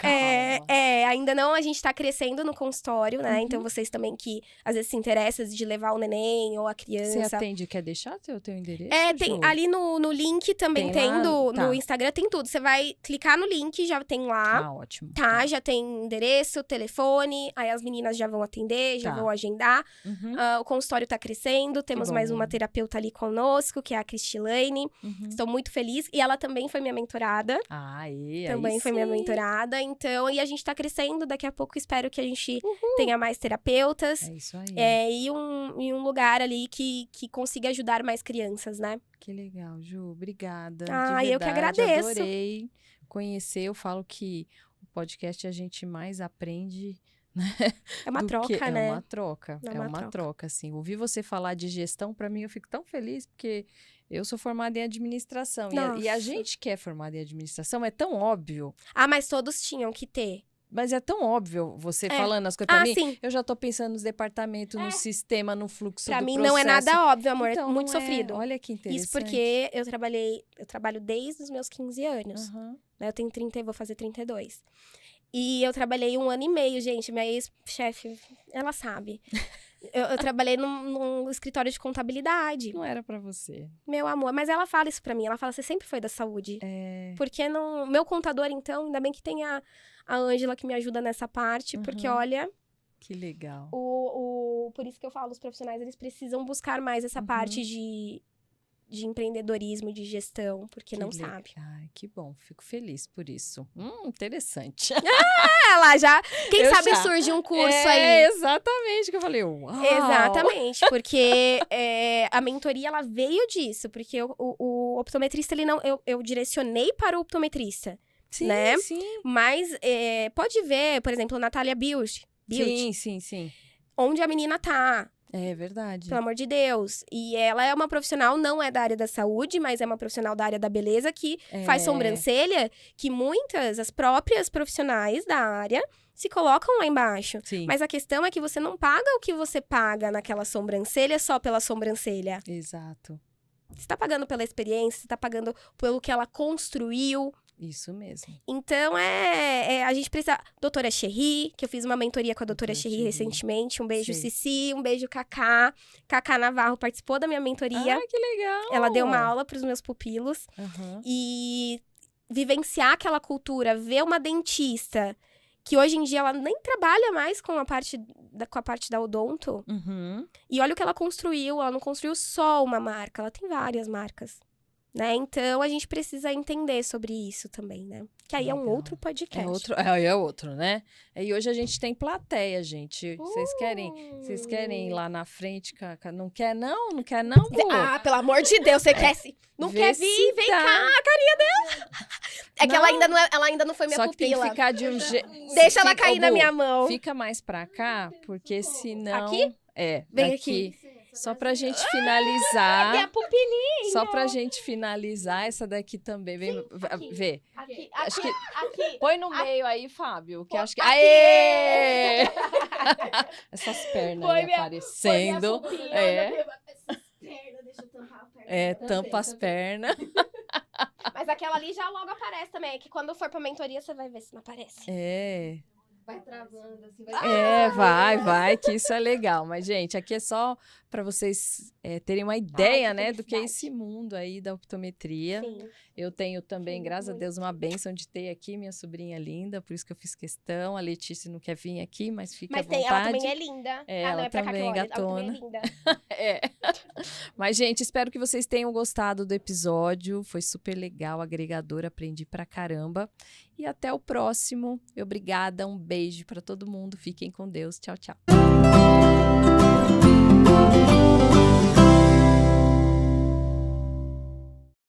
B: Ainda não, a gente tá crescendo no consultório, né? Então, vocês também que, às vezes, se interessam de levar o neném ou a criança.
A: Você atende, quer deixar o teu endereço?
B: Tem ali no link também no Instagram, tem tudo. Você vai clicar no link, já tem lá.
A: Ah, ótimo.
B: Já tem endereço, telefone, aí as meninas já vão atender, já vão agendar. O consultório tá crescendo, temos mais uma terapeuta ali conosco, que é a Cristilane. Estou muito feliz. E ela também foi minha mentorada. Também foi minha mentorada. Então, e a gente tá crescendo, daqui a pouco espero que a gente tenha mais terapeutas.
A: É isso aí.
B: E um lugar ali que consiga ajudar mais crianças, né?
A: Que legal, Ju. Obrigada.
B: Eu que agradeço.
A: Adorei conhecer. Eu falo que o podcast a gente mais aprende, né?
B: É uma troca, né?
A: É uma troca, assim. Ouvir você falar de gestão, pra mim, eu fico tão feliz, porque eu sou formada em administração. E a gente que é formada em administração é tão óbvio.
B: Mas todos tinham que ter.
A: Mas é tão óbvio você falando as coisas pra mim.
B: Sim.
A: Eu já tô pensando nos departamentos, no sistema, no fluxo do processo.
B: Pra mim não é nada óbvio, amor. Então, é muito sofrido.
A: Olha que interessante.
B: Isso porque eu trabalho desde os meus 15 anos. Né? Eu tenho 30 e vou fazer 32. E eu trabalhei 1 ano e meio, gente. Minha ex-chefe, ela sabe. Eu trabalhei num escritório de contabilidade.
A: Não era pra você.
B: Meu amor, mas ela fala isso pra mim. Ela fala, você sempre foi da saúde. Porque meu contador, então, ainda bem que tem a Ângela que me ajuda nessa parte. Porque, olha...
A: Que legal.
B: Por isso que eu falo, os profissionais, eles precisam buscar mais essa parte de empreendedorismo, de gestão, porque não sabe.
A: Ai, que bom, fico feliz por isso. Interessante.
B: Lá já, quem sabe surge um curso aí.
A: Exatamente, que eu falei, uau.
B: Exatamente, porque a mentoria, ela veio disso, porque o optometrista, ele não, eu direcionei para o optometrista,
A: sim,
B: né?
A: Sim.
B: Mas pode ver, por exemplo, Natália Bilch.
A: Sim.
B: Onde a menina tá.
A: É verdade.
B: Pelo amor de Deus. E ela é uma profissional, não é da área da saúde, mas é uma profissional da área da beleza que faz sobrancelha, que as próprias profissionais da área se colocam lá embaixo.
A: Sim.
B: Mas a questão é que você não paga o que você paga naquela sobrancelha só pela sobrancelha.
A: Exato.
B: Você tá pagando pela experiência, você tá pagando pelo que ela construiu.
A: Isso mesmo.
B: Então, a gente precisa... Doutora Cherry, que eu fiz uma mentoria com a doutora Cherry recentemente. Um beijo, Cici. Um beijo, Cacá. Cacá Navarro participou da minha mentoria.
A: Ah, que legal!
B: Ela deu uma aula pros meus pupilos. E vivenciar aquela cultura, ver uma dentista... Que hoje em dia ela nem trabalha mais com a parte da odonto. E olha o que ela construiu. Ela não construiu só uma marca. Ela tem várias marcas. né? Então, a gente precisa entender sobre isso também, né? Que aí é um
A: Legal.
B: outro podcast.
A: É outro, né? E hoje a gente tem plateia, gente. Vocês querem ir lá na frente? Não quer não? Não quer não, pô?
B: Ah, pelo amor de Deus, você quer se... Não
A: Vê
B: quer
A: se
B: vir? Vem
A: dá.
B: cá, a carinha dela. É que
A: Não.
B: ela ainda não foi minha
A: Só que tem
B: pupila.
A: que ficar de um jeito...
B: Deixa ela cair na minha mão.
A: Fica mais pra cá, porque senão...
B: Aqui? Vem
A: daqui.
B: aqui.
A: Só pra gente
B: Minha
A: finalizar.
B: pupilinha.
A: Só pra gente finalizar, essa daqui também. Vem
B: aqui.
A: ver.
B: Aqui,
A: Acho que...
B: aqui.
A: Põe no meio aí, Fábio, que acho que...
B: Aqui.
A: Aê! Essas pernas
B: Foi
A: aí
B: minha-
A: aparecendo.
B: Foi minha pupila,
A: É.
B: Essas pernas, deixa eu tampar a perna.
A: Tampa as pernas.
B: Mas aquela ali já logo aparece também. É que quando for pra mentoria, você vai ver se não aparece.
C: Vai travando, assim,
A: Vai, que isso é legal. Mas, gente, aqui é só para vocês terem uma ideia,
B: que
A: né, do que é
B: felicidade.
A: esse mundo aí da optometria.
B: Sim.
A: Eu tenho também,
B: Sim,
A: graças a
B: muito.
A: Deus, uma bênção de ter aqui minha sobrinha linda, por isso que eu fiz questão. A Letícia não quer vir aqui, mas fica
B: Mas
A: à
B: ela
A: vontade.
B: também é linda.
A: É,
B: Não
A: ela
B: é pra cá que eu
A: também é
B: olho. Ela também é
A: gatona.
B: linda.
A: É. Mas, gente, espero que vocês tenham gostado do episódio. Foi super legal, agregador, aprendi pra caramba. E até o próximo. Obrigada, um beijo pra todo mundo. Fiquem com Deus. Tchau, tchau.